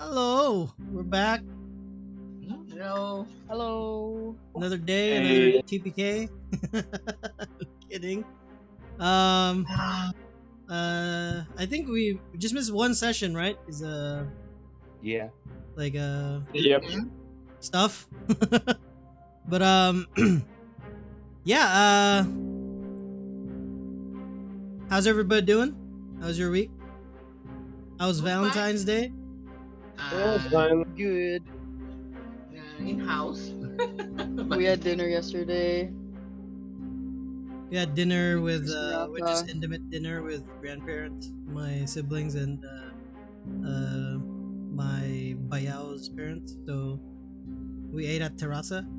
Hello, we're back. Hello. Hello. Another day, another Hey. TPK. Kidding. Um, Ah, I think we just missed one session, right? Is Yeah. like Yep. stuff. But yeah. How's everybody doing? How's your week? How's Fine. Valentine's Day? It's Uh, fine. Good. in house. We had dinner yesterday. We had dinner with Mr. which is Rafa. intimate dinner with grandparents, my siblings, and my bayao's parents. So we ate at Terrace at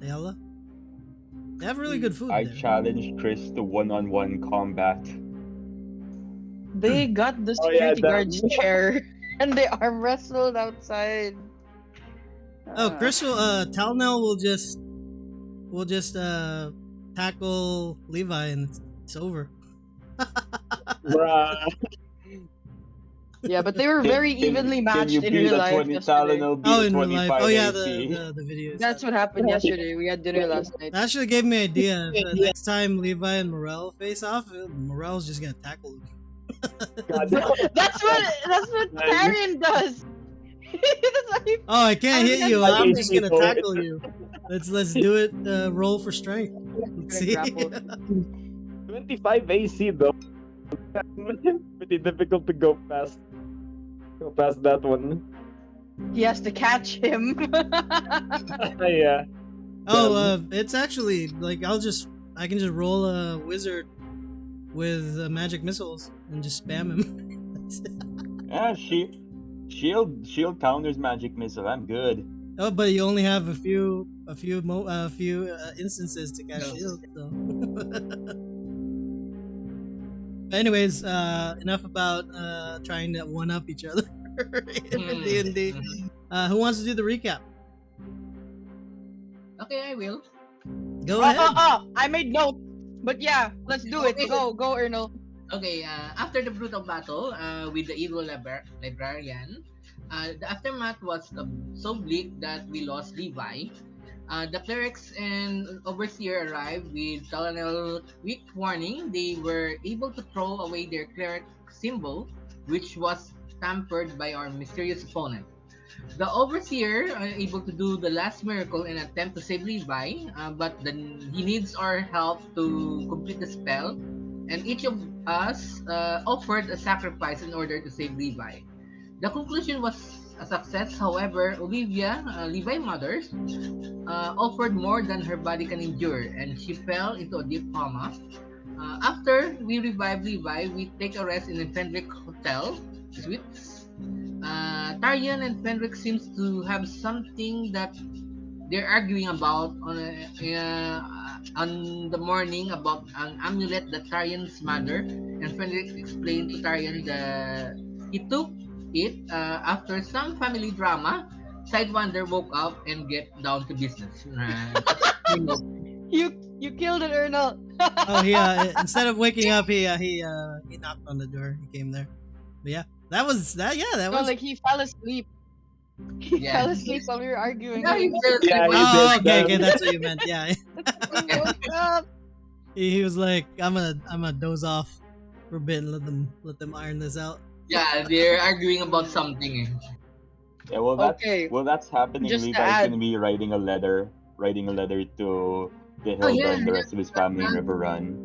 Ayala. They have really good food I there. challenged Chris to one-on-one combat. They got the Oh yeah, security guard's chair and they arm wrestled outside. Oh, Chris will Talnell will just tackle Levi and it's over. Bruh. Yeah, but they were very evenly Can you matched in beat real a life 20 talent yesterday. will beat Oh, a in real life. Oh 25 yeah, AC? the video. That's what happened yesterday. We had dinner last night. That actually gave me an idea. If, next time Levi and Morel face off, Morel's just gonna tackle him. God. That's what Karen does. That's what he, Oh, I can't hit you. Like I'm just AC gonna though, tackle you. Let's do it. Roll for strength. Let's see. grapple. 25 AC though. Pretty difficult to go past. Go past that one. He has to catch him. Yeah. Oh, it's actually like I can just roll a wizard with magic missiles and just spam him. Yeah, shield counters magic missile. I'm good. Oh, but you only have a few instances to cast No. shield. So. Anyways, enough about trying to one up each other in D&D. Who wants to do the recap? Okay, I will. Go ahead. I made note. But yeah, let's do it. Okay. Go, Ernal. Okay, after the brutal battle with the evil librarian, the aftermath was so bleak that we lost Levi. The clerics and overseer arrived with Talonel weak warning. They were able to throw away their cleric symbol, which was tampered by our mysterious opponent. The overseer are able to do the last miracle and attempt to save Levi, but he needs our help to complete the spell, and each of us offered a sacrifice in order to save Levi. The conclusion was a success. However, Olivia, Levi Mothers, offered more than her body can endure, and she fell into a deep coma. After we revive Levi, we take a rest in the Fenric Hotel suites. Taryan and Fenric seems to have something that they're arguing about on the morning about an amulet that Taryan's mother and Fenric explained to Taryan that he took it after some family drama. Sidewinder woke up and get down to business. You killed it, Ernal. Oh, he instead of waking up, he knocked on the door. He came there. But yeah, that was that. Yeah, that No, was. like he fell asleep. He Yeah. fell asleep while we were arguing. Yeah, he fell asleep Yeah, while he Oh, did okay, that. okay, that's what you meant. Yeah, He woke up. he was like, I'm a doze off for a bit and let them iron this out. Yeah, they're arguing about something. Yeah, well Okay. that's happening. Just to Levi's add- gonna be writing a letter to the Oh, Hilda yeah, and the rest of his family in River Run.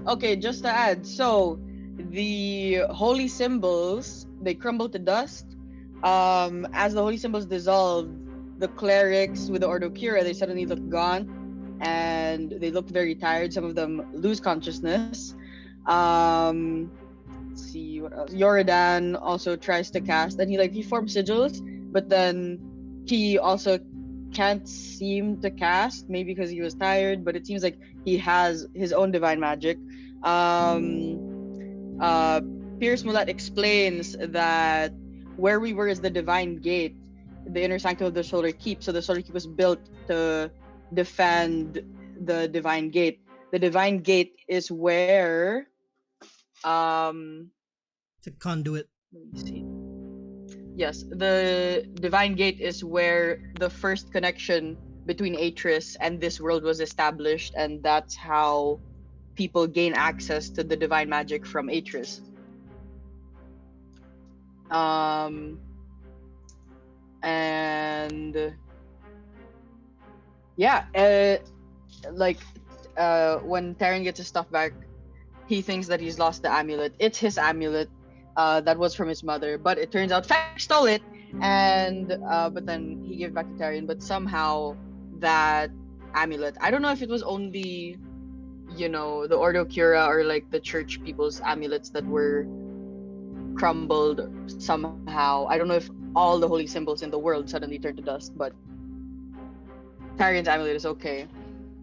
Okay, just to add, so the holy symbols they crumble to dust. As the holy symbols dissolve, the clerics with the Ordo Cura they suddenly look gone, and they look very tired. Some of them lose consciousness. Let's see what else. Yoredan also tries to cast, and he forms sigils, but then he also can't seem to cast, maybe because he was tired, but it seems like he has his own divine magic. Pierce Mulat explains that where we were is the divine gate, the inner sanctum of the Solar Keep. So the Solar Keep was built to defend the divine gate. The divine gate is where To conduit. Let me see. Yes, the Divine Gate is where the first connection between Atris and this world was established, and that's how people gain access to the divine magic from Atris. And yeah, when Terran gets his stuff back, he thinks that he's lost the amulet. It's his amulet, that was from his mother, but it turns out Fenric stole it, and but then he gave it back to Tarion. But somehow that amulet, I don't know if it was only, the Ordo Cura or like the church people's amulets that were crumbled somehow. I don't know if all the holy symbols in the world suddenly turned to dust, but Tyrion's amulet is okay.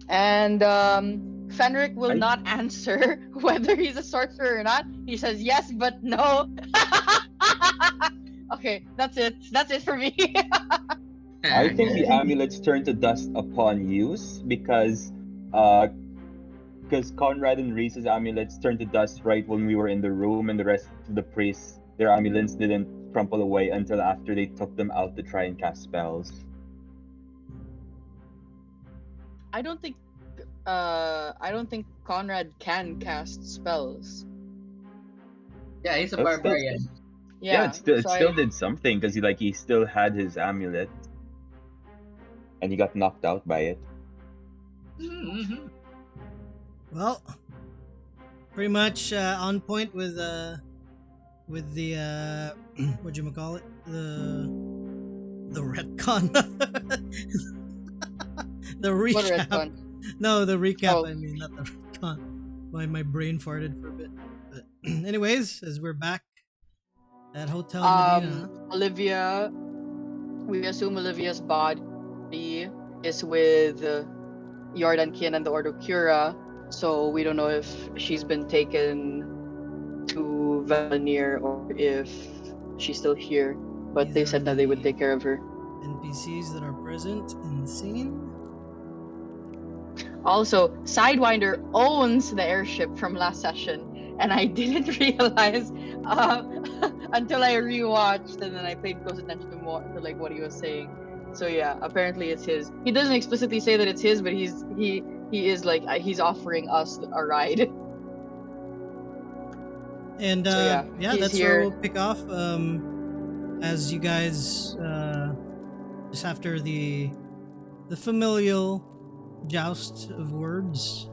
And Fenric will not answer whether he's a sorcerer or not. He says yes, but no. Okay, that's it. That's it for me. I think the amulets turn to dust upon use because Conrad and Reese's amulets turned to dust right when we were in the room, and the rest of the priests, their amulets didn't crumple away until after they took them out to try and cast spells. I don't think Conrad can cast spells. Yeah, he's a barbarian. Yeah, it still did something because he still had his amulet, and he got knocked out by it. Mm-hmm. Well, pretty much on point with the whatchamacallit, the retcon. The recap. What retcon? No, the recap. Oh. I mean, not the retcon. My brain farted for a bit. But anyways, as we're back at Hotel Medina. Olivia, we assume Olivia's body is with Jordan Kian and the Ordo Cura, so we don't know if she's been taken to Valinir or if she's still here. But These they are said that they would the take care of her. NPCs that are present in the scene. Also, Sidewinder owns the airship from last session, and I didn't realize until I rewatched, and then I paid close attention to what he was saying. So yeah, apparently it's his. He doesn't explicitly say that it's his, but he is he's offering us a ride. And So, yeah, he's that's here. where we'll pick off. As you guys just after the familial joust of words.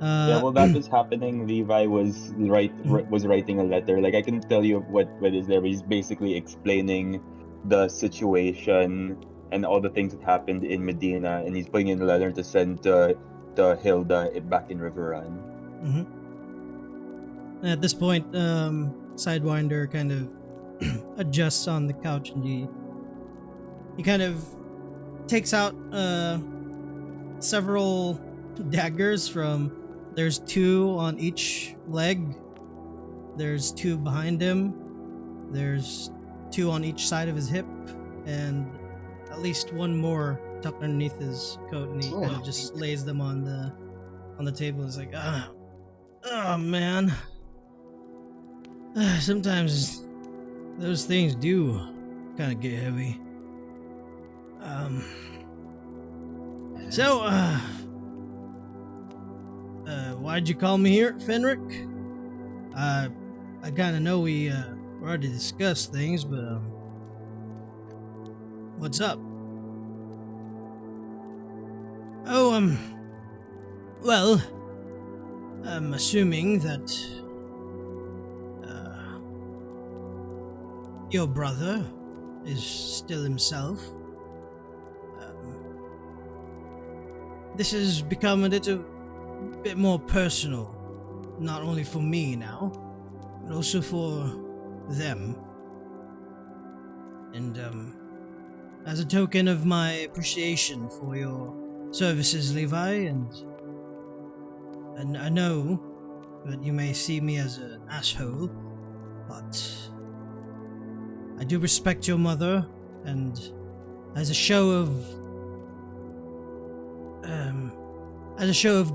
Well, that was happening. Levi was writing a letter. I can tell you what is there. He's basically explaining the situation and all the things that happened in Medina, and he's putting in a letter to send to Hilda back in River Run. Mm-hmm. At this point, Sidewinder kind of adjusts on the couch, and he kind of takes out several daggers from. There's 2 on each leg. There's 2 behind him. There's 2 on each side of his hip, and at least 1 more tucked underneath his coat, and he kind of just lays them on the table. It's like, oh man. Sometimes those things do kind of get heavy. So, why'd you call me here, Fenric? I kind of know we already discussed things, but what's up? Oh, well, I'm assuming that your brother is still himself. This has become a little bit more personal, not only for me now, but also for them. And as a token of my appreciation for your services, Levi, and I know that you may see me as an asshole, but I do respect your mother, and as a show of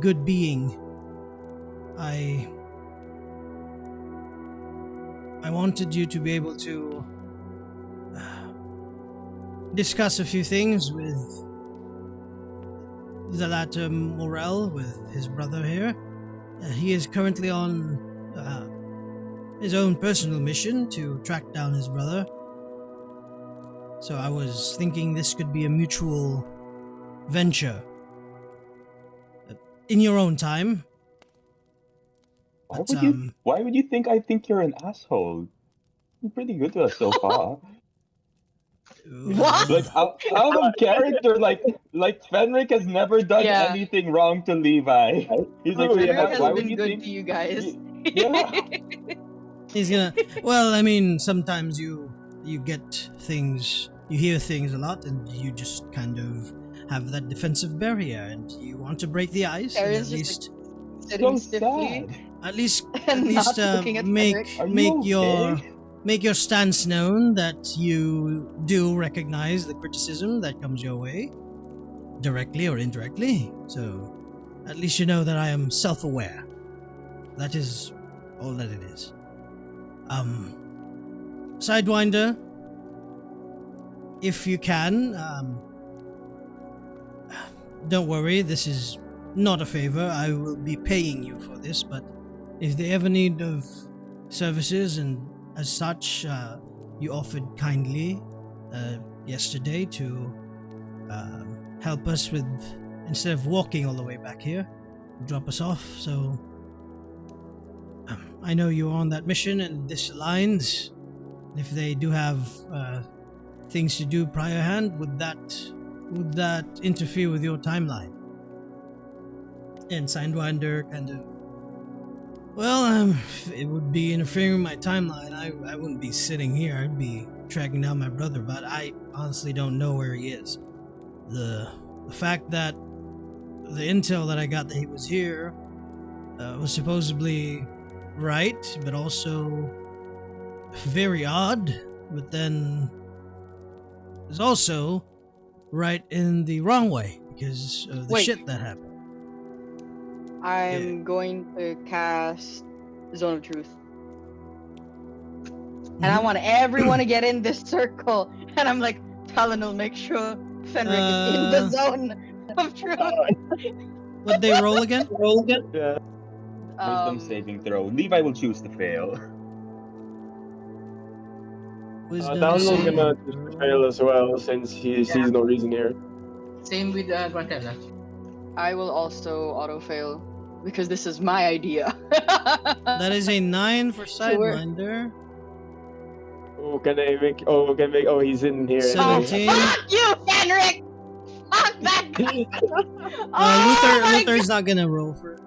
good being, I wanted you to be able to discuss a few things with the latter Morel, with his brother here. He is currently on his own personal mission to track down his brother. So I was thinking this could be a mutual venture. In your own time. Why But, would you? Why would you think I think you're an asshole? You're pretty good to us so far. What? Like out of character, like Fenric has never done Yeah. anything wrong to Levi. He's like, True, so yeah. Fenric has why would been you good think? to you guys. Yeah. He's gonna. Well, I mean, sometimes you get things, you hear things a lot, and you just kind of have that defensive barrier, and you want to break the ice, and Karen's at just, least, Sitting So stiffly sad. and not looking at Fenric. Are you okay? make your stance known that you do recognize the criticism that comes your way, directly or indirectly. So, at least you know that I am self-aware. That is all that it is. Sidewinder, if you can, don't worry, this is not a favor. I will be paying you for this, but if they ever need of services and as such, you offered kindly yesterday to help us with, instead of walking all the way back here, drop us off. So I know you're on that mission and this aligns. If they do have things to do prior hand, would that interfere with your timeline? And Sidewinder kind of, well, it would be interfering with my timeline. I wouldn't be sitting here. I'd be tracking down my brother, but I honestly don't know where he is. The fact that the intel that I got that he was here was supposedly right, but also very odd. But then is also right in the wrong way because of the Wait. shit that happened. I'm going to cast Zone of Truth. And I want everyone to get in this circle. And I'm like, Talon will make sure Fenric is in the zone of truth. Would they roll again? Yeah. Wisdom saving throw. Levi will choose to fail. Wisdom Talon was saving gonna throw. fail as well since he sees no reason here. Same with Guantella. I will also auto fail because this is my idea. That is a 9 for Sure. Sidewinder. Oh, can I make? Oh, can make? Oh, he's in here. Oh, 17. fuck you, Fenric! Fuck that guy! Luther's not gonna roll for it.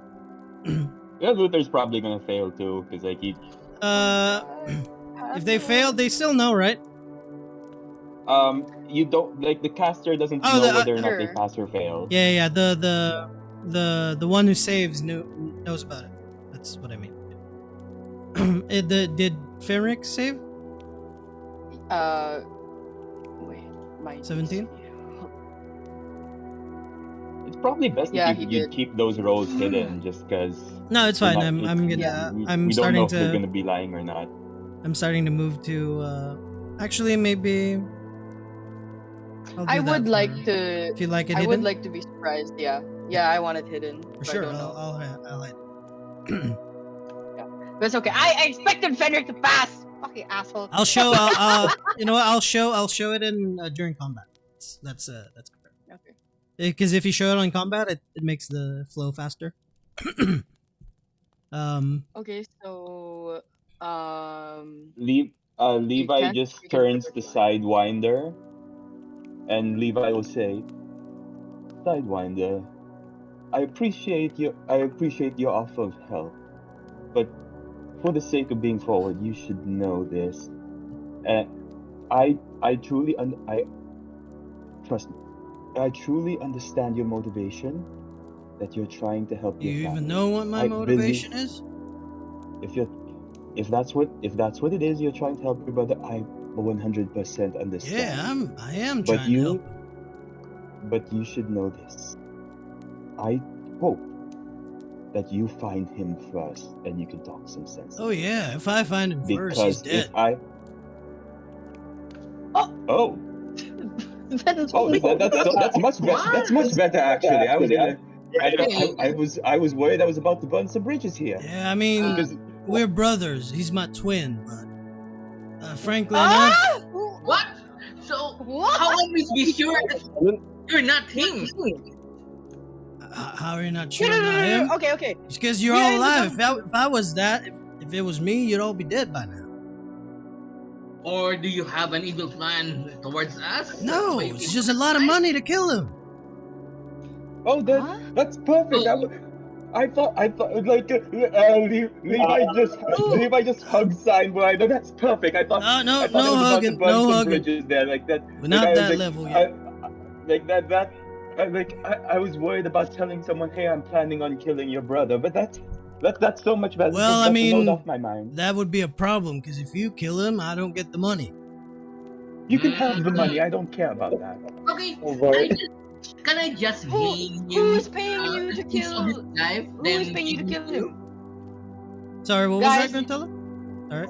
Yeah, Luther's probably gonna fail too, because like he If they failed, they still know, right? you don't like the caster doesn't Oh, know whether or not they sure. pass or fail. Yeah. The one who saves knows about it. That's what I mean. Did Fenric save? Wait, my 17? It's probably best Yeah, if he you did. keep those rolls hidden, just because. No, it's fine. I'm gonna. I'm we don't starting know if they're to. gonna be lying or not. I'm starting to move to. Actually, maybe. I'll do I that would for- like to. If you like it I hidden, would like to be surprised. Yeah, I want it hidden. for but sure. I don't know. I'll hide. But it's okay. I expected Fenric to pass. Fucking asshole. I'll show. You know what? I'll show it in during combat. That's correct. Okay. Because if you show it on combat, it makes the flow faster. Okay, so Levi can't just freaking turns to predict Sidewinder, and Levi will say, "Sidewinder, I appreciate your offer of help, but for the sake of being forward, you should know this. And I truly trust me. I truly understand your motivation, that you're trying to help do your you family. even know what my motivation is? If that's what it is, you're trying to help your brother. I 100% understand. Yeah, I am But trying to help. But you should know this. I hope that you find him first, and you can talk some sense. Oh yeah, if I find him first, he's Because dead. if I Oh. that's much better. That's much better actually. I was gonna. I was worried I was about to burn some bridges here. Yeah, I mean, Because we're brothers. He's my twin, but frankly Ah! enough, What? So What? how can we be sure that you're not him? how are you not sure No, about him? Okay. It's because you're We all are alive. the- If I was that, if it was me, you'd all be dead by now. Or do you have an evil plan towards us? No, Wait, it's just a lot of money to kill him. oh, Huh? that's perfect. I thought Levi just hugged Simon. No, that's perfect. I thought No I thought I no was about to hugging, burn no some hugging. bridges there like that. We're Like, not I was that like, level yet. like that. I was worried about telling someone, hey, I'm planning on killing your brother, but that's so much better. Well, That's I a mean, load off my mind. That would be a problem because if you kill him, I don't get the money. You can have the money. I don't care about that. Okay, can I just Who- name who's paying you to an inch of his kill- life? Who Then is paying you to give kill him? Sorry, what was Guys. that, Grantella? All right.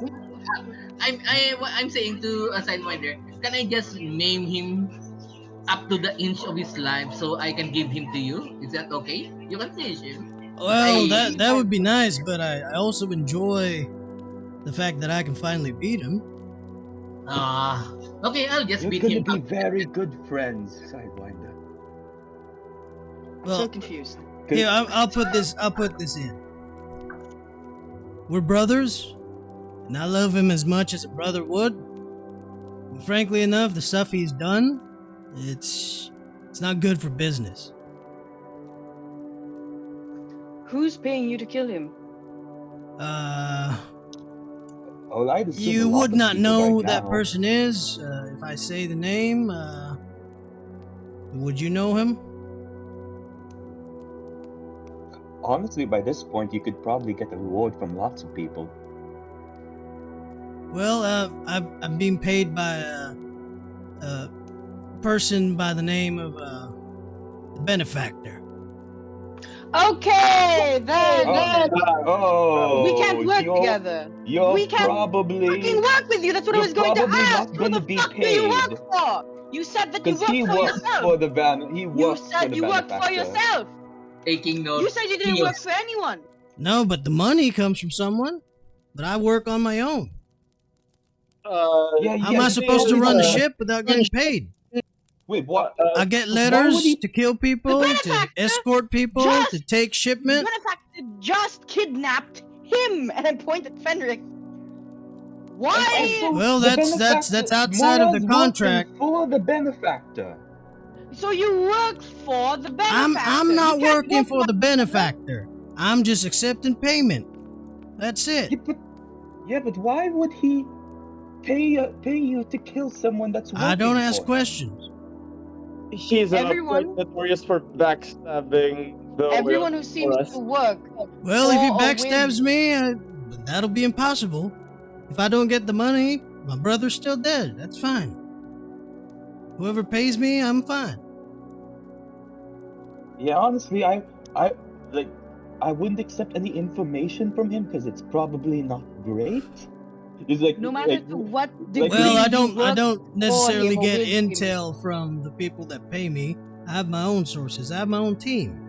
I'm saying to a sidewinder, can I just name him up to the inch of his life so I can give him to you? Is that okay? You can finish him. Well, Hey. that would be nice, but I also enjoy the fact that I can finally beat him. Okay, I'll just You're beat gonna him be up. very good friends, Sidewinder. So Well, confused. here I'll put this in. We're brothers, and I love him as much as a brother would. And frankly enough, the stuff he's done, it's not good for business. Who's paying you to kill him? Oh, I'd assume a You lot would of not people know right who that now. person is if I say the name. Would you know him? Honestly, by this point, you could probably get a reward from lots of people. Well, I'm being paid by a person by the name of the benefactor. Okay, then Oh, we can't work you're- together. You're We can't probably fucking work with you. That's what I you're was going to probably ask. not Who gonna the be fuck do you work paid. for? You said that you because he work for works yourself. for the van. He You works for said the you worked for benefactor. yourself. Taking notes. You said you didn't work for anyone. No, but the money comes from someone. But I work on my own. Yeah, How am I supposed to run the ship without getting paid? Wait, what? I get why letters would he- to kill people, The to benefactor escort people, just- to take The shipment. benefactor just kidnapped him, and I point at Fenric. Why? Also, Well, the that's benefactor- outside of the Mora's contract. working for the benefactor. So you work for the I'm benefactor. not You can't working work for the benefactor. I'm just accepting payment. That's it. Yeah, but why would he pay you to kill someone that's working I don't ask for him? questions. He's Everyone- notorious for backstabbing. Everyone who seems us. to work. Well, if he Or backstabs win. me, that'll be impossible. If I don't get the money, my brother's still dead. That's fine. Whoever pays me, I'm fine. Yeah, honestly, I wouldn't accept any information from him because it's probably not great. It's like No matter like, to what like- degree Well, I you don't work necessarily him or get with him. intel from the people that pay me. I have my own sources. I have my own team.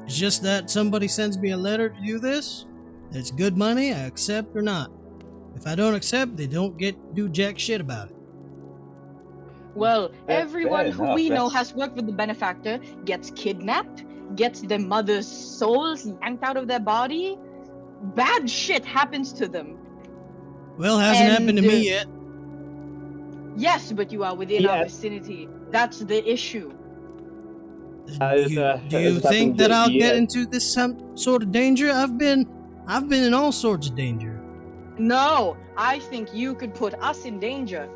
It's just that somebody sends me a letter to do this. It's good money. I accept or not. If I don't accept, they don't do jack shit about it. Well, Fair everyone who enough, we know that's- has worked with the benefactor gets kidnapped, gets their mother's souls yanked out of their body. Bad shit happens to them. Well, hasn't happened to And, me yet. Yes, but you are within our Yes. vicinity. That's the issue. Do you it's think happened that I'll get yet. into this some sort of danger? I've been in all sorts of danger. No, I think you could put us in danger.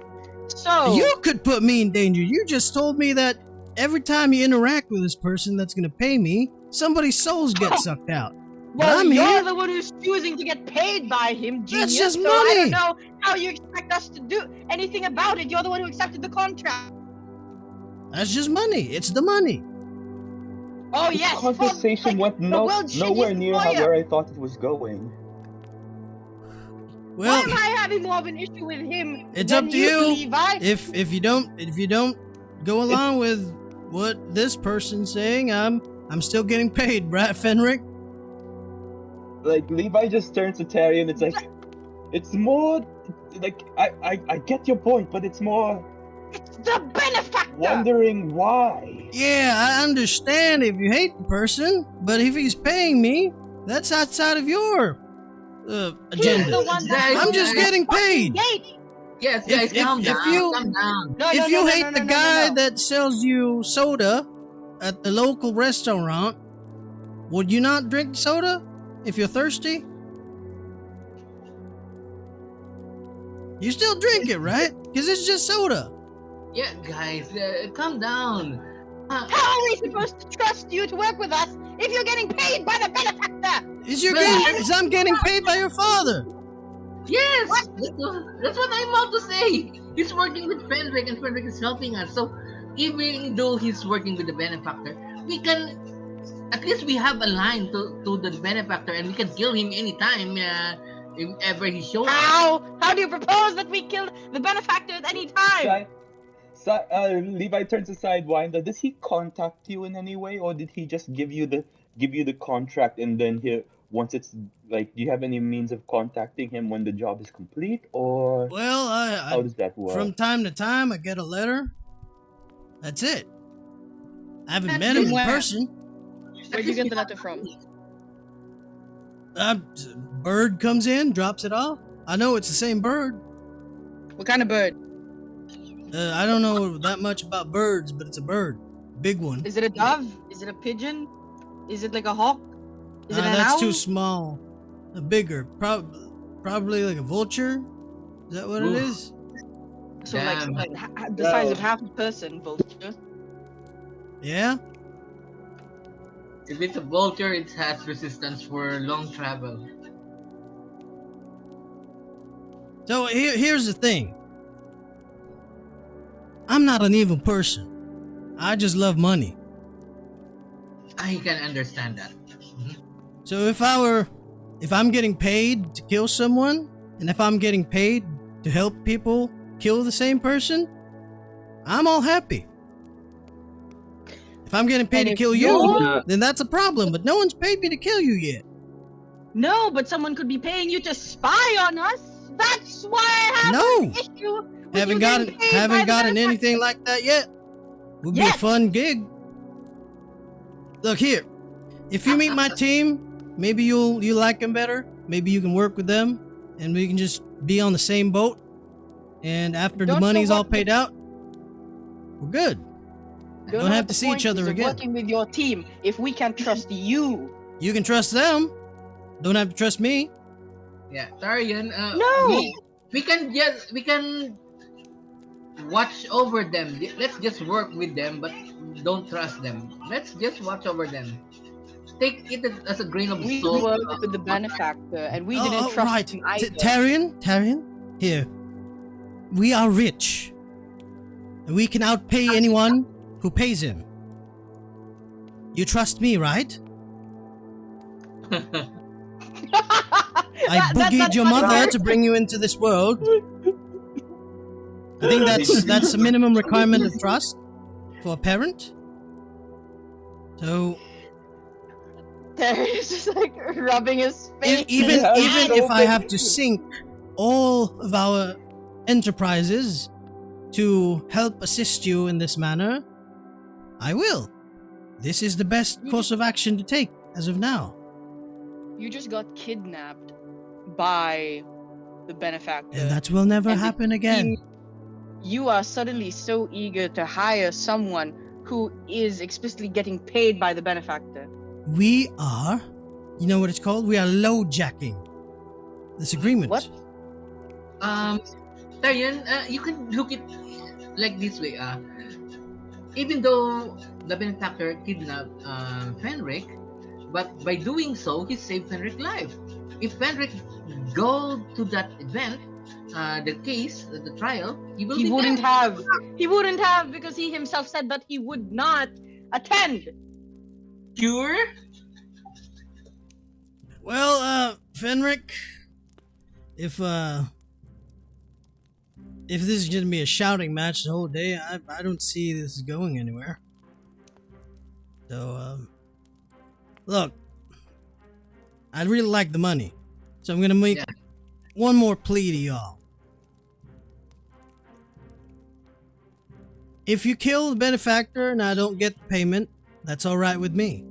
So You could put me in danger. You just told me that every time you interact with this person that's going to pay me, somebody's souls get sucked out. well, I'm you're here. the one who's choosing to get paid by him, genius. just so I money. don't know how you expect us to do anything about it. You're the one who accepted the contract. That's just money. It's the money. Oh This yes, fuck, conversation like, went the world's nowhere shittiest near lawyer. where I thought it was going. Why Well, am I having more of an issue with him it's than up to you. Levi? If you don't go along with what this person's saying, I'm still getting paid, Brad Fenric. Like Levi just turns to Terry and it's like, it's more like I get your point, but it's more It's the benefactor. wondering why. Yeah, I understand if you hate the person, but if he's paying me, that's outside of your He's agenda. the one that Guys, I'm just guys, getting paid. Gate. Yes, If- guys, if- calm if down. you- Calm down. No, If no, you no, hate no, the no, guy no. that sells you soda at the local restaurant, would you not drink soda if you're thirsty? You still drink it, right? Because it's just soda. Yeah, guys, calm down. How are we supposed to trust you to work with us if you're getting paid by the benefactor? Is I'm getting paid by your father. Yes, that's what I'm about to say. He's working with Fenric, and Fenric is helping us. So, even though he's working with the benefactor, we can at least we have a line to the benefactor, and we can kill him anytime if ever he shows up. How do you propose that we kill the benefactor at any time? Levi turns to Sidewinder. Does he contact you in any way, or did he just give you the contract and then once it's like, do you have any means of contacting him when the job is complete, or Well, how does that work? from time to time, I get a letter. That's it. I haven't That's met him in where? person. Where'd you get the letter from? Bird comes in, drops it off. I know it's the same bird. What kind of bird? I don't know that much about birds, but it's a bird. Big one. Is it a dove? Is it a pigeon? Is it like a hawk? Is it an That's owl? too small. A bigger. Probably like a vulture. Is that what it Oof. is? So Damn. like the size of half a person, vulture. Yeah? If it's a vulture, it has resistance for long travel. So here's the thing. I'm not an evil person. I just love money. I can understand that. Mhm. So if I'm getting paid to kill someone, and if I'm getting paid to help people kill the same person, I'm all happy. If I'm getting paid And to if kill you're- you, then that's a problem, but no one's paid me to kill you yet. No, but someone could be paying you to spy on us. That's why I have No. an issue. with Haven't you gotten getting paid by haven't the gotten benefactor. anything like that yet. Would be a Yes. fun gig. Look here. If you meet my team, maybe you like them better. Maybe you can work with them, and we can just be on the same boat. And after the Don't know money's all what paid out, we're good. Don't Don't know have what to the see each point other is of again. Working with your team, if we can't trust you. You can trust them. Don't have to trust me. Yeah, Tarian. No. We can watch over them. Let's just work with them, but don't trust them. Let's just watch over them. Take it as a grain of We salt. worked with the benefactor, and we didn't trust right. him either. Tarian, here. We are rich. And we can outpay anyone who pays him. You trust me, right? I boogied your mother to bring you into this world. I think that's a minimum requirement of trust for a parent. So Terry's just like rubbing his face. even Yeah, even so if I big. have to sink all of our enterprises to help assist you in this manner, I will. This is the best course of action to take as of now. You just got kidnapped by the benefactor. And that will never And the happen again. You are suddenly so eager to hire someone who is explicitly getting paid by the benefactor. We are, you know what it's called? We are low-jacking this agreement. What? Tarian, you can look it like this way. Even though the benefactor kidnapped Fenric, but by doing so, he saved Fenric's life. If Fenric go to that event, the trial, he will He be wouldn't dead. have. He wouldn't have because he himself said that he would not attend. Sure? Well, Fenric, if this is gonna be a shouting match the whole day, I don't see this going anywhere. So, look, I'd really like the money, so I'm gonna make Yeah. one more plea to y'all. If you kill the benefactor and I don't get the payment, that's all right with me.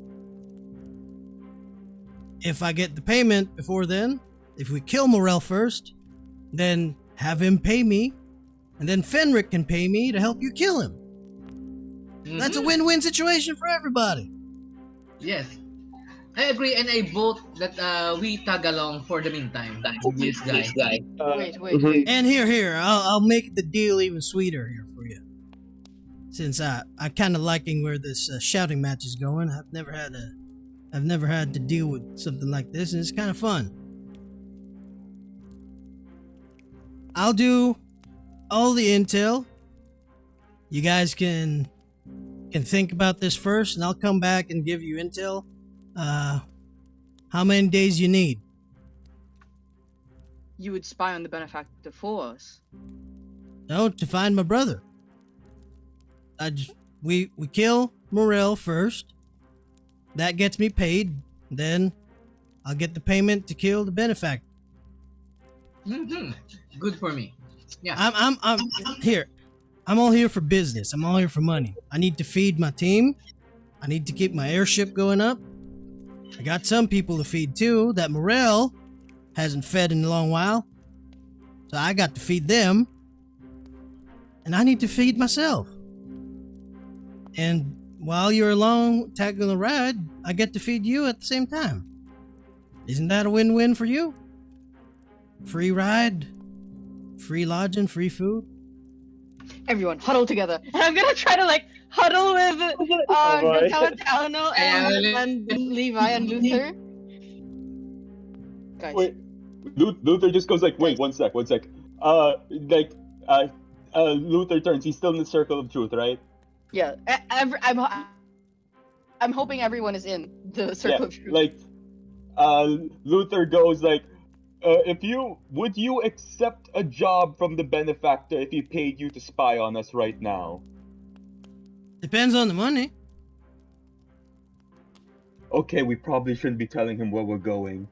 If I get the payment before then, if we kill Morel first, then have him pay me, and then Fenric can pay me to help you kill him. That's a Mhm. win-win situation for everybody. Yes. I agree, and I vote that we tag along for the meantime with this guy. Wait. Mhm. And here, I'll make the deal even sweeter here for you. Since I kind of liking where this shouting match is going. I've never had to deal with something like this, and it's kind of fun. I'll do all the intel. You guys can think about this first, and I'll come back and give you intel. How many days you need? You would spy on the benefactor for us. No, to find my brother. We kill Morel first. That gets me paid. Then I'll get the payment to kill the benefactor. Good for me. Yeah. I'm here. I'm all here for business. I'm all here for money. I need to feed my team. I need to keep my airship going up. I got some people to feed too that Morel hasn't fed in a long while. So I got to feed them. And I need to feed myself. And while you're along tagging the ride, I get to feed you at the same time. Isn't that a win-win for you? Free ride, free lodging, free food. Everyone, huddle together. And I'm gonna try to huddle with boy. Gaetano and Levi and Luther. Guys, Wait, Luther just goes like, wait, one sec. Luther turns. He's still in the circle of truth, right? yeah, I'm hoping everyone is in the circle of truth. Like, Luther goes like, would you accept a job from the benefactor if he paid you to spy on us right now? Depends on the money. Okay, we probably shouldn't be telling him where we're going.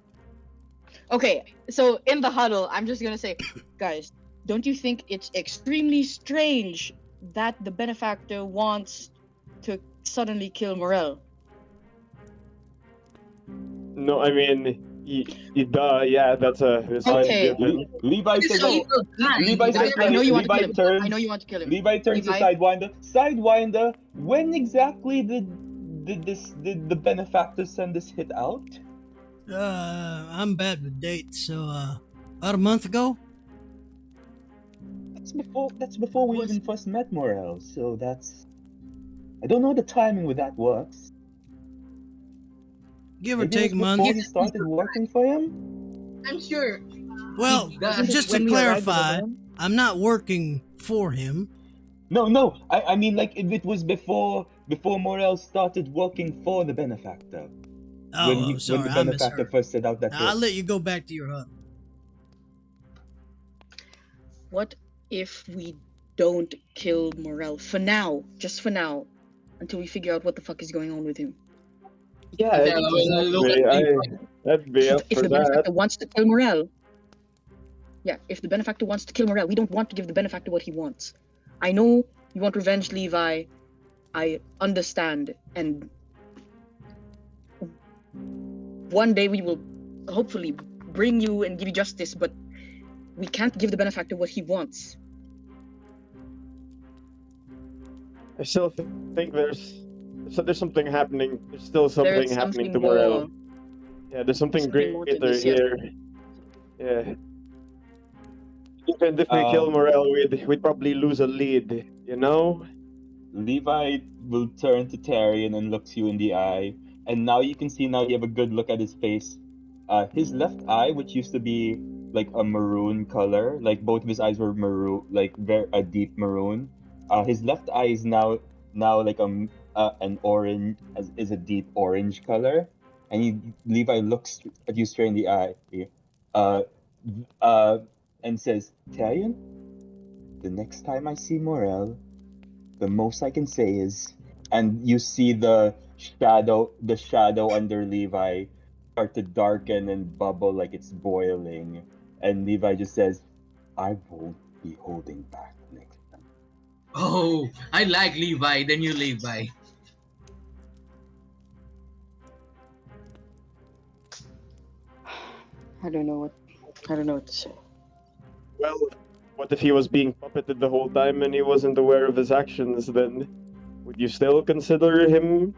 Okay, so in the huddle, I'm just gonna say, guys, don't you think it's extremely strange that the benefactor wants to suddenly kill Morel? No, I mean, yeah, that's Okay. Levi It's says, so evil guy. Levi He says, doesn't I know you want to Levi kill him. turns. I know you want to kill him. Levi turns to Levi? Sidewinder, when exactly did the benefactor send this hit out? I'm bad with dates, so about a month ago. That's before we even first met Morel, so that's... I don't know the timing with that works. Give or Maybe it take a was month. before he started working for him? I'm sure. Well, Isn't it just to when we arrived at the clarify, dorm? I'm not working for him. No, I mean like if it was before Morel started working for the benefactor. Oh, sorry, when the I benefactor misheard. first set out that I'll hit. let you go back to your hut. What if we don't kill Morel for now? Just for now, until we figure out what the fuck is going on with him. Yeah, Yeah, well, look at I'd be up If for the that. benefactor wants to kill Morel, if the benefactor wants to kill Morel, we don't want to give the benefactor what he wants. I know you want revenge, Levi. I understand, and one day we will hopefully bring you and give you justice, but we can't give the benefactor what he wants. I still think there's something happening. There's still something There's happening something to Morel. more. Yeah, there's something Something more to greater this, yes. here. Yeah. Even if we kill Morel, we'd probably lose a lead, you know? Levi will turn to Tyrion and looks you in the eye, and now you can see you have a good look at his face. His left eye, which used to be like a maroon color, like both of his eyes were maroon, like a deep maroon. His left eye is now like an orange is a deep orange color, and Levi looks at you straight in the eye, uh, uh, and says, "Talion, the next time I see Morel, the most I can say is," and you see the shadow under Levi start to darken and bubble like it's boiling, and Levi just says, "I won't be holding back next time." Oh, I like Levi, the new Levi. I don't know what to say. Well, what if he was being puppeted the whole time and he wasn't aware of his actions? Then would you still consider him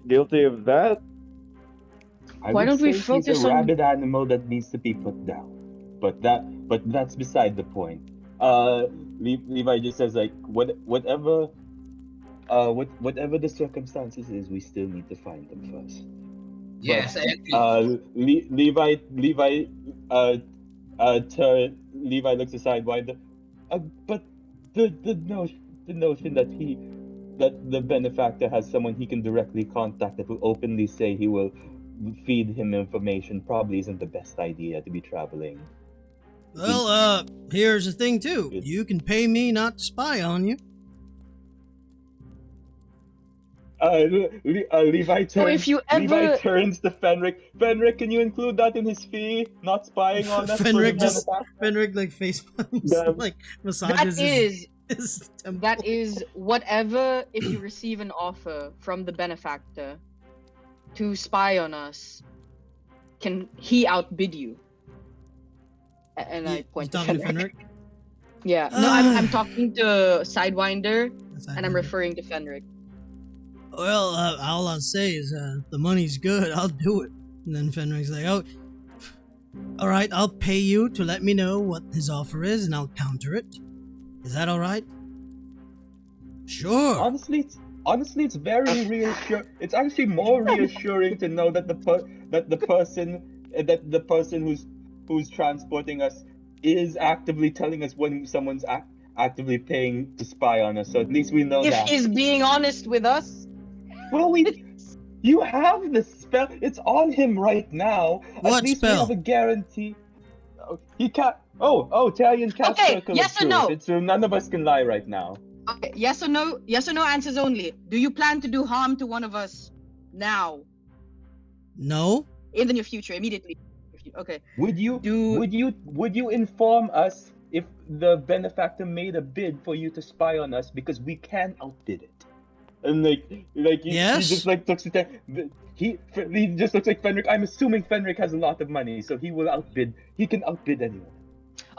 guilty of that? I Why would don't we say he's a focus on- rabid animal that needs to be put down. But that's beside the point. Levi just says like whatever whatever the circumstances is, we still need to find them first. Yes, I agree. Levi looks aside wider. But the notion that the benefactor has someone he can directly contact that will openly say he will feed him information probably isn't the best idea to be traveling. Well, here's the thing too. Good. You can pay me not to spy on you. Levi So if turns. you Levi ever- turns to Fenric. Fenric, can you include that in his fee? Not spying on us. Fenric like face palms, Damn. like That massages is his temple. that is whatever. If you receive an offer from the benefactor to spy on us, can he outbid you? And I You point to talking to Fenric. Fenric? Yeah, no, I'm talking to Sidewinder, and I'm referring to Fenric. Well, all I'll say is, the money's good. I'll do it. And then Fenric's like, "Oh, all right. I'll pay you to let me know what his offer is, and I'll counter it. Is that all right?" Sure. Honestly, it's very reassuring. It's actually more reassuring to know that the person who's transporting us is actively telling us when someone's actively paying to spy on us. So at least we know If that. he's being honest with us, Well, you have the spell. It's on him right now. What At least spell? we have a guarantee. He can't. Italian cast Okay, circle yes of or truth. no? It's none of us can lie right now. okay, yes or no? Yes or no answers only. Do you plan to do harm to one of us now, No. in the near future, immediately? Okay. Would you Do- would you inform us if the benefactor made a bid for you to spy on us because we can outbid it? And he Yes? just like looks at he just looks like Fenric. I'm assuming Fenric has a lot of money, so he will outbid. He can outbid anyone.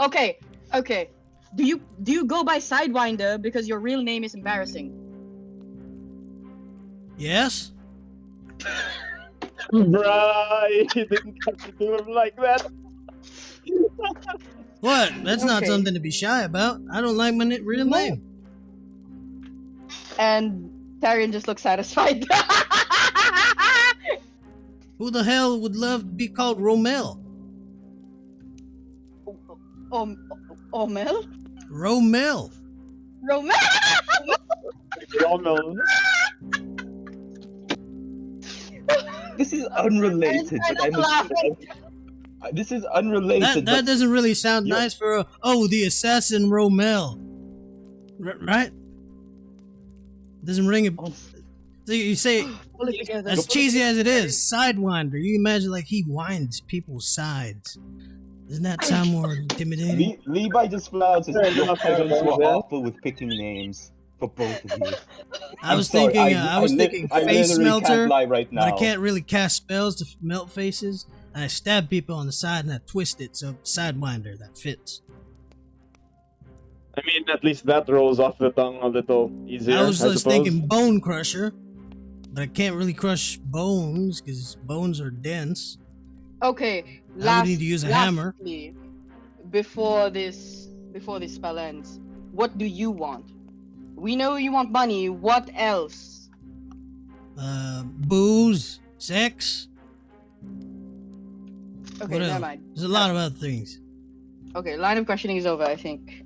Okay, okay. Do you go by Sidewinder because your real name is embarrassing? Yes. Bruh, you didn't have to do him like that. What? That's not Okay. something to be shy about. I don't like my real No. name. And Tyrion just looks satisfied. Who the hell would love to be called Romel? Omel? Romel. Romel? Rommel. This is unrelated, but I'm laughing. this is unrelated. That but doesn't really sound you're- nice for the assassin Romel. Right? Doesn't ring a. So you say, Pull it together. as cheesy as it is, Sidewinder. You imagine like he winds people's sides. Doesn't that sound more intimidating? Levi just frowns. Fair Your enough, parents were yeah. awful with picking names for both of you. I I'm was sorry, thinking, I was thinking I face literally can't melter, lie right but I now. can't really cast spells to melt faces. And I stab people on the side and I twist it so Sidewinder that fits. I mean, at least that rolls off the tongue a little easier. I was just suppose. thinking Bone Crusher, but I can't really crush bones because bones are dense. Okay, I would need to use a hammer. lastly, before this spell ends, what do you want? We know you want money. What else? Booze, sex. Okay, What never else? mind. There's a lot of other things. Okay, line of questioning is over, I think.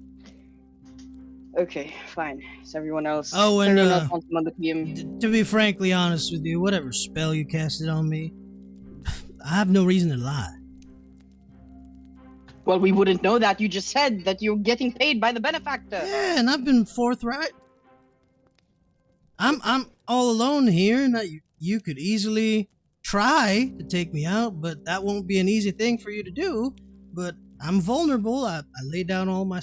Okay, fine. Is everyone else? Oh, and, everyone else wants him on the team. To be frankly honest with you, whatever spell you casted on me, I have no reason to lie. Well, we wouldn't know that. You just said that you're getting paid by the benefactor. Yeah, and I've been forthright. I'm all alone here, and you could easily try to take me out, but that won't be an easy thing for you to do. But I'm vulnerable. I lay down all my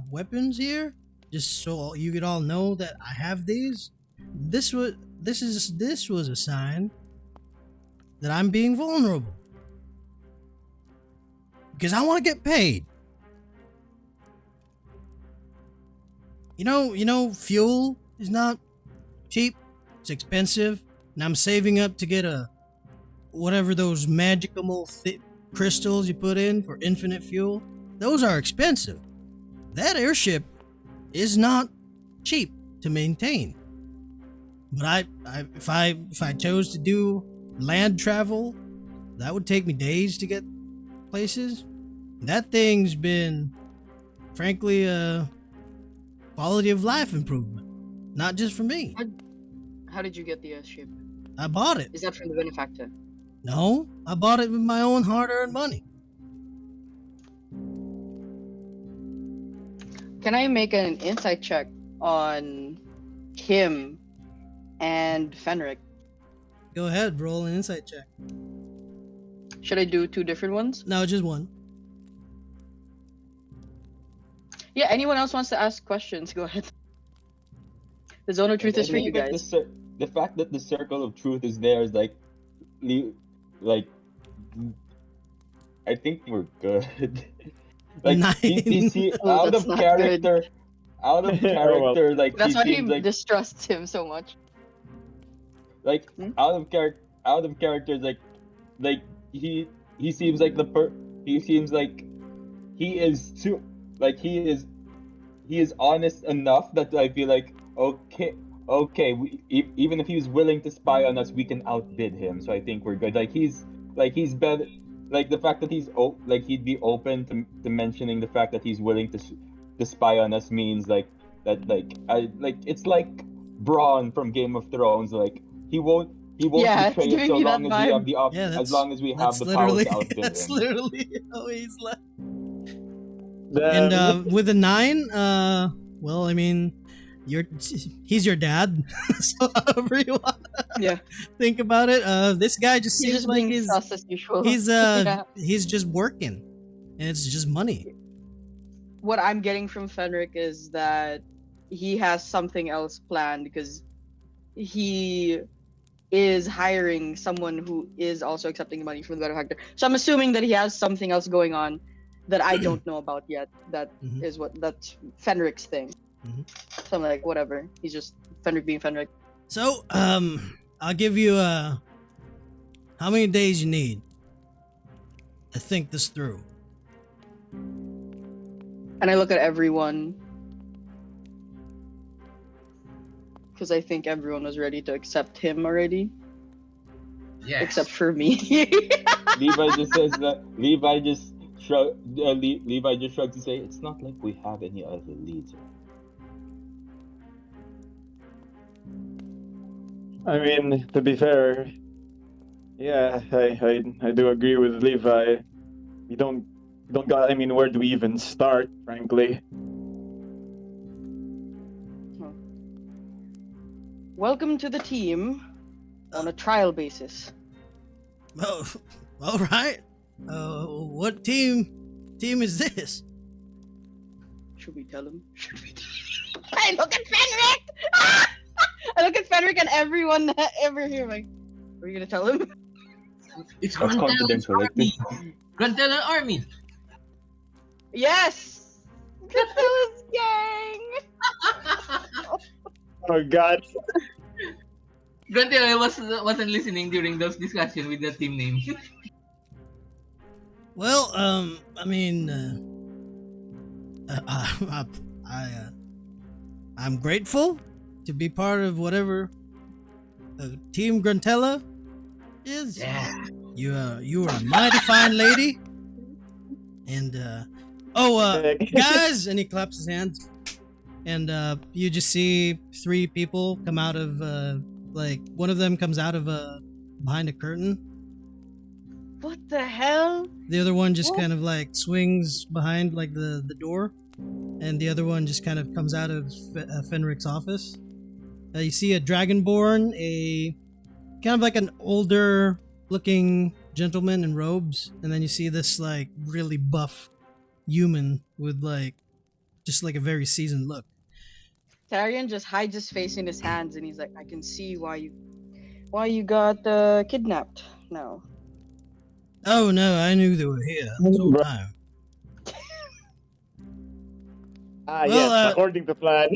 weapons here, just so you could all know that I have these. This was a sign that I'm being vulnerable because I want to get paid. You know, fuel is not cheap. It's expensive, and I'm saving up to get whatever those magical crystals you put in for infinite fuel. Those are expensive. That airship is not cheap to maintain. But if I chose to do land travel, that would take me days to get places. That thing's been, frankly, a quality of life improvement, not just for me. How did you get the ship? I bought it. Is that from the benefactor? No, I bought it with my own hard-earned money. Can I make an insight check on Kim and Fenric? Go ahead, roll an insight check. Should I do two different ones? No, just one. Yeah, anyone else wants to ask questions, go ahead. The zone of truth is for you guys. The fact that the circle of truth is there is like, I think we're good. Like Nine. he Oh, out that's of not character, out of character. Like That's he why he seems like distrusts him so much. like Hmm? out of character. Like he seems like he seems like he is too like he is honest enough that I feel like okay even if he's willing to spy on us, we can outbid him. So I think we're good. He's better. Like the fact that he'd be open to mentioning the fact that he's willing to spy on us means like that it's like Braun from Game of Thrones. Like he won't Yeah, betray it's us giving so me that long as we have vibe. the Yeah, as long as we have that's the power literally to outbid that's him. literally how he's like. Then, And with a 9, well, I mean, he's your dad, so however you want to Yeah, think about it. This guy just he's seems just like being sus as usual. Yeah. he's just working, and it's just money. What I'm getting from Fenric is that he has something else planned because he is hiring someone who is also accepting money from the benefactor. So I'm assuming that he has something else going on that I don't know about yet. That Mhm. is that's Fenric's thing. Mhm. So I'm like, whatever. He's just Fenric being Fenric. So, I'll give you how many days you need to think this through. And I look at everyone because I think everyone was ready to accept him already, Yes. except for me. Levi just says that Levi just shrugs to say it's not like we have any other leads. I mean, to be fair, yeah, I do agree with Levi. We don't got. I mean, where do we even start? Frankly, Welcome to the team on a trial basis. Oh, all right. What team is this? Should we tell him? Should we tell him? I look at Fenric! I look at Fenric and everyone ever here like, are you gonna tell him? It's That's Grantella's confidential. Like army. this. Grantella army. Yes! Gratella's gang! oh god, Grantella wasn't listening during those discussions with the team name. Well, I mean, I'm grateful to be part of whatever Team Grantella is. Yeah. You are a mighty fine lady. And guys, and he claps his hands. and you just see three people come out of like one of them comes out of behind a curtain. What the hell? The other one just What? kind of like swings behind like the door, and the other one just kind of comes out of Fenric's office. You see a dragonborn, a kind of like an older looking gentleman in robes, and then you see this like really buff human with like just like a very seasoned look. Tarion just hides his face in his hands and he's like, I can see why you got kidnapped now. Oh no, I knew they were here this whole time. Ah, Well, yes, according to plan.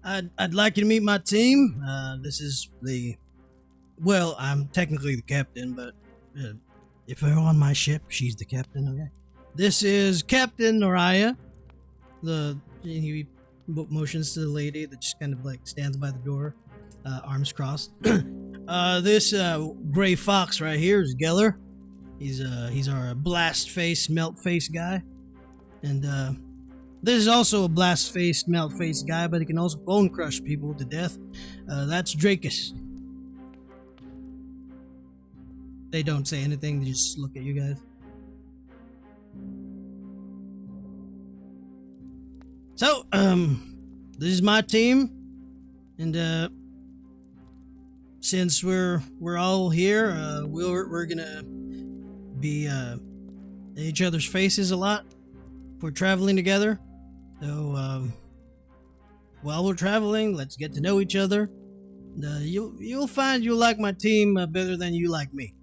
I'd like you to meet my team. This is well, I'm technically the captain, but if you're on my ship, she's the captain, okay? This is Captain Noraya. He motions to the lady that just kind of like stands by the door, arms crossed. This gray fox right here is Geller. He's our blast face, melt face guy. And this is also a blast face, melt face guy, but he can also bone crush people to death. That's Drakus. They don't say anything, they just look at you guys. So, this is my team, and since we're all here, we're gonna be in each other's faces a lot if we're traveling together. So, while we're traveling, let's get to know each other. You'll find you'll like my team better than you like me.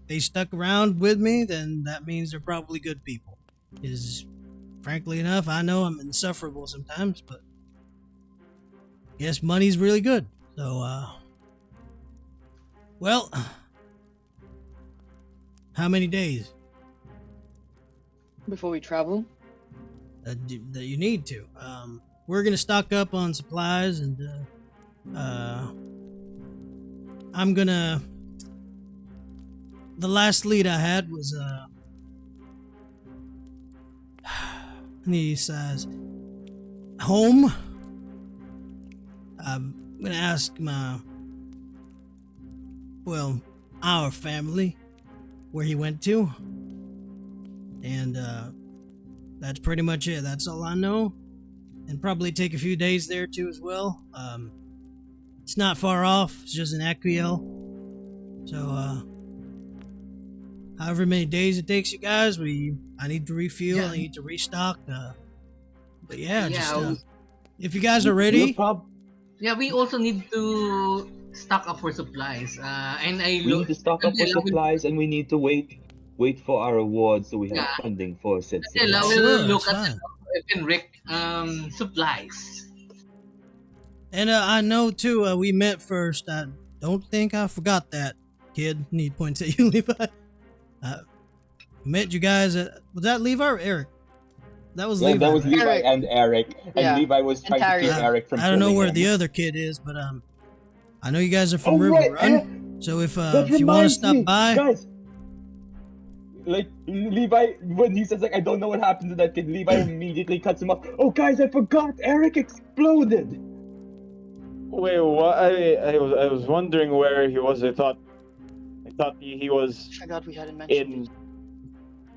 If they stuck around with me, then that means they're probably good people. Is frankly enough, I know I'm insufferable sometimes, but I guess money's really good. So, well, how many days Before we travel? that you need to? We're gonna stock up on supplies, and I'm gonna. The last lead I had was and he says, home. I'm gonna ask our family where he went to, and that's pretty much it. That's all I know, and probably take a few days there too as well. It's not far off. It's just an Aquiel, so however many days it takes you guys, I need to refuel. Yeah. I need to restock. But yeah, Yeah, just if you guys are ready. Yeah, we also need to stock up for supplies. And I We need to stock up for supplies, and we need to wait for our rewards so we have Yeah. funding for said I supplies. will Sure, look that's at fine. Rick supplies. And I know too, we met first. I don't think I forgot that, kid. Need points at you, Levi. Met you guys at, was that Levi or Eric? That was Yeah, Levi. that was right? Levi Eric. and Eric, and Yeah. Levi was And trying to keep Tarion. Eric from I don't know killing where him. the other kid is, but I know you guys are from Oh, River right, Run. So if That you want to reminds stop me, by, guys. Like Levi, when he says like I don't know what happened to that kid, Levi immediately cuts him off. Oh, guys, I forgot. Eric exploded. Wait, what? I was wondering where he was. I thought he was I forgot we hadn't mentioned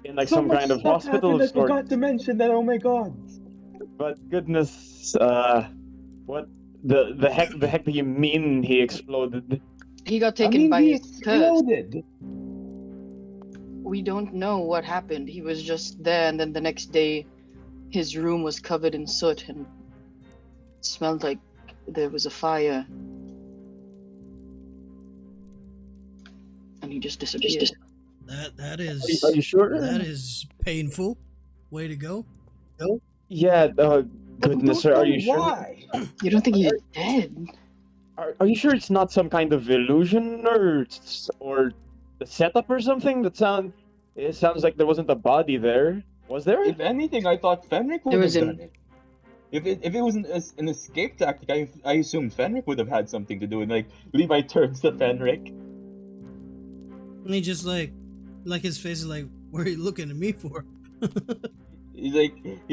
in like So some much kind of stuff hospital happened. I of sorts. forgot to mention that. Oh my god. But goodness, what the heck do you mean he exploded? it. He got I taken mean, by he his curse. exploded. We don't know what happened. He was just there, and then the next day, his room was covered in soot and it smelled like there was a fire. And he just disappeared. that is Are you sure? that is painful. Way to go. Yeah. But we Goodness, don't are know you sure? why? You don't think he's dead? Are you sure it's not some kind of illusion or the setup or something? It sounds like there wasn't a body there. Was there? If anything, I thought Fenric would There have was done an- it. If it was an escape tactic, I assumed Fenric would have had something to do with. Like Levi turns to Fenric. And he just like his face is like, what are you looking at me for? he's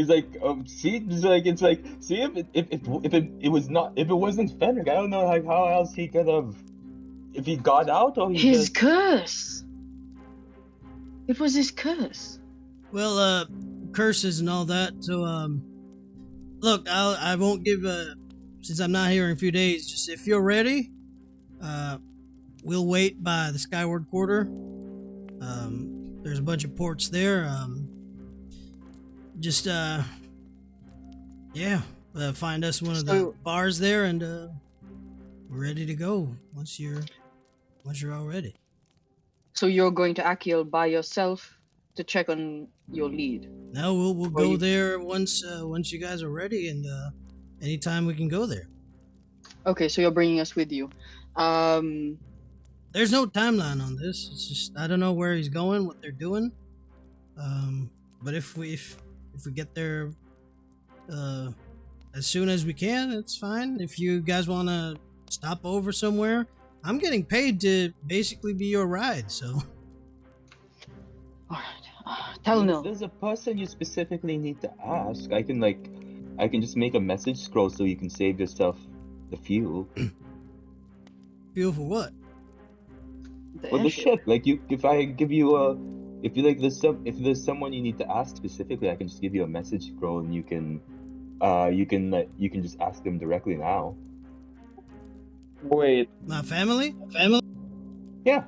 like, see, it's like, see, if it was not, if it wasn't Fenric, I don't know how else he could have, if he got out or he His just. curse. It was his curse. Well, curses and all that. So, look, I won't give since I'm not here in a few days. Just if you're ready, we'll wait by the Skyward Quarter. There's a bunch of ports there. Just yeah, find us one of the So- bars there, and we're ready to go once you're all ready. So you're going to Akil by yourself to check on your lead. No, we'll Or go you- there once you guys are ready, and anytime we can go there. Okay, so you're bringing us with you. There's no timeline on this. It's just I don't know where he's going, what they're doing. But if we get there as soon as we can, it's fine. If you guys want to stop over somewhere, I'm getting paid to basically be your ride. So All right. Tell If no. there's a person you specifically need to ask, I can just make a message scroll so you can save yourself the fuel. fuel for what? For the ship, like if I give you a, if you like, if there's someone you need to ask specifically, I can just give you a message scroll and you can just ask them directly now. Wait, My family? Yeah.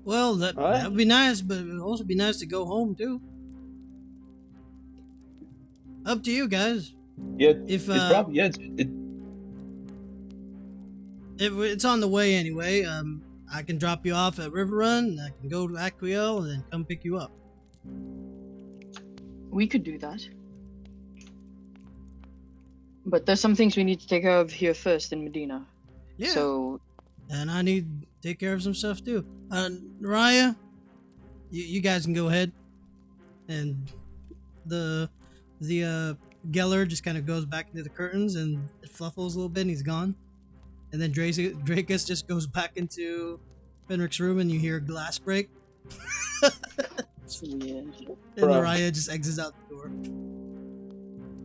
Well, that What? would be nice, but it would also be nice to go home too. Up to you guys. Yeah. If It's probably it's on the way anyway. I can drop you off at River Run, and I can go to Aquiel and then come pick you up. We could do that. But there's some things we need to take care of here first in Medina. Yeah. So And I need to take care of some stuff too. Raya, you guys can go ahead. And the Geller just kind of goes back into the curtains and it fluffles a little bit and he's gone. And then Dracus just goes back into Fenric's room and you hear a glass break. it's weird. And Bruh. Raya just exits out the door.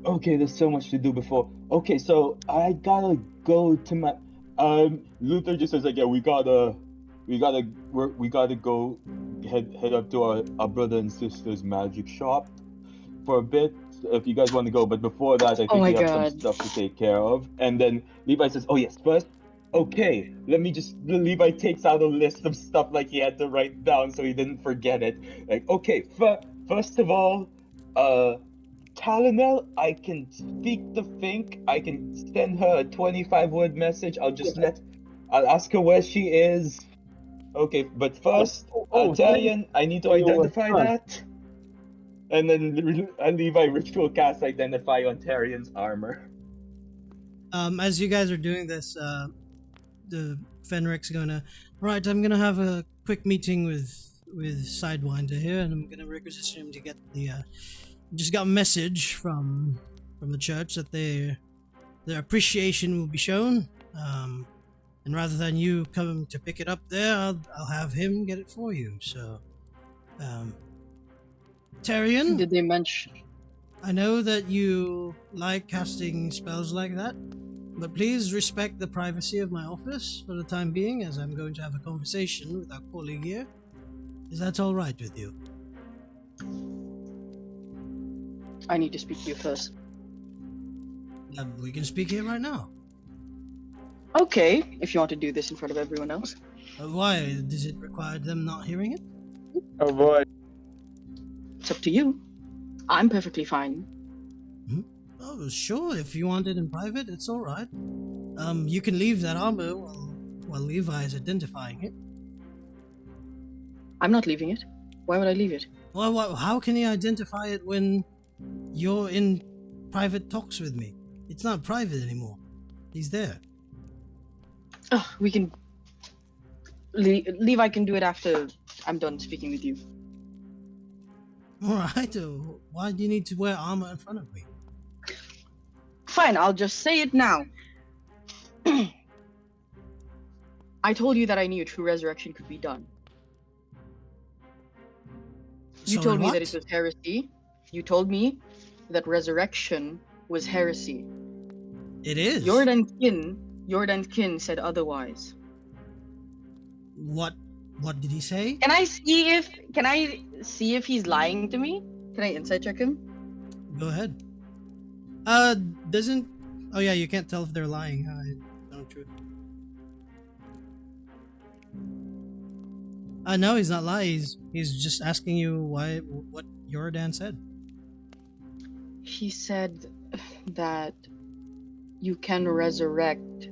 Okay, there's so much to do before. Okay, so I gotta go to my. Luther just says like, yeah, we gotta go head up to our brother and sister's magic shop for a bit. If you guys want to go, but before that, I think Oh my we have God. some stuff to take care of. And then Levi says, oh yes, first. Okay, Levi takes out a list of stuff like he had to write down so he didn't forget it. Like, okay, first of all, Talinel, I can speak to Fink. I can send her a 25-word message. I'll ask her where she is. Okay, but first, Talion, I need to identify that. And then Levi ritual cast identify on Tarion's armor. As you guys are doing this, the Fenric's gonna. Right, I'm gonna have a quick meeting with Sidewinder here, and I'm gonna requisition him to get the. Just got a message from the church that their appreciation will be shown. And rather than you come to pick it up there, I'll have him get it for you. So, Tarion, Did they mention? I know that you like casting spells like that, but please respect the privacy of my office for the time being, as I'm going to have a conversation with our colleague here. Is that all right with you? I need to speak to you first. We can speak here right now. Okay, if you want to do this in front of everyone else. Why? Does it require them not hearing it? oh boy. It's up to you. I'm perfectly fine. Oh, sure. If you want it in private, it's all right. You can leave that armor while Levi is identifying it. I'm not leaving it. Why would I leave it? Well, how can he identify it when you're in private talks with me? It's not private anymore. He's there. We can. Levi can do it after I'm done speaking with you. All right. Why do you need to wear armor in front of me? Fine, I'll just say it now. I told you that I knew true resurrection could be done. You Sorry, told me what? that it was heresy. you told me that resurrection was heresy. It is. Jordan Kin said otherwise. What did he say? Can I see if he's lying to me? Can I insight check him? Go ahead. Doesn't. Oh yeah, you can't tell if they're lying. No truth. No, he's not lying. He's just asking you what Jordan said. He said that you can resurrect.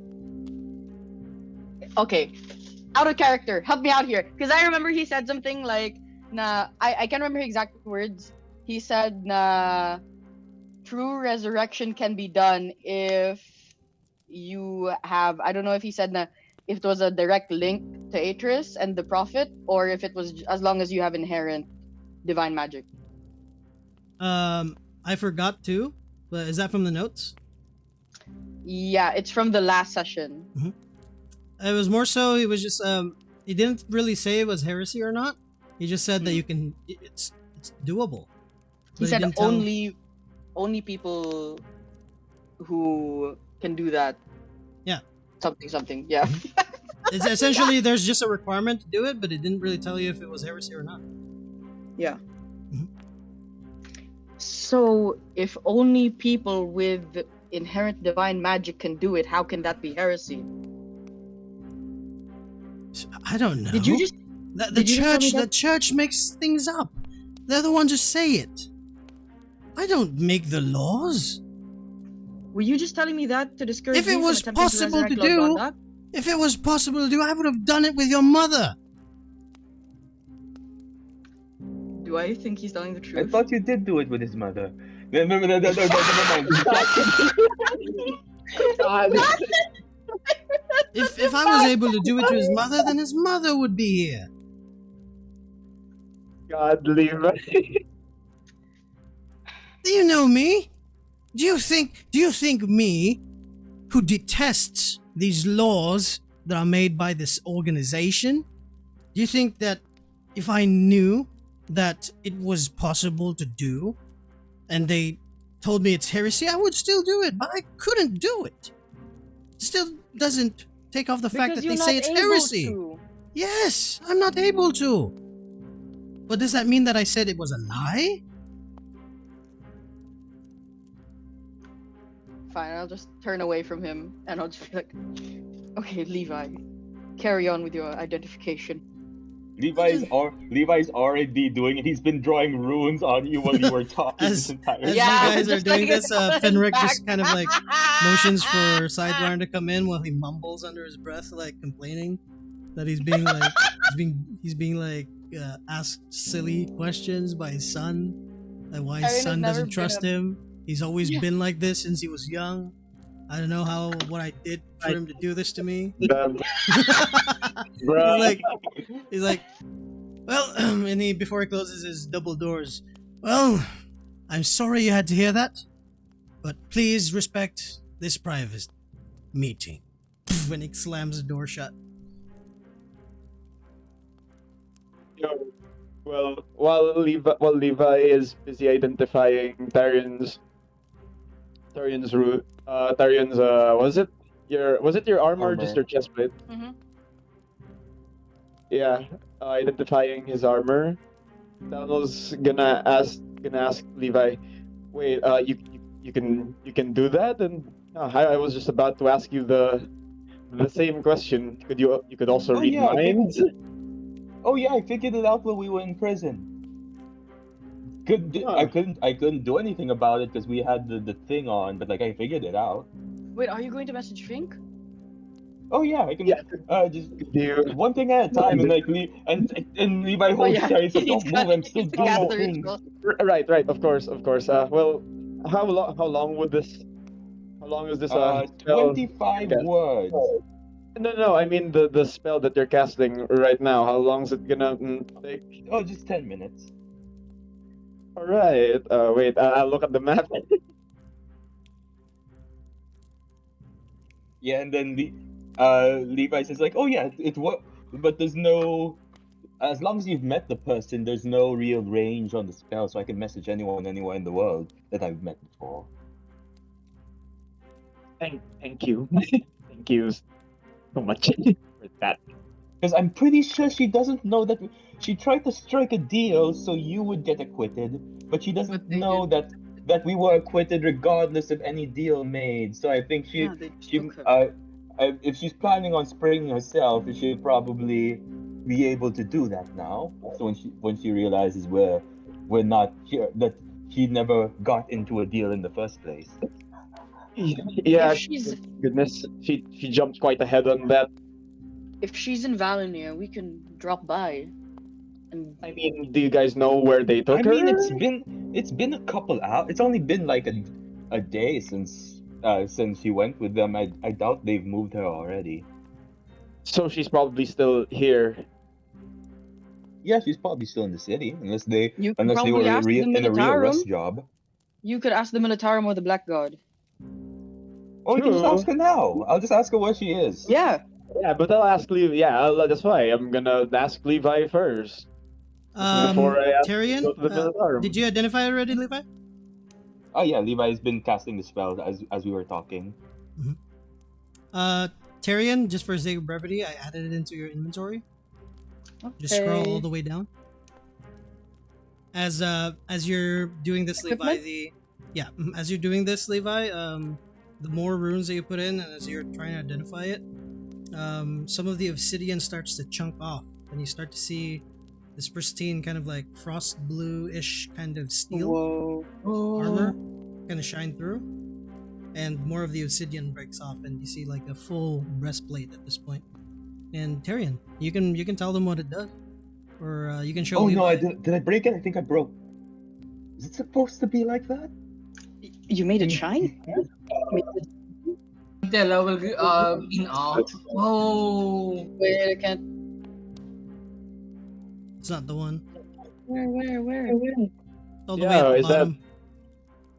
Okay, out of character. Help me out here, because I remember he said something like, "Na." I can't remember exact words. He said, "Na, true resurrection can be done if you have." I don't know if he said, "Na, if it was a direct link to Atris and the Prophet, or if it was as long as you have inherent divine magic." I forgot to, but is that from the notes? Yeah, it's from the last session. It was more so. He was just he didn't really say it was heresy or not. He just said that you can. It's doable. He But said didn't tell- only people who can do that. Yeah. Something. Yeah. It's essentially there's just a requirement to do it, but it didn't really tell you if it was heresy or not. Yeah. Mhm. So if only people with inherent divine magic can do it, how can that be heresy? I don't know. Did you just The did you just tell me church? The that? church makes things up. They're the ones who say it. I don't make the laws. Were you just telling me that to discourage If it me was from attempting possible to to resurrect Lord do, Gondak? if it was possible to do, I would have done it with your mother. Do I think he's telling the I truth? thought you did do it with his mother. Never mind. God. If I was able to do it to his mother, then his mother would be here. God, Levi. Do you know me? Do you think me, who detests these laws that are made by this organization, do you think that if I knew that it was possible to do, and they told me it's heresy, I would still do it, but I couldn't do it. Still doesn't take off the fact Because that you're they not say it's able heresy. to. Yes, I'm not able to. But does that mean that I said it was a lie? Fine, I'll just turn away from him and I'll just be like, okay, Levi, carry on with your identification. Levi's already doing it. He's been drawing runes on you while you were talking this entire As Yeah, you guys are just doing like this, it's on his Fenric back. just kind of like motions for Sidewinder to come in while he mumbles under his breath, like complaining that he's being like he's being like asked silly questions by his son, like why his Aaron has son never doesn't been trust a- him. He's always Yeah. been like this since he was young. I don't know what I did for him to do this to me. Damn, he's bro. like, well, and he before he closes his double doors. Well, I'm sorry you had to hear that, but please respect this private meeting. When he slams the door shut. Yo, well, while Levi is busy identifying Tyrion's route, Tyrion's was it your armor or just Armor. your chest plate? Mhm. Yeah, identifying his armor. Donald's gonna ask Levi, wait, you can do that? And I was just about to ask you the same question. You could also Oh, read yeah, I think- minds? Oh yeah, I figured it out while we were in prison. Huh. I couldn't do anything about it because we had the thing on, but like I figured it out. Wait, are you going to message Fink? Oh yeah, I can Yeah. just Could you? one thing at a time and like and Levi holds yeah. tight, so He's don't got- move. I'm still he's doing got the the thing. ritual. Right, of course. Well, how long would this? How long is this? Spell 25 cast? words. No. I mean the spell that you're casting right now. How long is it gonna take? Oh, just 10 minutes. All right. Wait. I'll look at the map. Yeah, and then Levi says like, oh yeah, it was, but there's no As long as you've met the person, there's no real range on the spell, so I can message anyone anywhere in the world that I've met before. Thank you. Thank you so much for that. Because I'm pretty sure she doesn't know that she tried to strike a deal so you would get acquitted, but she doesn't But they know did. that we were acquitted regardless of any deal made. So I think Yeah, they she took her. if she's planning on spraying herself, she'll probably be able to do that now. So when she realizes we're not here, that she never got into a deal in the first place. Yeah, If she's goodness, she jumped quite ahead on that. in Valonia, we can drop by. And I mean, do you guys know where they I took mean, her? it's been a couple hours. It's only been like a day since she went with them. I doubt they've moved her already. So she's probably still here. Yeah, she's probably still in the city you can unless they probably were ask the in a real Militarum. rush job. You could ask the Militarum or the Black God. Or we can just True. ask her now. I'll just ask her where she is. Yeah. Yeah, but I'll ask Levi. Yeah, that's why I'm gonna ask Levi first before I ask to go Tyrion, to the Minotaur. did you identify already, Levi? Oh yeah, Levi's been casting the spell as we were talking. Uh, Tyrion, just for sake of brevity, I added it into your inventory. Just scroll all Okay. the way down. As you're doing this, Levi, Equipment? as you're doing this, Levi, the more runes that you put in, and as you're trying to identify it, some of the obsidian starts to chunk off, and you start to see this pristine kind of like frost blue-ish kind of steel Whoa. armor kind of shine through, and more of the obsidian breaks off, and you see like a full breastplate at this point. And Tyrion, you can tell them what it does, or you can show. Oh Levi. no, I did I break it? I think I broke. Is it supposed to be like that? You made it shine? Until I will in awe. Whoa! Wait, I can't. It's not the one. Where? All the way at Yeah, the is that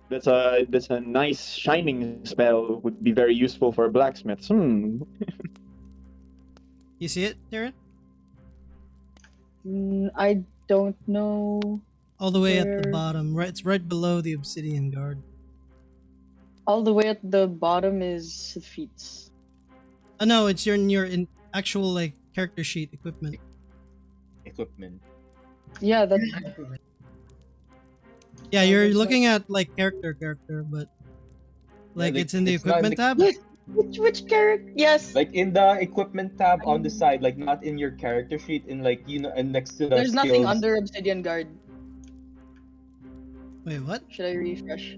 bottom. that's a nice shining spell. Would be very useful for blacksmiths. You see it, Tyrion? I don't know. All the way at the Where? bottom. Right, it's right below the obsidian guard. All the way at the bottom is feats. No, it's your in actual like character sheet equipment. Equipment. Yeah, that's Yeah, Oh, you're there's looking at like character, but like like, it's in the it's not in equipment the- tab. which character? Yes. Like in the equipment tab on the side, like not in your character sheet, in like and next to the There's nothing skills. under Obsidian Guard. Wait, what? Should I refresh?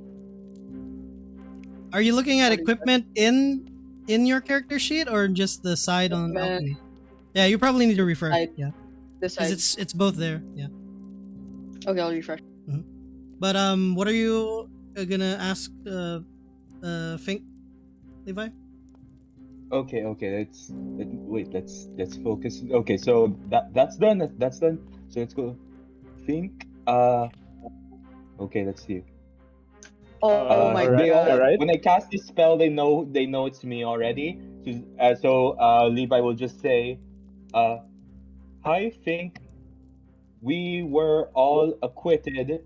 Are you looking at Sorry, equipment in your character sheet or just the side on Equipment. alchemy? Yeah, you probably need to refresh. Side. Yeah, This because side. it's both there. Yeah. Okay, I'll refresh. But what are you gonna ask Fink, Levi? Okay, wait, let's focus. Okay, so that's done. That's done. So let's go. Think. Okay, let's see. Oh my They god. alright. When I cast this spell, they know it's me already. So Levi will just say, "Hi, Fink. We were all acquitted.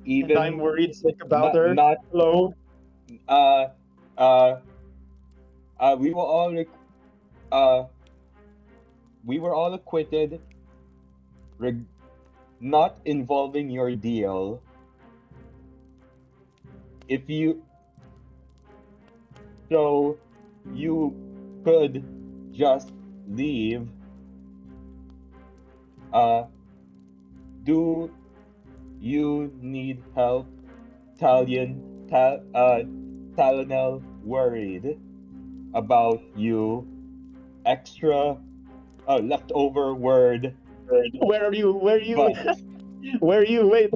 Even I'm worried sick about her. not Hello. uh uh we were all we were all acquitted, not involving your deal. If you so you could just leave. Do you need help? Talonel worried about you. Extra leftover word. Where are you? Where are you? But Where are you? Wait,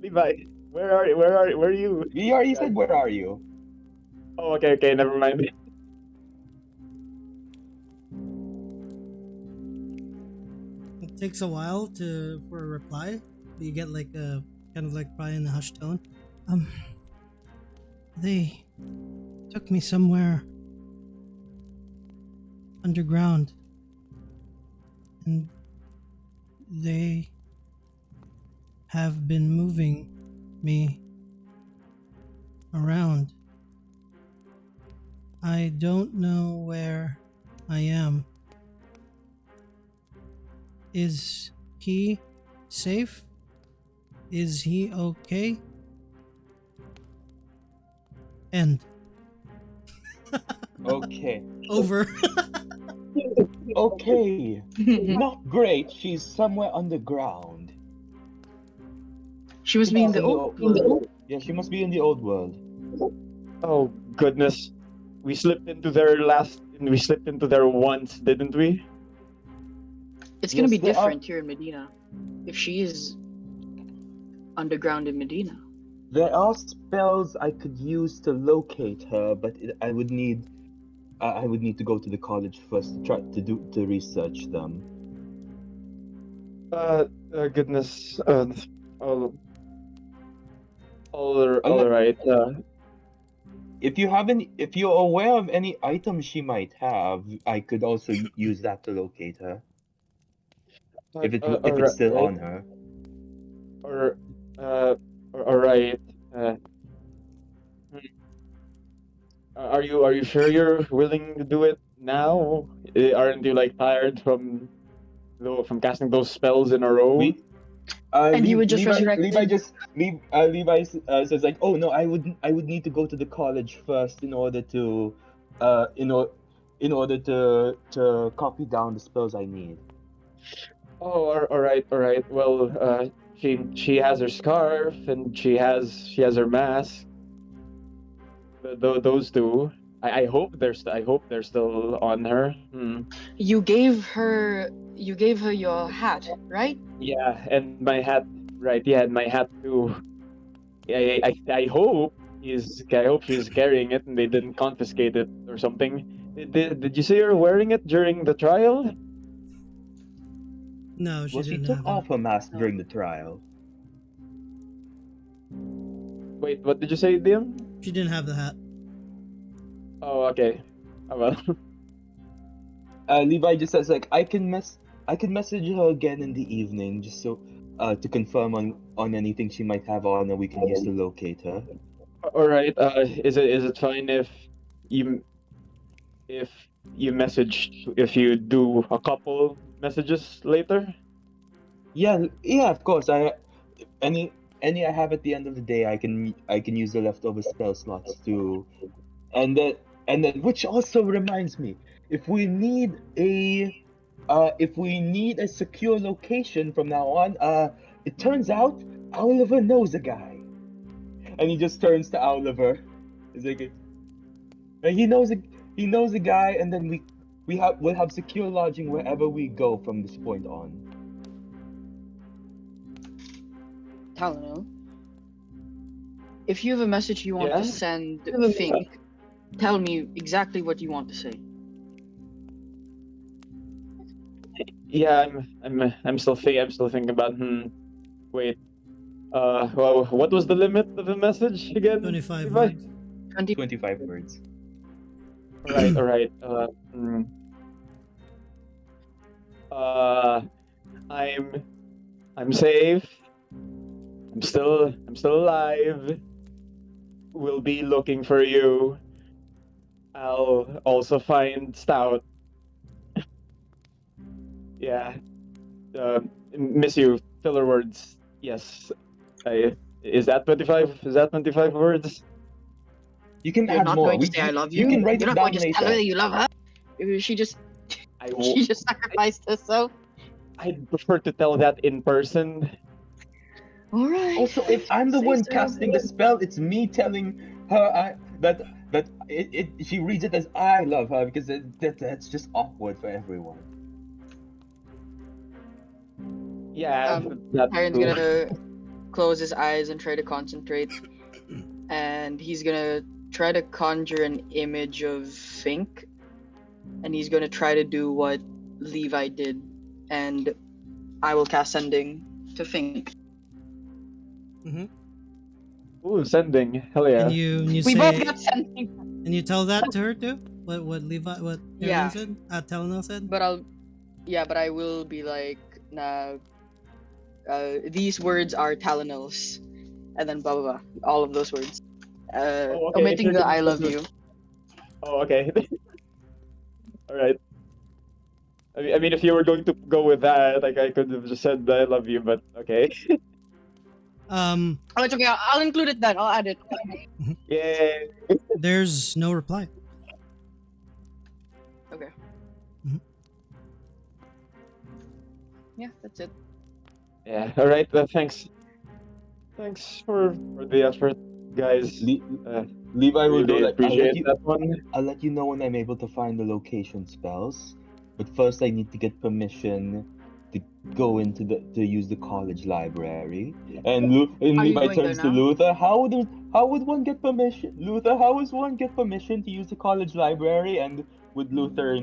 Levi. Where are you? you already said where are you? Oh, okay, never mind. It takes a while for a reply. You get like a kind of like probably in a hushed tone. They took me somewhere underground. And they have been moving me around. I don't know where I am. Is he safe? Is he okay? End. Okay. Over. Okay. Not great. She's somewhere underground. She was being the In the old old- world. Yeah, she must be in the old world. Oh goodness, we slipped into their last. We slipped into their once, didn't we? It's gonna Yes, be there are- different here in Medina. If she is underground in Medina. There are spells I could use to locate her, but I would need to go to the college first to try to research them. Goodness. All, all Unle- right. if you're aware of any items she might have, I could also use that to locate her. If it's All still right. on her. Or, uh, all right. Uh, hmm, are you sure you're willing to do it now? Aren't you like tired from from casting those spells in a row? We And you were just resurrected. Levi says like, oh no, I would need to go to the college first in order to, uh, in, or, in order to copy down the spells I need. Oh, all right, all right. Well, she has her scarf and she has her mask. Those two. I hope I hope they're still on her. Hmm. You gave her your hat, right? Yeah, and my hat. Right. Yeah, and my hat too. I hope I hope she's carrying it and they didn't confiscate it or something. Did you see her wearing it during the trial? No, she Well, she didn't took have it. off her mask No. during the trial. Wait, what did you say, Liam? She didn't have the hat. Oh, okay. Oh, well. Levi just says like, I can message her again in the evening just so to confirm on anything she might have on her we can use to locate her. All right. Is it fine you if if you do a couple messages later? Yeah, of course. Any any I have at the end of the day, I can use the leftover spell slots to, and then which also reminds me, if we need a if we need a secure location from now on, it turns out Oliver knows a guy, and he just turns to Oliver. He's like, he knows a guy, and then we'll have secure lodging wherever we go from this point on. Talano. If you have a message you want Yeah? to send Fink, tell me exactly what you want to say. Yeah, I'm still thinking about. Wait. Well, what was the limit of the message again? 25 Levi? words. 25 words. All right. All right. Uh, I'm safe. I'm still alive. We'll be looking for you. I'll also find Stout. Yeah. Miss you. Filler words. Yes. Is that 25? Is that 25 words? You can You're add not more. going to say I love you. You can write You're it not going down to tell her later. that you love her. She just I she just sacrificed herself. I'd prefer to tell that in person. All right. Also, if I'm the Say one so. casting the spell, it's me telling her that she reads it as I love her because that's just awkward for everyone. Yeah, that Tyron's too. gonna close his eyes and try to concentrate, and he's gonna try to conjure an image of Fink, and he's gonna try to do what Levi did, and I will cast sending to Fink. Ooh, sending. Hell yeah. And you We say, both got sending, and you tell that to her too. What Levi, what Yeah. Talon said? Talonel said. but Yeah, but I will be like, nah. These words are Talonals, and then blah blah blah. All of those words. Oh, okay. If Omitting you're the gonna "I love specify. you." Oh, okay. All right. I mean, if you were going to go with that, like I could have just said I love you, but okay. Um, Oh, it's okay. I'll include it then. I'll add it. Yay. there's no reply. Okay. Mhm. Yeah, that's it. Yeah. All right. Thanks. Thanks for the effort, guys. Levi will go Really like, appreciate that one. I'll let you know when I'm able to find the location spells, but first I need to get permission to go into to use the college library. And Are you Levi going there turns to now? Luther. How would one get permission? Luther, how does one get permission to use the college library? And would Luther,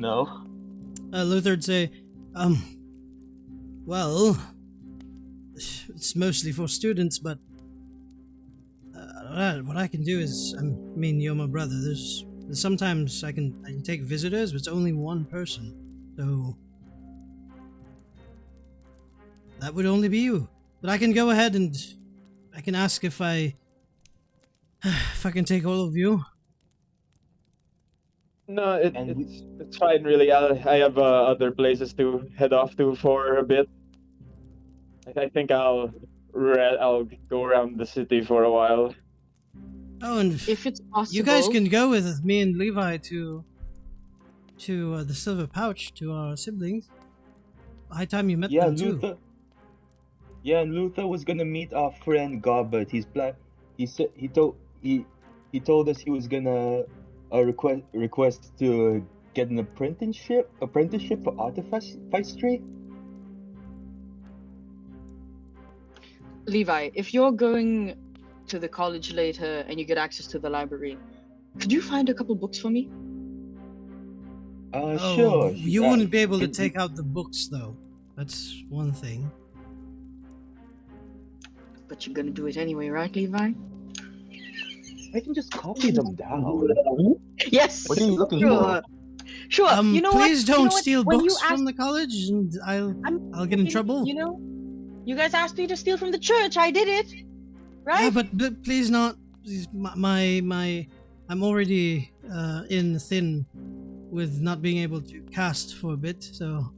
Luther'd say, um, well, it's mostly for students, but what I can do is, I mean, you're my brother. There's sometimes I can take visitors, but it's only one person, so that would only be you. But I can go ahead and I can ask if I can take all of you. No, and we, it's fine. Really, I have other places to head off to for a bit. I think I'll go around the city for a while. Oh, and If it's possible. you guys can go with me and Levi to the Silver Pouch to our siblings. High time you met yeah, them too. Luther. Yeah, and Luther was gonna meet our friend Gobert. He said he told us he was gonna request to get an apprenticeship for artificistry. Levi, if you're going to the college later and you get access to the library, could you find a couple books for me? Sure. You wouldn't be able to can- take out the books though. That's one thing. But you're gonna do it anyway, right, Levi? I can just copy them down. Yes. What are you looking Sure. Sure. You know Please what? don't You know what? steal When you books from asked- the college, and I'll get in trouble. You know, you guys asked me to steal from the church. I did it. Right? Yeah, but please not. Please, my I'm already in thin with not being able to cast for a bit. So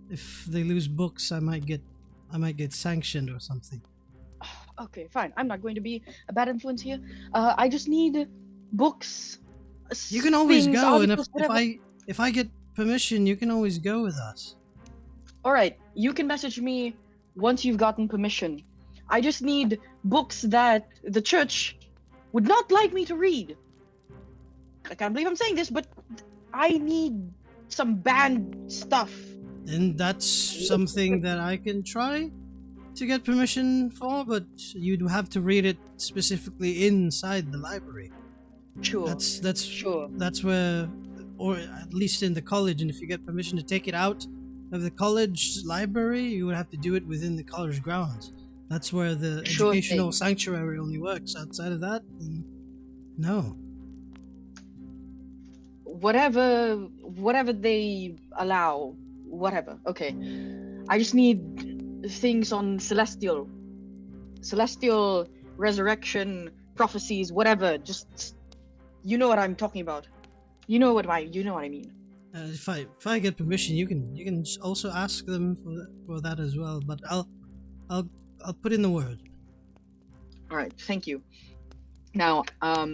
if they lose books, I might get sanctioned or something. Okay, fine. I'm not going to be a bad influence here. I just need books. You can always things, go, and articles, whatever. if I get permission, you can always go with us. All right, you can message me once you've gotten permission. I just need books that the church would not like me to read. I can't believe I'm saying this, but I need some banned stuff. And that's something that I can try to get permission for, but you'd have to read it specifically inside the library. Sure. That's Sure. That's where, or at least in the college. And if you get permission to take it out of the college library, you would have to do it within the college grounds. That's where the Sure educational thing. sanctuary only works. Outside of that, no. Whatever they allow, whatever. Okay. I just need things on celestial resurrection, prophecies, whatever. Just you know what I'm talking about. You know what I mean. If I get permission, you can also ask them for that as well. But I'll put in the word. All right, thank you. Now, I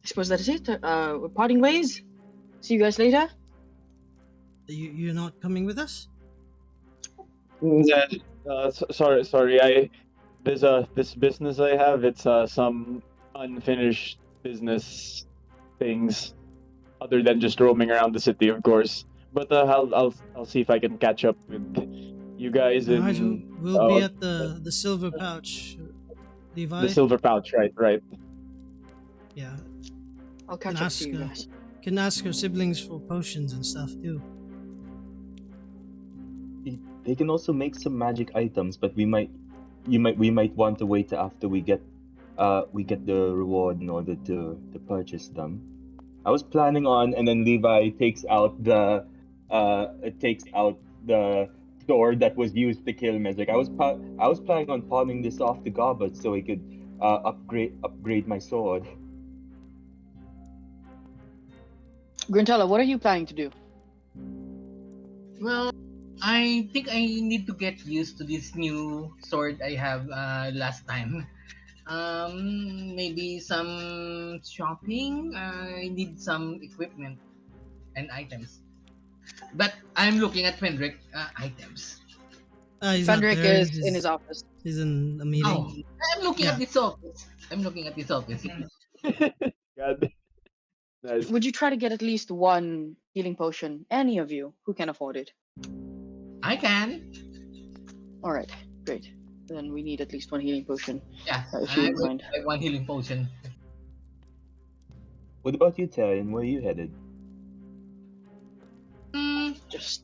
suppose that is it. We're parting ways. See you guys later. You're not coming with us? Yeah. Sorry. There's this business I have. It's some unfinished business things, other than just roaming around the city, of course. But I'll see if I can catch up with you guys All right, in we'll be at the Silver Pouch, Levi. the Silver Pouch, right? Yeah, I'll catch Can up to you ask, guys. can ask her siblings for potions and stuff too. They can also make some magic items, but we might want to wait after we get the reward in order to purchase them. I was planning on, and then Levi takes out it takes out the sword that was used to kill Mesric. I was planning on pawning this off to Gobbet so he could upgrade my sword. Grintella, what are you planning to do? Well, I think I need to get used to this new sword I have last time. Maybe some shopping. I need some equipment and items. But I'm looking at Fenric items. He's not Fenric there. is in his office. He's in a meeting. Oh, I'm looking Yeah. at this office. I'm looking at this office. God. Nice. Would you try to get at least one healing potion? Any of you who can afford it. I can. All right, great. Then we need at least one healing potion. Yeah, If you I wouldn't mind. have one healing potion. What about you, Tarian? Where are you headed? Just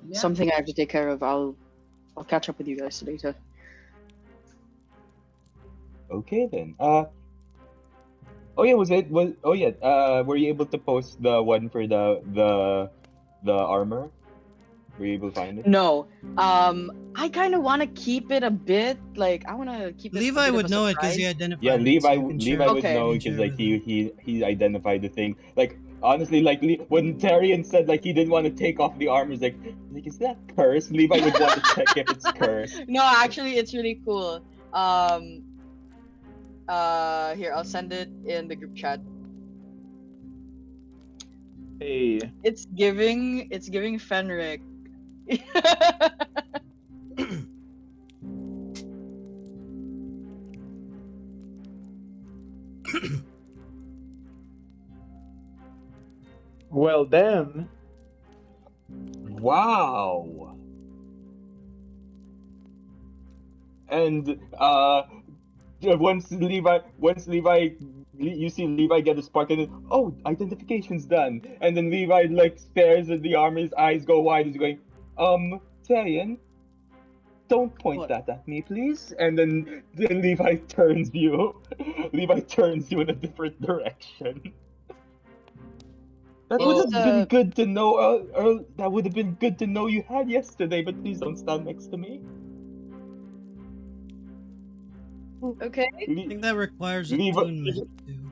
Yeah. something I have to take care of. I'll catch up with you guys later. Okay then. Oh yeah, were you able to post the one for the armor? Were you able to find it? No, I kind of want to keep it a bit like I want to keep it. Levi a bit would of a know it because he surprise. identified Yeah, it. Levi So you can share Levi it. would Okay. know You can because share like with him. he identified the thing. Like honestly, like when Tarian said like he didn't want to take off the armor, like is that cursed? Levi would want to check if it's cursed. No, actually, it's really cool. Here I'll send it in the group chat. Hey. It's giving Fenric. Well then. Wow. And once Levi you see Levi get a spark and then, oh, identification's done. And then Levi like stares at the armor, his eyes go wide, he's going, Tarian, don't point What? that at me, please. And then Levi turns you. Levi turns you in a different direction. That would It's, have been good to know. That would have been good to know you had yesterday. But please don't stand next to me. Okay. I think that requires Levi- attunement too.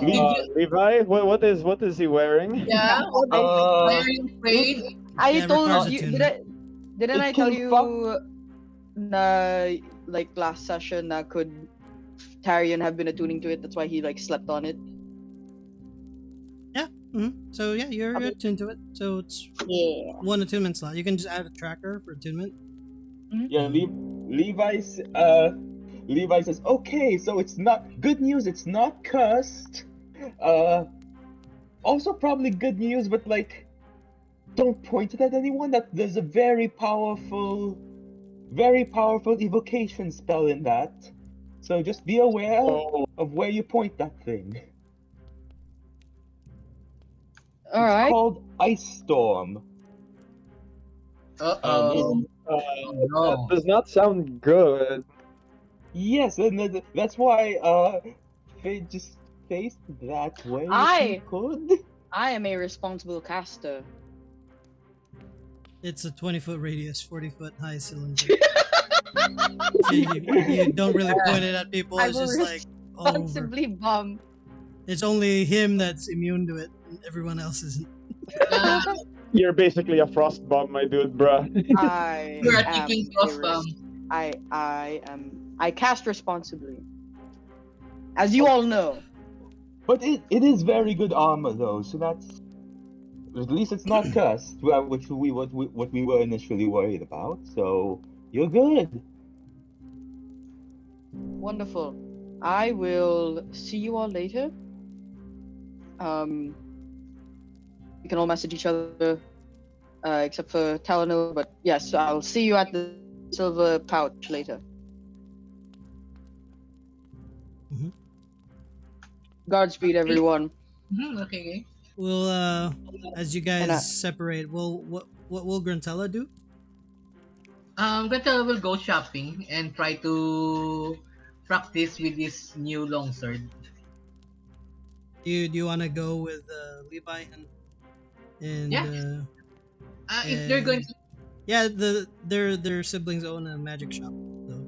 did you? Levi, what is he wearing? Yeah. Wearing afraid. I Yeah, it told requires you. attunement. Didn't It I tell can you? Like last session, could Tarian have been attuning to it? That's why he like slept on it. So yeah, you're Okay. attuned to it. So it's Yeah. one attunement slot. You can just add a tracker for attunement. Yeah, Levi says, okay, so it's not good news. It's not cursed. Also probably good news, but like, don't point it at anyone. That there's a very powerful evocation spell in that. So just be aware Oh, of where you point that thing. All It's right. called Ice Storm. Uh-oh. No. that does not sound good. Yes, and that's why just face that way if you could. I am a responsible caster. It's a 20-foot radius, 40-foot high cylinder. You don't really point it at people. I'm It's just like all over. responsibly bummed. It's only him that's immune to it. And everyone else isn't. You're basically a frost bomb, my dude, bruh. I You're a am ticking a crossbomb. I cast responsibly. As you all know. But it is very good armor though, so that's at least it's not cursed, which what we were initially worried about. So you're good. Wonderful. I will see you all later. We can all message each other, except for Talano. But yes, I'll see you at the silver pouch later. Mhm. Godspeed, everyone. Okay. Well, as you guys And, separate, what will Grantella do? Gretel will go shopping and try to practice with this new longsword. Do you want to go with Levi and and Yeah. If they're going and- to, yeah, their siblings own a magic shop. So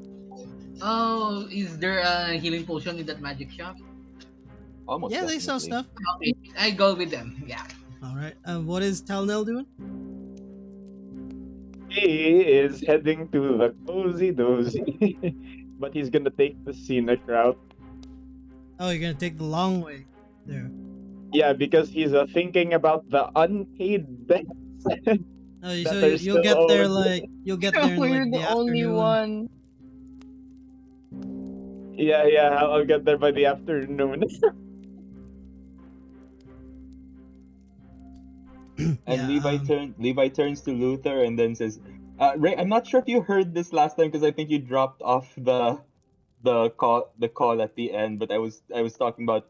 oh, is there a healing potion in that magic shop? Almost yeah, they sell definitely. stuff. Okay, I go with them. Yeah. All right. What is Talnell doing? He is heading to the cozy dozy, but he's gonna take the scenic route. Oh, you're gonna take the long way there. Yeah, because he's thinking about the unpaid debts Oh, so that are you'll still get there owed. like you'll get there in You're like the the only afternoon. one. Yeah, I'll get there by the afternoon. And Yeah. Levi turns to Luther and then says, "Ray, I'm not sure if you heard this last time because I think you dropped off the call at the end. But I was talking about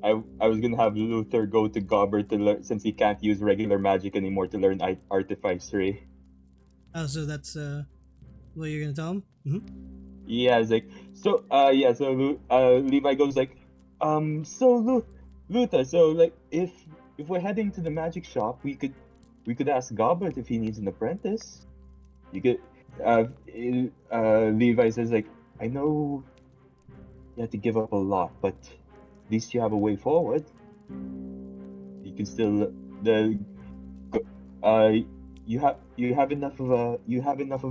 I was gonna have Luther go to Gobber to learn since he can't use regular magic anymore to learn artificery. Oh, so that's what you're gonna tell him? Mm-hmm. Yeah, it's like so. Yeah. So Levi goes like, so Luther. So like, if we're heading to the magic shop, we could ask Gobert if he needs an apprentice. You could. Levi says like, I know you have to give up a lot, but at least you have a way forward. You can still the uh you have enough of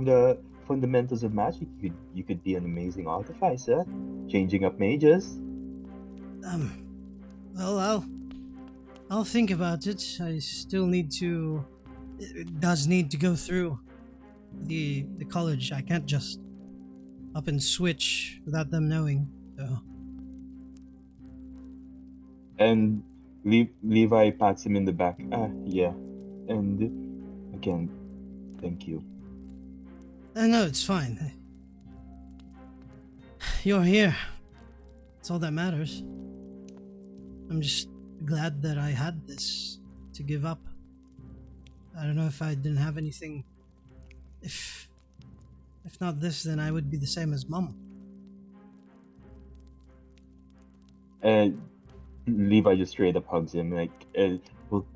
the fundamentals of magic. You could be an amazing artificer, changing up mages. Well, I'll think about it. I still need to. It does need to go through the college. I can't just up and switch without them knowing. So And Levi pats him in the back. Yeah. And again, thank you. no, it's fine. You're here. That's all that matters. I'm just glad that I had this to give up. I don't know if I didn't have anything. If not this, then I would be the same as Mom. And Levi just straight up hugs him like, well,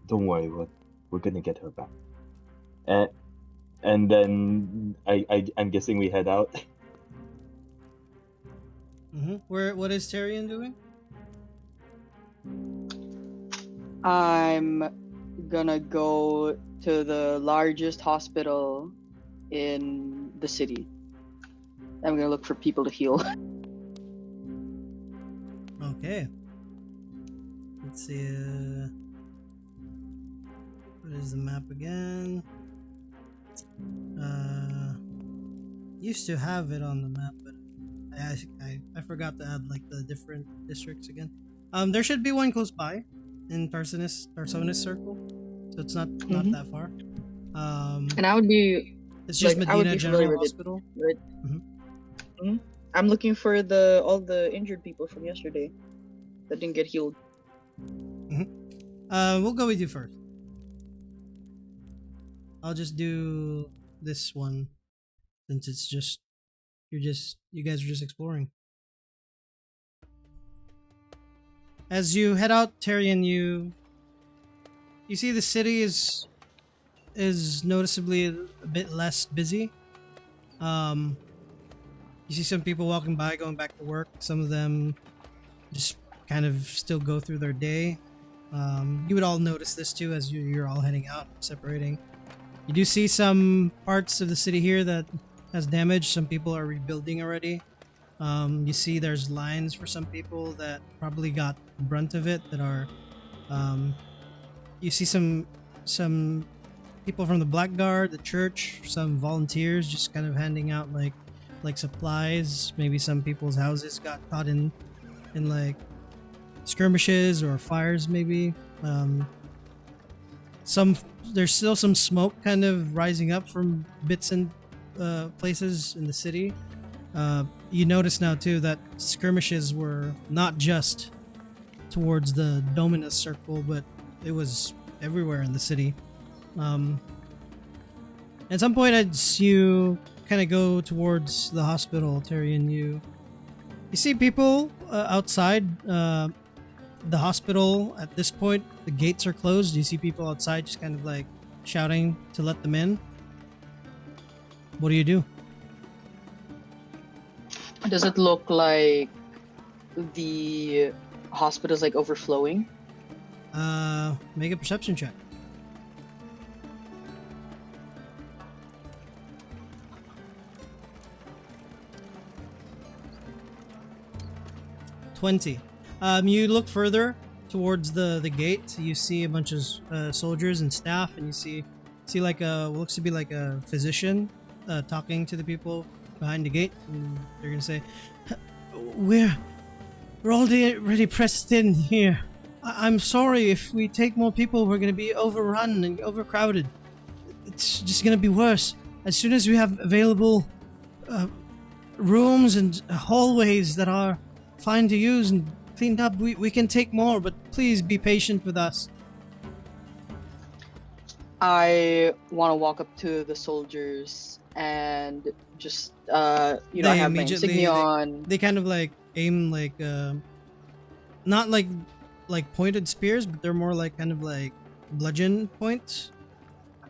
don't worry, we're gonna get her back. And and then I'm guessing we head out. Mm-hmm. What is Tyrion doing? I'm gonna go to the largest hospital in the city. I'm gonna look for people to heal. Okay. Let's see. What is the map again? Used to have it on the map, but I forgot to add like the different districts again. There should be one close by in Tarsonis Circle, so it's not Mhm. that far. And I would be It's just like, I would Medina be familiar General with it. Hospital. Right? Mhm. I'm looking for all the injured people from yesterday that didn't get healed. We'll go with you first. I'll just do this one since it's just you guys are just exploring. As you head out, Tyrion, you see the city is noticeably a bit less busy. You see some people walking by, going back to work. Some of them just kind of still go through their day. You would all notice this too as you're all heading out, separating. You do see some parts of the city here that has damage. Some people are rebuilding already. You see there's lines for some people that probably got the brunt of it that are you see some people from the Blackguard, the church, some volunteers just kind of handing out like supplies. Maybe some people's houses got caught in like skirmishes or fires maybe. Some there's still some smoke kind of rising up from bits and places in the city. You notice now too that skirmishes were not just towards the Dominus Circle, but it was everywhere in the city. At some point, as you kind of go towards the hospital, Terry, and you see people outside. the hospital at this point, the gates are closed. You see people outside just kind of like shouting to let them in. What do you do? Does it look like the hospital's like overflowing? Make a perception check. $20. You look further towards the gate. You see a bunch of soldiers and staff, and you see like what looks to be like a physician talking to the people behind the gate. And they're gonna say, "We're already pressed in here. I'm sorry if we take more people, we're gonna be overrun and overcrowded. It's just gonna be worse. As soon as we have available rooms and hallways that are fine to use and cleaned up, we can take more, but please be patient with us." I want to walk up to the soldiers and just, I They have my immediately- insignia on. They kind of like aim like not like pointed spears, but they're more like kind of like bludgeon points,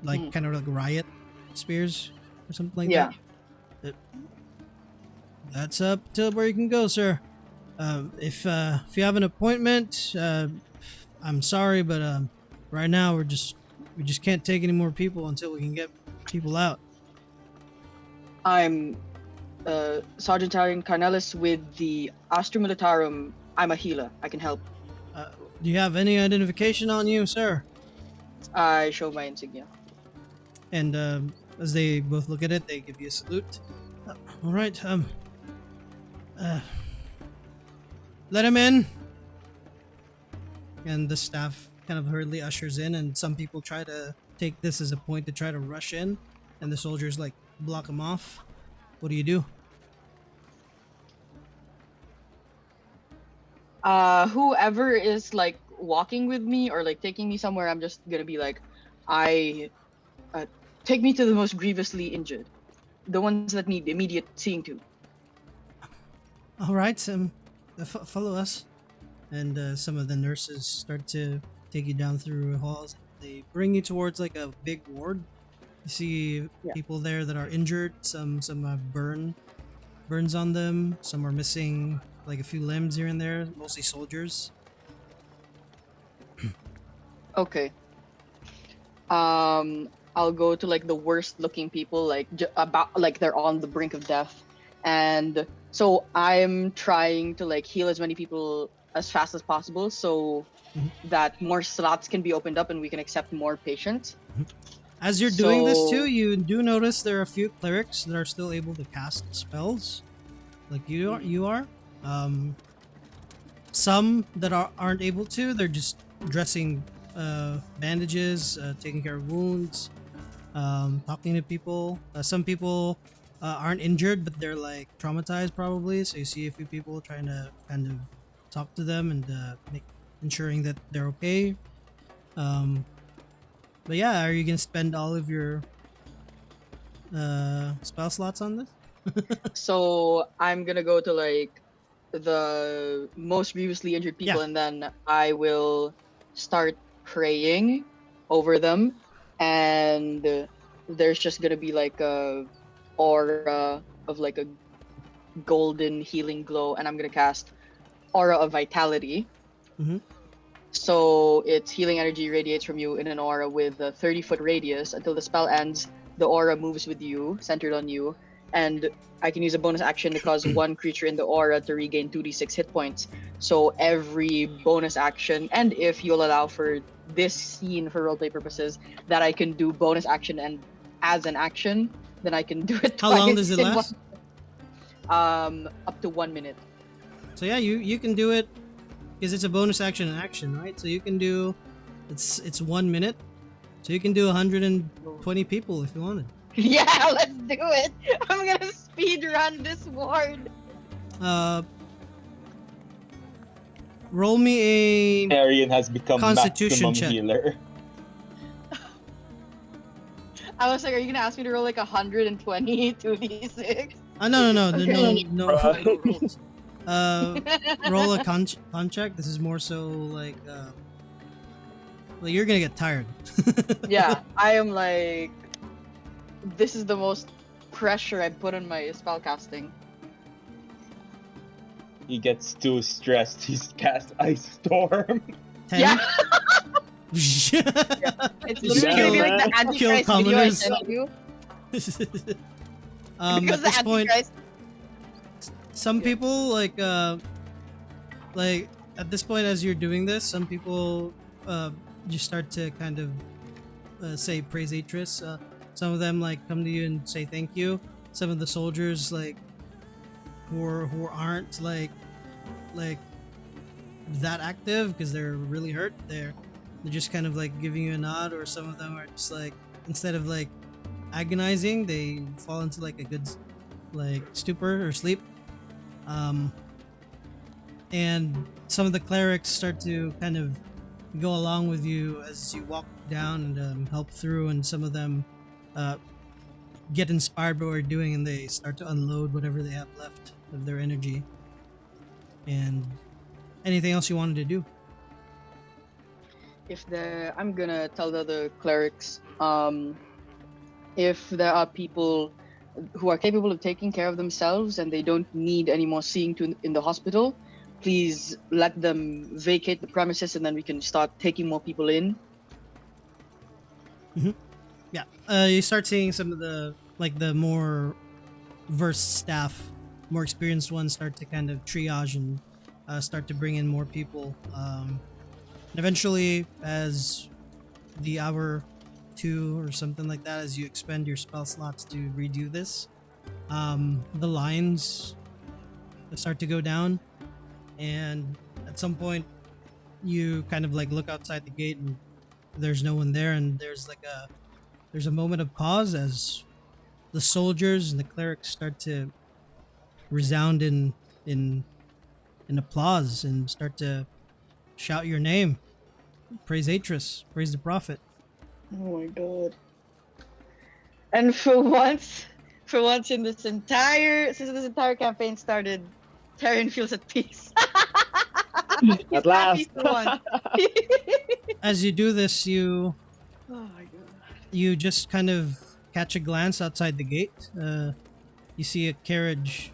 like kind of like riot spears or something like Yeah. that. That's up to where you can go, sir. If you have an appointment, I'm sorry, but right now we just can't take any more people until we can get people out. I'm Sergeant Tarian Carnelis with the Astra Militarum. I'm a healer. I can help. Do you have any identification on you, sir? I show my insignia. And as they both look at it, they give you a salute. All right. Let him in. And the staff kind of hurriedly ushers in, and some people try to take this as a point to try to rush in, and the soldiers like block them off. What do you do? Whoever is like walking with me or like taking me somewhere, I'm just gonna be like, take me to the most grievously injured, the ones that need immediate seeing to. All right, follow us. And some of the nurses start to take you down through halls. They bring you towards like a big ward. You see people there that are injured. Some have burns on them. Some are missing like a few limbs here and there. Mostly soldiers. Okay. I'll go to like the worst looking people, like about like they're on the brink of death, and so I'm trying to like heal as many people as fast as possible, so that more slots can be opened up and we can accept more patients. As you're doing this So- too, you do notice there are a few clerics that are still able to cast spells, like you are. Some that aren't able to. They're just dressing bandages, taking care of wounds, talking to people. Some people aren't injured, but they're like traumatized probably. So you see a few people trying to kind of talk to them and ensuring that they're okay. But yeah, are you gonna spend all of your spell slots on this? So I'm gonna go to like the most grievously injured people, Yeah. and then I will start praying over them, and there's just gonna be like a aura of like a golden healing glow, and I'm gonna cast Aura of Vitality. Mhm. So its healing energy radiates from you in an aura with a 30-foot radius. Until the spell ends, the aura moves with you, centered on you, and I can use a bonus action to cause one creature in the aura to regain 2d6 hit points. So every bonus action, and if you'll allow for this scene for roleplay purposes, that I can do bonus action and as an action, then I can do it How long twice does it in last? up to 1 minute. So yeah, you can do it because it's a bonus action and action, right? So you can do it's 1 minute. So you can do 120 people if you wanted. Yeah, let's do it. I'm gonna speed run this ward. Roll me a Arian has become Constitution maximum check. healer. I was like, are you gonna ask me to roll like 120 2d6? no Okay. no rolls. roll a con check. This is more so like you're gonna get tired. Yeah, I am like, this is the most pressure I put on my spell casting. He gets too stressed. He's cast Ice Storm. 10. Yeah, Just it's literally gonna be like the kill Antichrist video I commoners. sent you. At Because the this point, Antichrist. some people like at this point as you're doing this, some people just start to kind of say praise Atris. Some of them like come to you and say thank you. Some of the soldiers like who aren't like that active because they're really hurt, they're just kind of like giving you a nod, or some of them are just like, instead of like agonizing, they fall into like a good like stupor or sleep. And some of the clerics start to kind of go along with you as you walk down and help through, and some of them get inspired by what you're doing, and they start to unload whatever they have left of their energy. And anything else you wanted to do? I'm gonna tell the other clerics, if there are people who are capable of taking care of themselves and they don't need any more seeing to in the hospital, please let them vacate the premises, and then we can start taking more people in. Yeah, you start seeing some of the more versed staff, more experienced ones start to kind of triage and start to bring in more people. And eventually, as the hour 2 or something like that, as you expend your spell slots to redo this, the lines start to go down, and at some point, you kind of like look outside the gate and there's no one there, and there's a moment of pause as the soldiers and the clerics start to resound in applause and start to shout your name, praise Atris, praise the prophet. Oh my god! And for once in since this entire campaign started, Taryn feels at peace. He's At happy last. for once. As you do this, you Oh my god! just kind of catch a glance outside the gate. You see a carriage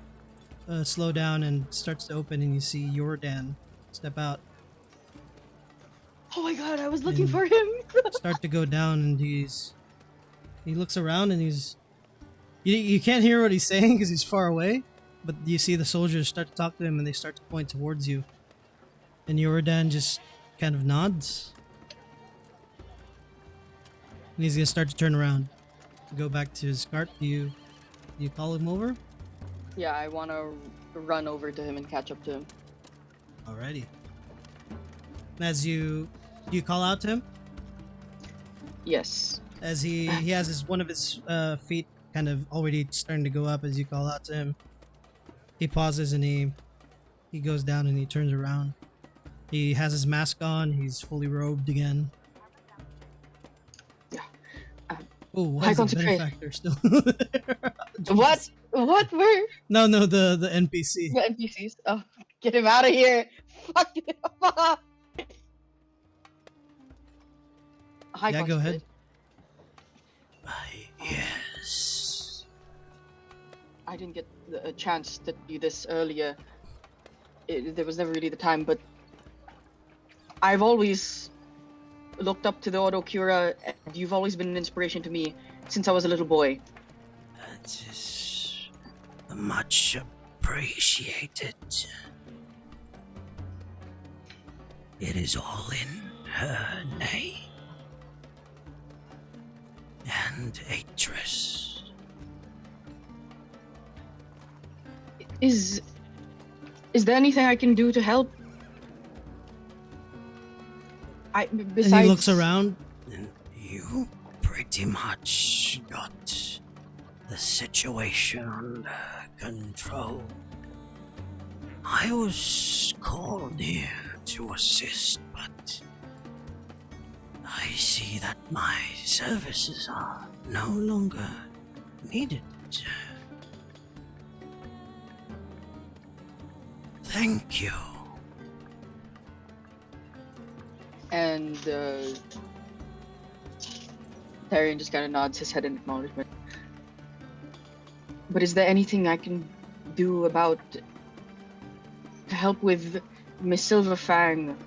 slow down and starts to open, and you see Jordan step out, Oh my god! I was looking And- for him. start to go down, and he looks around, and you can't hear what he's saying because he's far away, but you see the soldiers start to talk to him, and they start to point towards you, and Jordan just kind of nods, and he's gonna start to turn around to go back to his cart. Do you call him over? Yeah, I want to run over to him and catch up to him. Alrighty. As do you call out to him? Yes. As he has one of his feet kind of already starting to go up as you call out to him. He pauses and he goes down and he turns around. He has his mask on. He's fully robed again. Yeah. Oh, why High is the concentration. benefactor still there? What? What? Where? No, the NPC. The NPCs. Oh, get him out of here! Fuck him! High Yeah, go ahead. Yes. I didn't get a chance to do this earlier. There was never really the time, but I've always looked up to the Autocura, and you've always been an inspiration to me since I was a little boy. That is much appreciated. It is all in her name. And Atris. Is there anything I can do to help? Besides... And he looks around. And you pretty much got the situation under control. I was called here to assist, but I see that my services are no longer needed. Thank you. And Tyrion just kind of nods his head in acknowledgement. But is there anything I can do about to help with Miss Silverfang?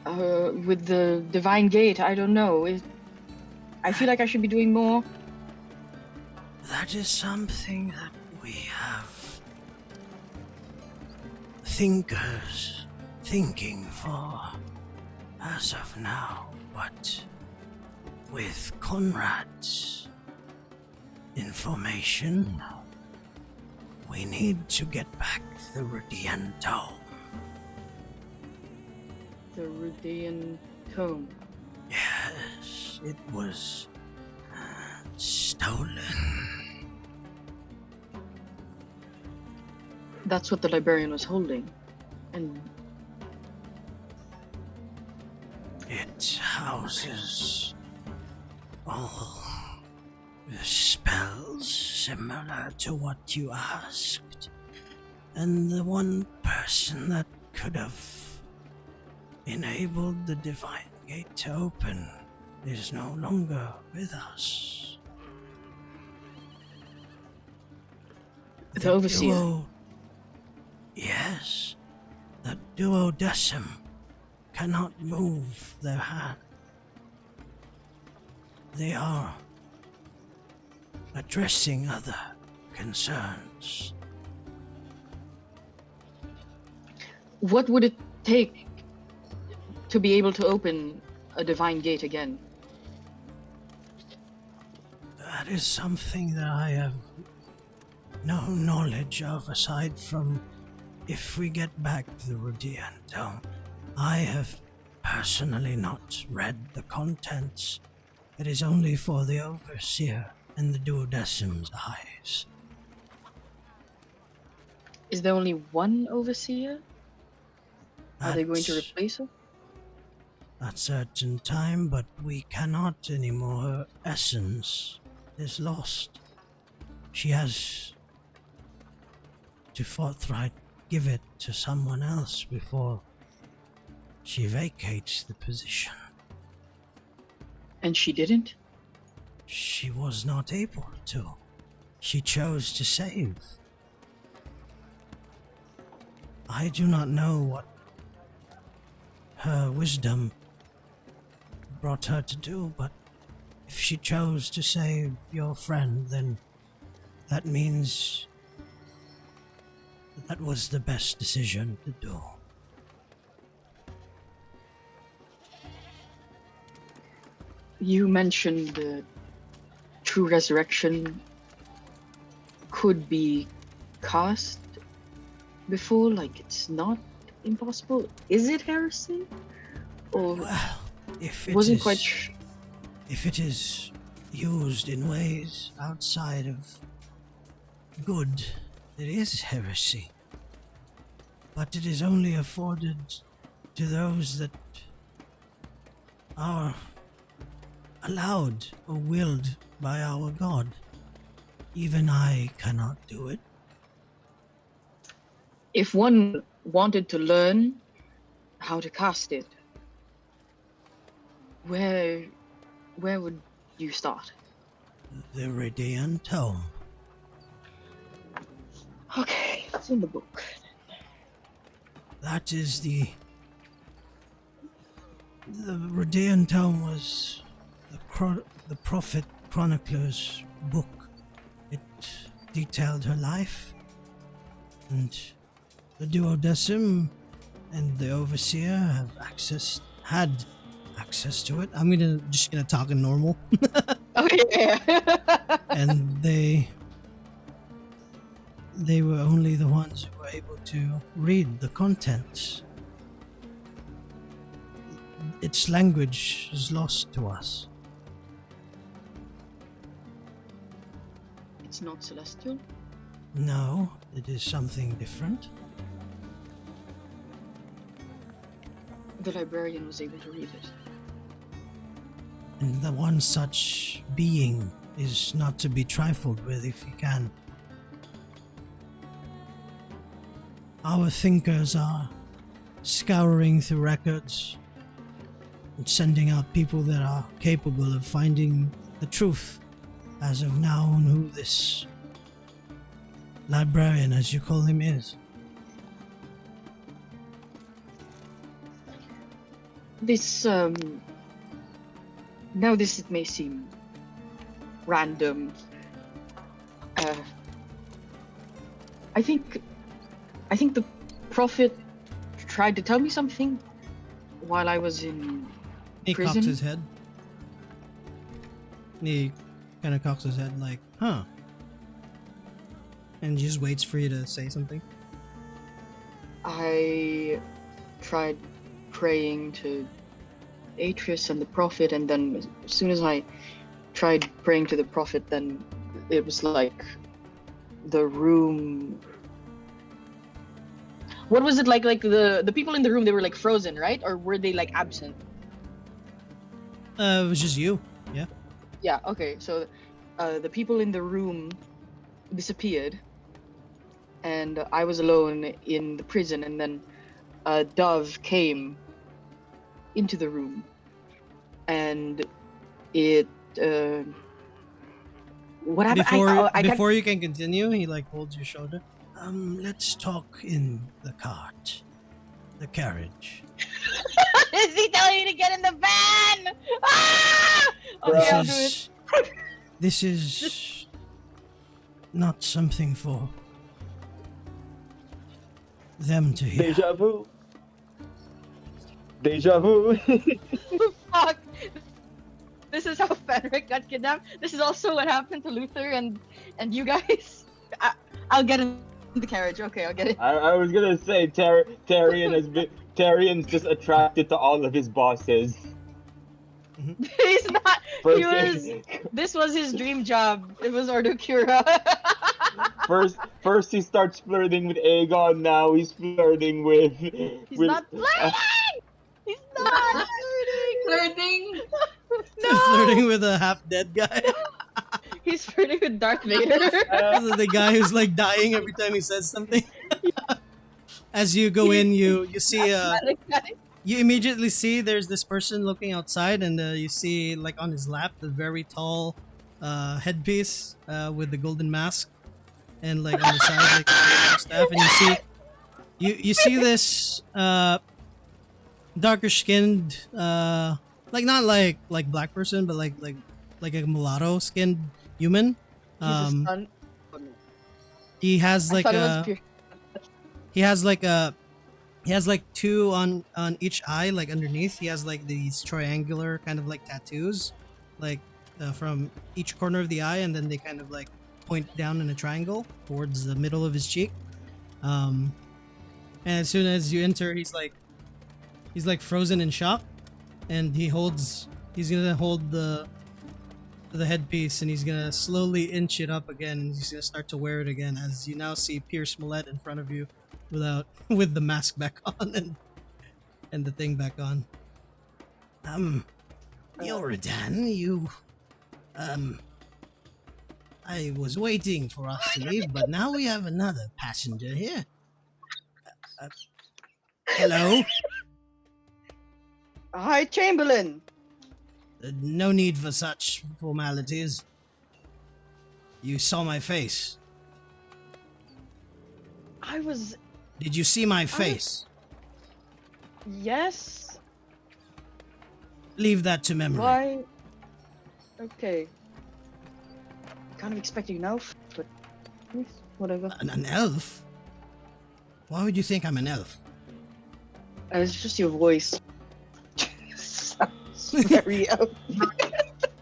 With the Divine Gate? I don't know. I feel like I should be doing more. That is something that we have thinkers thinking for as of now, but with Conrad's information, we need to get back the Rudian Tome. The Rudean Tome. Yes, it was stolen. That's what the librarian was holding. And It houses all the spells similar to what you asked. And the one person that could have enabled the Divine Gate to open is no longer with us. The Overseer. Yes, the duodecim cannot move their hand. They are addressing other concerns. What would it take to be able to open a Divine Gate again? That is something that I have no knowledge of aside from if we get back the Rudian Tome. I have personally not read the contents. It is only for the Overseer and the Duodecim's eyes. Is there only one Overseer? Are they going to That's replace her? at certain time, but we cannot anymore. Her essence is lost. She has to forthright give it to someone else before she vacates the position. And she didn't? She was not able to. She chose to save. I do not know what her wisdom brought her to do, but if she chose to save your friend, then that means that was the best decision to do. You mentioned the true resurrection could be cast before, like it's not impossible. Is it heresy? Or Well, if it wasn't is- quite if it is used in ways outside of good, it is heresy. But it is only afforded to those that are allowed or willed by our God. Even I cannot do it. If one wanted to learn how to cast it, where would you start? The Ridean Tome. Okay, it's in the book. That is the Ridean Tome was the Prophet Chronicler's book. It detailed her life, and the Duodecim and the Overseer had access to it. I'm just gonna talk in normal. Okay. And they were only the ones who were able to read the contents. Its language is lost to us. It's not celestial. No, it is something different. The librarian was able to read it. And the one such being is not to be trifled with if you can. our thinkers are scouring through records and sending out people that are capable of finding the truth as of now on who this librarian, as you call him, is. This, now this it may seem random. I think the prophet tried to tell me something while I was in He prison. cocks his head. He kind of cocks his head like, huh. And just waits for you to say something. I tried praying to Atreus and the prophet, and then as soon as I tried praying to the prophet, then it was like the room. What was it like? Like the people in the room, they were like frozen, right? Or were they like absent? It was just you. Yeah. Yeah. Okay. So, the people in the room disappeared, and I was alone in the prison. And then a dove came into the room, and it. What happened? Before you can continue, he like holds your shoulder. Let's talk in the cart. The carriage. Is he telling you to get in the van? Ah! Okay, I'll do it. This is not something for them to hear. Deja vu. Deja vu. Fuck. This is how Fenric got kidnapped. This is also what happened to Luther and you guys. I'll get in the carriage. Okay, I'll get it. I was gonna say Tarian's just attracted to all of his bosses. He's not. First, This was his dream job. It was Ordocura. first he starts flirting with Aegon. Now he's flirting with. He's not flirting. He's not flirting. Flirting. No. Flirting with a half-dead guy. He's flirting with Darth Vader. The guy who's like dying every time he says something. As you go in, you see you immediately see there's this person looking outside, and you see like on his lap the very tall headpiece with the golden mask, and like on the side like the staff, and you see this darker skinned like not like black person, but like a mulatto skinned human. He's a stunt. He has I like thought it was pure. he has like two on each eye, like underneath. He has like these triangular kind of like tattoos, like from each corner of the eye, and then they kind of like point down in a triangle towards the middle of his cheek. And as soon as you enter, he's like frozen in shock, and he's gonna hold the headpiece, and he's gonna slowly inch it up again, and he's gonna start to wear it again, as you now see Pierce Millette in front of you with the mask back on and the thing back on. Yoredan, you I was waiting for us to leave, but now we have another passenger here. Hello? Hi, Chamberlain. No need for such formalities. You saw my face. I was. Did you see my face? Yes. Leave that to memory. Why? Okay. Kind of expecting an elf, but yes, whatever. An elf? Why would you think I'm an elf? It's just your voice. Sounds very elf.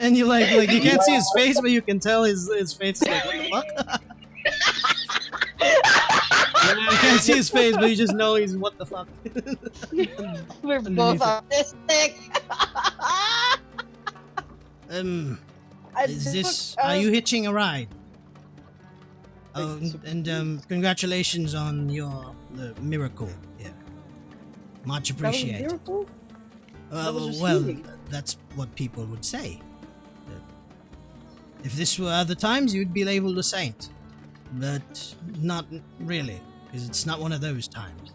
And you like you can't see his face, but you can tell his face is like, what the fuck? You can't see his face, but you just know he's what the fuck. We're both autistic. Are you hitching a ride? Oh, and congratulations on the miracle. Yeah, much appreciated. Miracle? Well, that's what people would say. If this were other times, you'd be labeled a saint, but not really. Because it's not one of those times.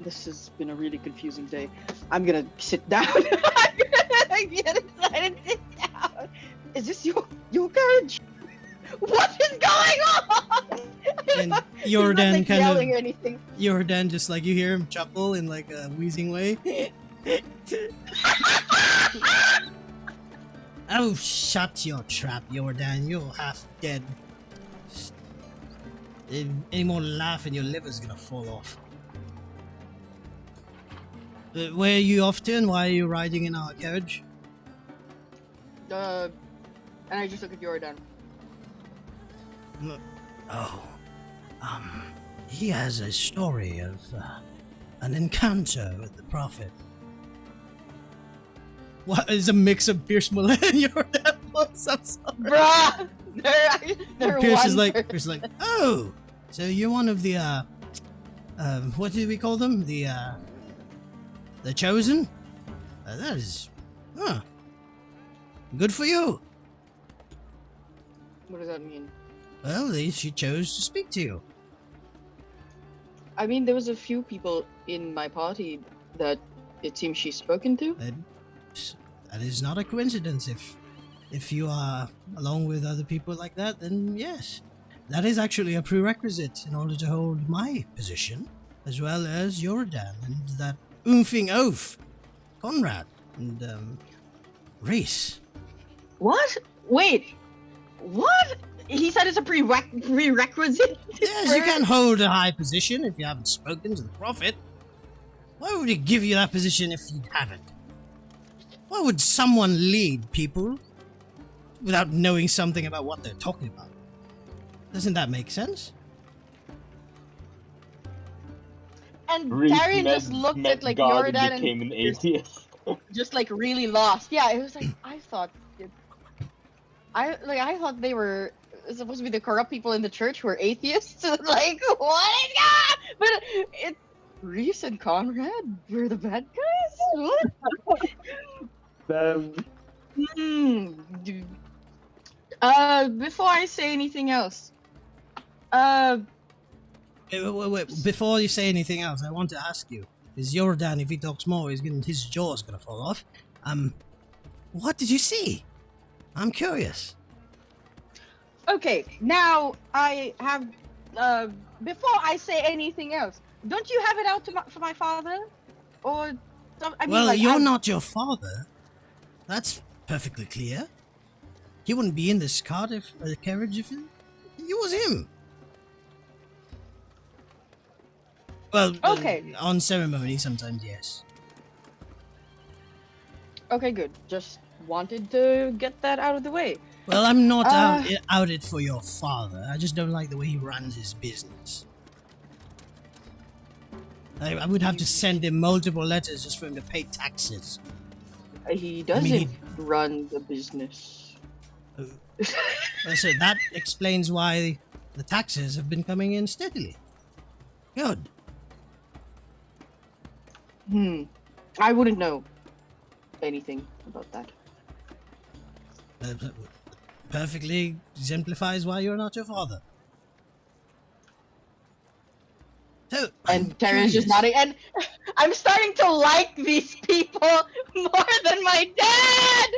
This has been a really confusing day. I'm gonna sit down. I'm gonna get inside and sit down. Is this your carriage? What is going on? And He's Jordan not, like, kind yelling of- or anything. Jordan just like you hear him chuckle in like a wheezing way. Oh, shut your trap, Jordan. You're half dead. Any more laugh and your liver's gonna fall off. Where are you off to and why are you riding in our carriage? And I just look at Jordan. Oh, he has a story of an encounter with the prophet. What is a mix of Pierce Mullet and Jordan plus? I'm sorry. Bruh! They're Pierce one is like, person. Pierce is like, Oh, so you're one of the what did we call them? The chosen? That is, good for you. What does that mean? Well, she chose to speak to you. I mean, there was a few people in my party that it seems she's spoken to. That is not a coincidence. If you are along with other people like that, then yes, that is actually a prerequisite in order to hold my position, as well as Jordan and that oofing oaf, Conrad and Reese. What? Wait. What? He said it's a prerequisite? Yes, you can't hold a high position if you haven't spoken to the prophet. Why would he give you that position if you haven't? Why would someone lead people without knowing something about what they're talking about? Doesn't that make sense? And Reese Darian just looked met at like God Jordan and and became an atheist. just like really lost. Yeah, it was like I thought I thought they were supposed to be the corrupt people in the church who were atheists. Like, what is that? But it Reese and Conrad were the bad guys? What? Then Dude. Before I say anything else, Wait, before you say anything else, I want to ask you: is Jordan, if he talks more, his jaw's gonna fall off? What did you see? I'm curious. okay, now I have, before I say anything else, don't you have it out for my father? Or, I mean, Well, like, you're not your father. That's perfectly clear. He wouldn't be in this carriage if it was him. Well, Okay. On ceremony, sometimes yes. Okay, good. Just wanted to get that out of the way. Well, I'm not Uh, outed for your father. I just don't like the way he runs his business. I would have to send him multiple letters just for him to pay taxes. He doesn't he- run the business. So that explains why the taxes have been coming in steadily. Good. I wouldn't know anything about that. Perfectly exemplifies why you're not your father. So, And Terry's just nodding, and I'm starting to like these people more than my dad!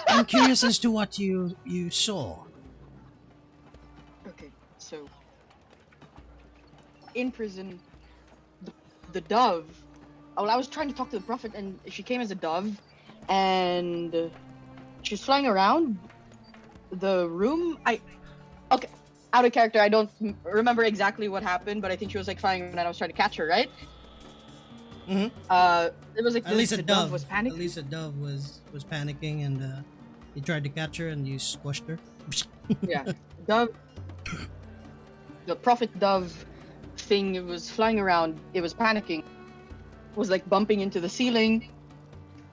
I'm curious as to what you saw. Okay, so in prison, the dove. Well, I was trying to talk to the prophet, and she came as a dove, and she was flying around the room. Okay, out of character. I don't remember exactly what happened, but I think she was like flying around, and I was trying to catch her, right? Mhm. It was like At least the a dove was panicking. At least a dove was panicking, and you tried to catch her, and you squashed her. Yeah, dove. The prophet dove thing, it was flying around. It was panicking. Was like bumping into the ceiling.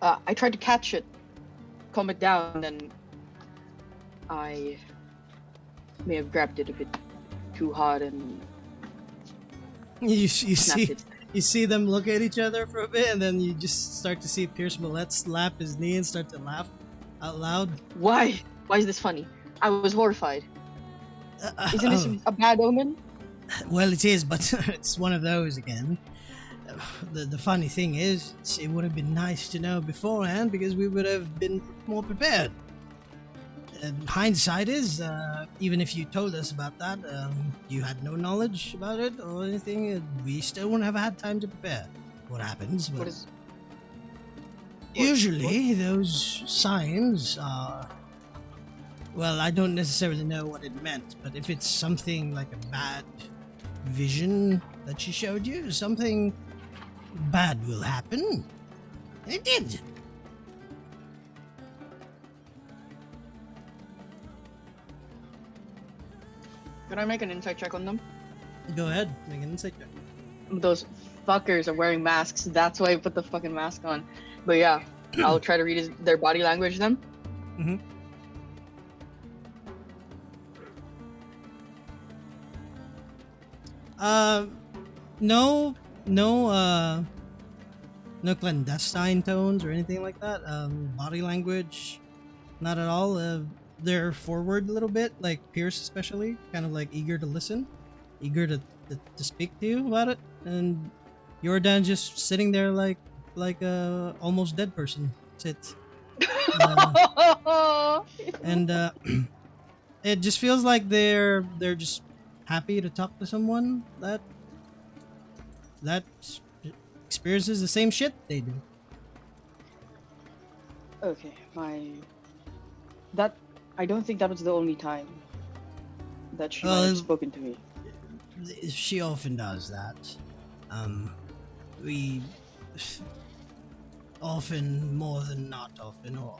I tried to catch it, calm it down, and I may have grabbed it a bit too hard and You snapped it. see them look at each other for a bit, and then you just start to see Pierce Millette slap his knee and start to laugh out loud. Why? Why is this funny? I was horrified. Isn't this a bad omen? Well, it is, but it's one of those again. The funny thing is, it would have been nice to know beforehand because we would have been more prepared. Hindsight is, even if you told us about that, you had no knowledge about it or anything, we still wouldn't have had time to prepare. What happens? What is? Usually, those signs are. Well, I don't necessarily know what it meant, but if it's something like a bad vision that she showed you, something bad will happen. And it did. Can I make an insight check on them? Go ahead, make an insight check. Those fuckers are wearing masks. That's why I put the fucking mask on. But yeah, I'll try to read their body language then. Mm-hmm. No, no clandestine tones or anything like that. Body language, not at all. They're forward a little bit, like Pierce especially, kind of like eager to listen, eager to speak to you about it, and Jordan just sitting there like a almost dead person sits. And it just feels like they're just happy to talk to someone that experiences the same shit they do. Okay, I don't think that was the only time that she might have spoken to me. She often does that. We often, more than not often, or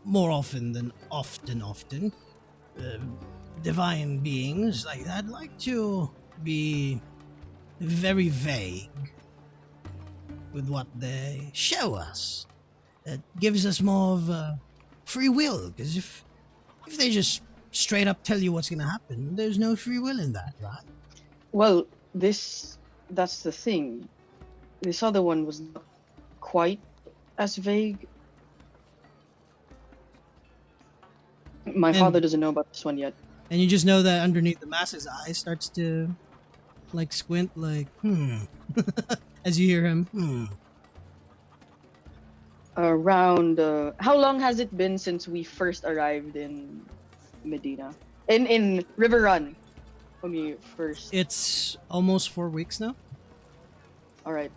more often than often, divine beings like that like to be very vague with what they show us. It gives us more of a free will, because if they just straight up tell you what's going to happen, there's no free will in that, right? Well, that's the thing. This other one was not quite as vague. My father doesn't know about this one yet. And you just know that underneath the mask, his eye starts to like squint, like as you hear him. Around how long has it been since we first arrived in Medina? In River Run, when we first. It's almost 4 weeks now. All right.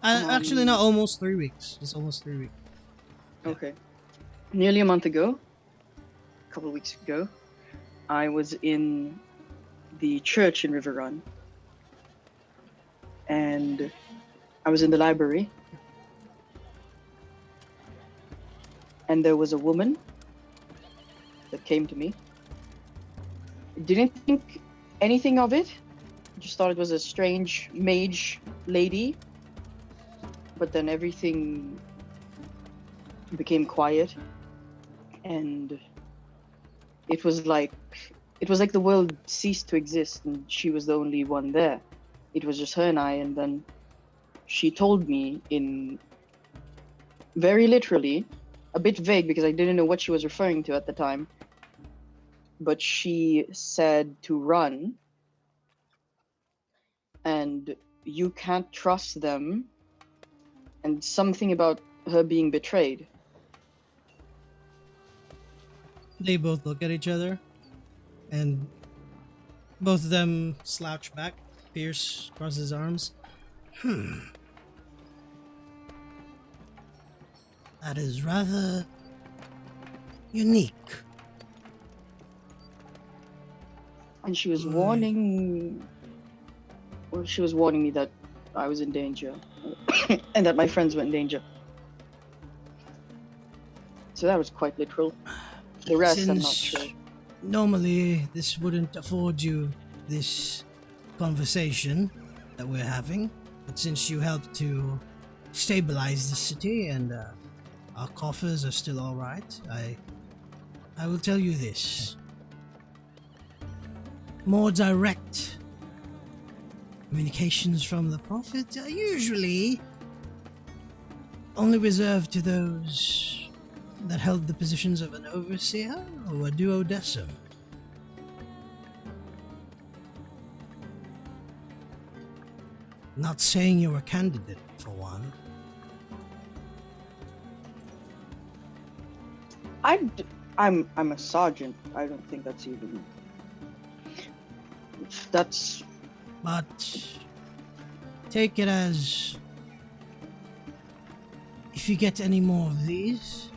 Actually, not almost 3 weeks. It's almost 3 weeks. Okay. Nearly a month ago, a couple of weeks ago, I was in the church in River Run, and I was in the library, and there was a woman that came to me. Didn't think anything of it. Just thought it was a strange mage lady. But then everything became quiet, and it was like the world ceased to exist, and she was the only one there. It was just her and I, and then she told me in very literally, a bit vague because I didn't know what she was referring to at the time, but she said to run, and you can't trust them, and something about her being betrayed. They both look at each other, and both of them slouch back. Pierce crosses his arms. That is rather unique. And she was warning. Well, she was warning me that I was in danger, and that my friends were in danger. So that was quite literal. The rest, I'm not sure. Normally, this wouldn't afford you this conversation that we're having, but since you helped to stabilize the city and our coffers are still all right, I will tell you this. More direct communications from the Prophet are usually only reserved to those that held the positions of an overseer or a duodecim. Not saying you're a candidate for one. I'm a sergeant. I don't think that's even. That's But take it as if you get any more of these,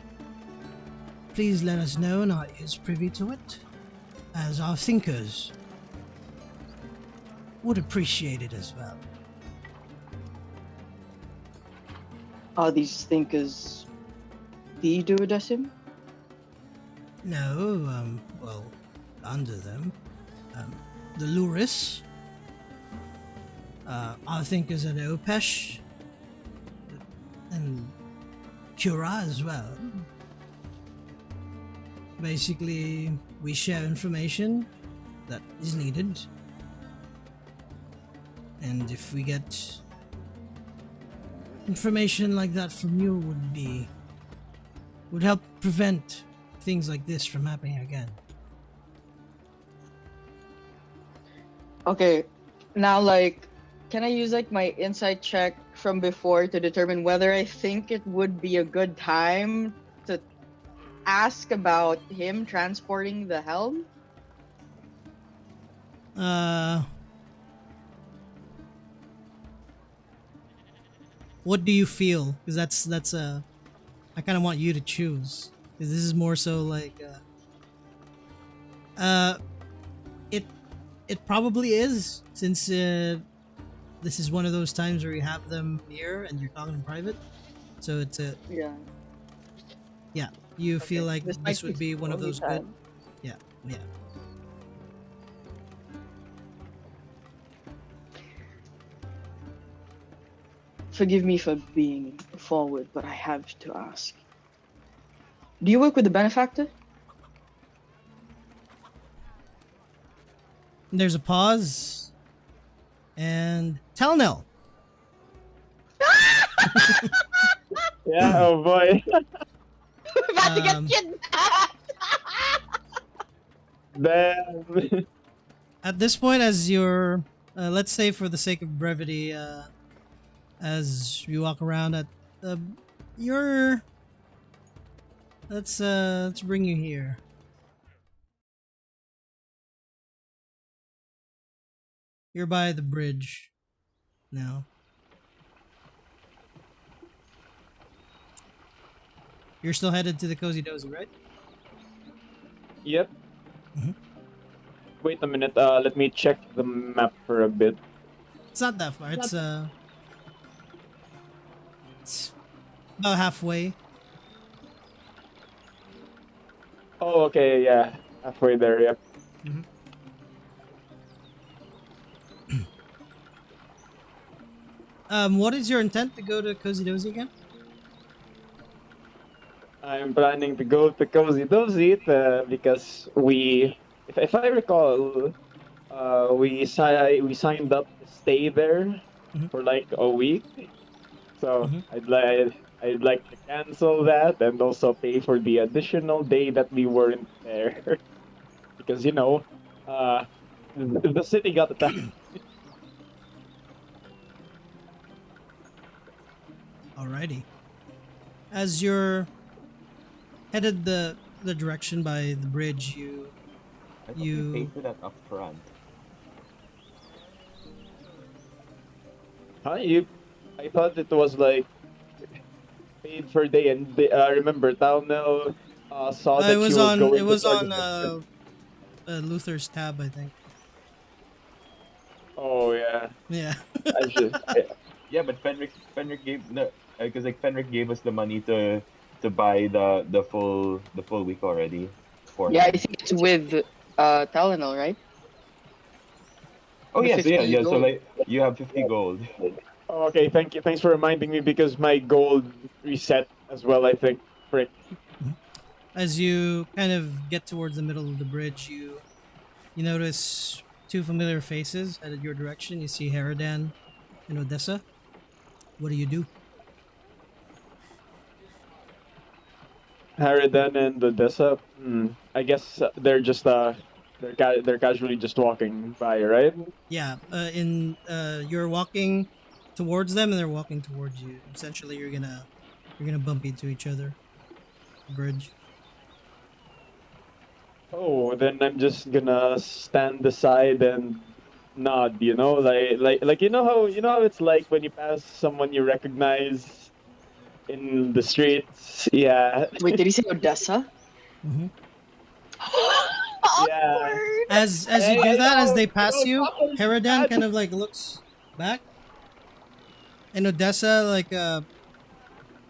please let us know and our ears privy to it, as our thinkers would appreciate it as well. are these thinkers the duodecim? No, well, under them, the Luris, our thinkers are the Opesh, and Cura as well. Basically, we share information that is needed, and if we get information like that from you, would help prevent things like this from happening again. Okay, now like, can I use like my insight check from before to determine whether I think it would be a good time to ask about him transporting the helm? What do you feel? Because that's I kind of want you to choose, because this is more so like it probably is, since this is one of those times where you have them here and you're talking in private, so it's a Yeah. you feel like This this might would be one of only those good. time. Yeah. Forgive me for being forward, but I have to ask. Do you work with the benefactor? There's a pause, and Telnel. Yeah. Oh boy. We're about to get Um, kidnapped! Damn. At this point, as you're, let's say for the sake of brevity, as you walk around at, your, let's bring you here. You're by the bridge now. You're still headed to the Cozy Dozy, right? Yep. Mhm. Wait a minute. Let me check the map for a bit. It's not that far. It's about halfway. Oh, okay. Yeah. Halfway there. Yep. What is your intent to go to Cozy Dozy again? I'm planning to go to Cozy Dozy because if I recall, we signed up to stay there Mhm. for like a week. So Mhm. I'd like to cancel that and also pay for the additional day that we weren't there because uh, the city got attacked. Alrighty. As you're headed the direction by the bridge, I thought we you paid for that up front. Huh? I thought it was like paid per day, and remember, Taunel saw it that she was was on going to charge us extra. Luther's tab, I think. Oh yeah, Yeah. I should. Yeah, but Fenric gave no, because like Fenric gave us the money to buy the full week already for Yeah, I him. think it's with Tylenol, right? Oh The yeah, so 50 so gold. like you have 50 gold. Oh, okay, thank you. Thanks for reminding me because my gold reset as well. I think. Frick. As you kind of get towards the middle of the bridge, you notice two familiar faces headed your direction. You see Haradan and Odessa. What do you do? Harridan and Odessa. I guess they're just they're casually just walking by, right? Yeah, in you're walking towards them, and they're walking towards you. Essentially, you're gonna bump into each other. Bridge. Oh, then I'm just gonna stand aside and nod, like you know how it's like when you pass someone you recognize in the streets. Yeah. Wait, did he say Odessa? Hmm. Yeah. Awkward. As you Hey, do I that, as know, they I know pass it's you, awkward, Heradan bad. kind of like looks back, and Odessa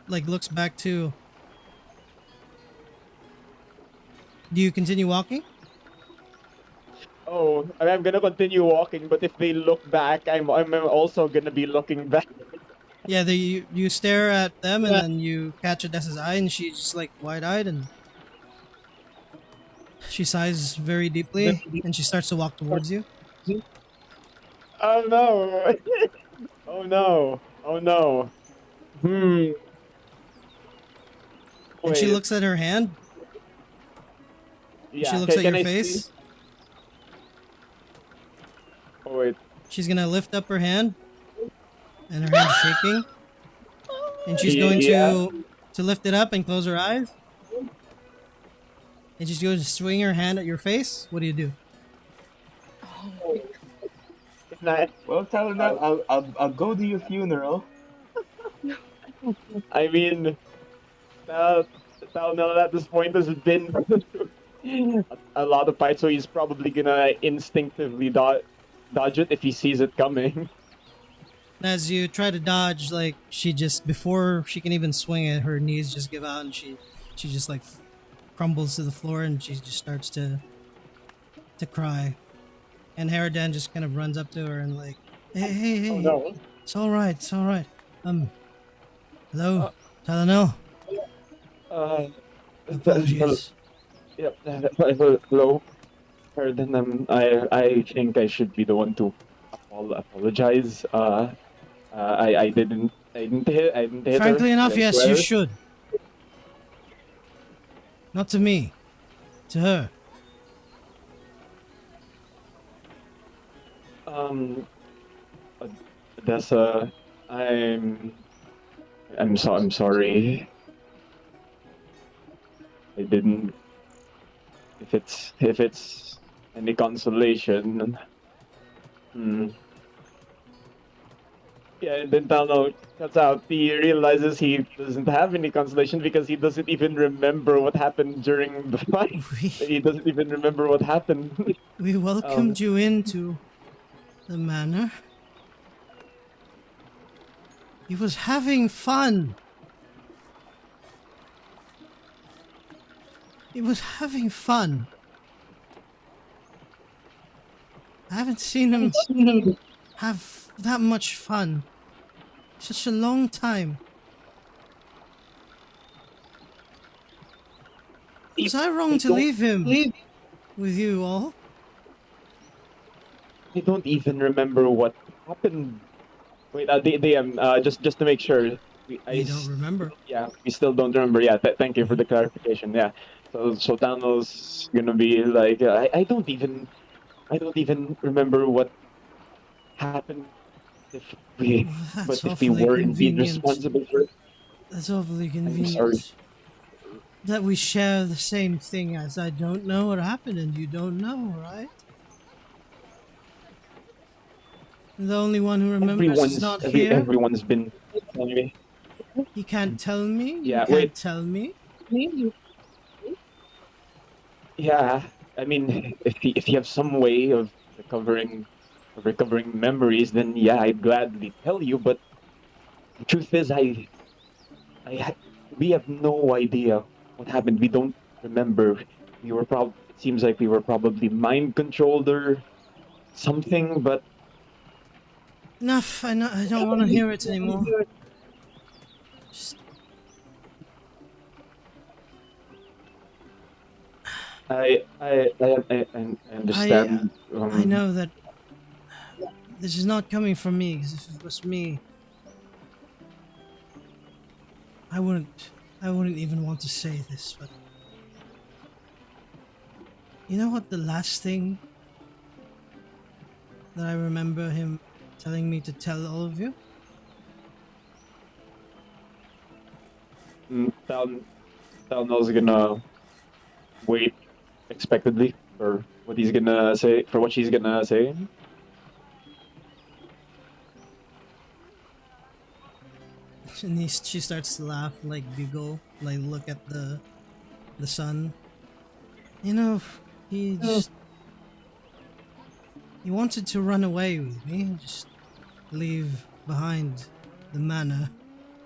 like looks back too. Do you continue walking? Oh, I'm gonna continue walking, but if they look back, I'm also gonna be looking back. Yeah, you stare at them, and Yeah. then you catch Odessa's eye, and she's just like wide-eyed, and she sighs very deeply, and she starts to walk towards you. Oh no! Oh no! Oh no! Hmm. And she Wait. looks at her hand, and she Yeah. looks at Can your I see? face. Oh wait. She's gonna lift up her hand, and her hand's shaking, and she's going Yeah. to lift it up and close her eyes, and she's going to swing her hand at your face. What do you do? Oh, Can I, Well, tell her now. I'll go to your funeral. I mean, uh, Talnell at this point has been a lot of fights, so he's probably gonna instinctively dodge it if he sees it coming. As you try to dodge, like she just before she can even swing it, her knees just give out, and she just like crumbles to the floor, and she just starts to cry. And Haradan just kind of runs up to her and like, Oh hey, no. it's all right, it's all right. Hello, Uh, Talano. uh, Apologies. yep. Hello. Then I think I should be the one to apologize. I didn't hit her. Frankly enough, I yes, you swear. should. Not to me, to her. Um, that's I'm I'm sorry. I didn't. If it's any consolation. Hmm. Yeah, and then Tano cuts out. He realizes he doesn't have any consolation because he doesn't even remember what happened during the fight. We He doesn't even remember what happened. we um, welcomed you into the manor. He was having fun. He was having fun. I haven't seen him have that much fun. Such a long time. Was I wrong I to don't leave him believe. with you all? I don't even remember what happened. Wait, just to make sure, You don't remember. yeah, we still don't remember. Yeah, thank you for Mhm. the clarification. Yeah, so Thanos gonna be like, I don't even remember what happened if we, Well, but that's if we awfully were indeed convenient. responsible for it, That's awfully I'm sorry. convenient. That we share the same thing as I don't know what happened and you don't know, right? The only one who remembers is not here. Everyone's been telling me. He can't tell me. You Yeah, can't wait. tell me. Yeah, I mean, if you have some way of recovering memories, then yeah, I'd gladly tell you. But the truth is, I ha- we have no idea what happened. We don't remember. It seems like we were probably mind controlled or something. But Enough. I know. I don't want to hear it anymore. Just, I I understand. I know that this is not coming from me. 'Cause if it was me, I wouldn't. I wouldn't even want to say this, but you know what? The last thing that I remember him telling me to tell all of you Talnell's gonna wait expectedly for what he's gonna say, for what she's gonna say. And she starts to laugh, like giggle, like look at the sun. You know, he just he wanted to run away with me, just leave behind the manor.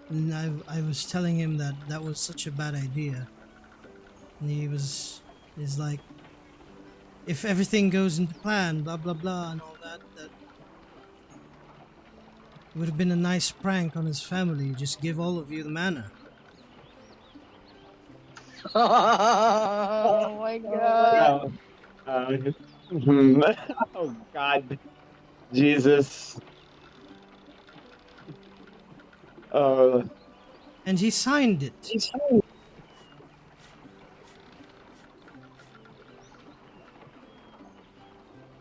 And I was telling him that that was such a bad idea. And he's like, if everything goes into plan, blah blah blah, and all that, that would have been a nice prank on his family. Just give all of you the manor. Oh my god. Uh, uh, oh God, Jesus. Uh, And he signed it.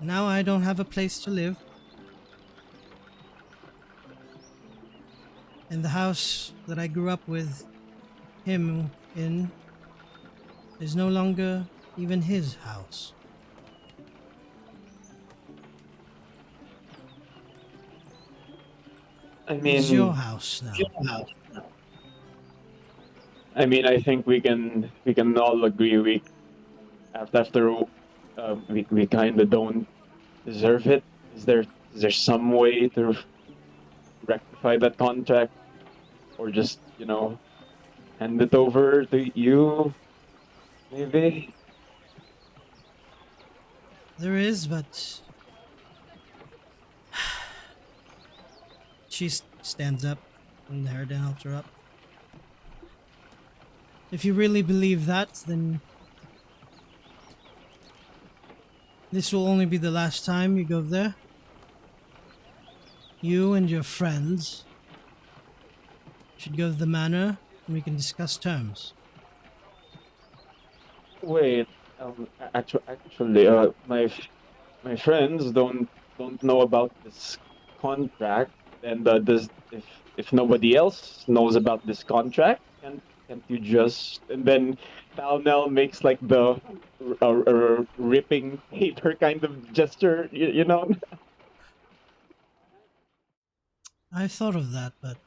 Now I don't have a place to live. And the house that I grew up with him in is no longer even his house. I It is your mean, house now. I think we can all agree after we kind of don't deserve it. Is there some way to rectify that contract, or just hand it over to you, maybe? There is, but she stands up and Harridan helps her up. If you really believe that, then this will only be the last time you go there. You and your friends should go to the manor and we can discuss terms. Wait, actually, my friends don't know about this contract, and does if nobody else knows about this contract, can't you just, and then Talnell makes like the ripping paper kind of gesture, you know? I've thought of that, but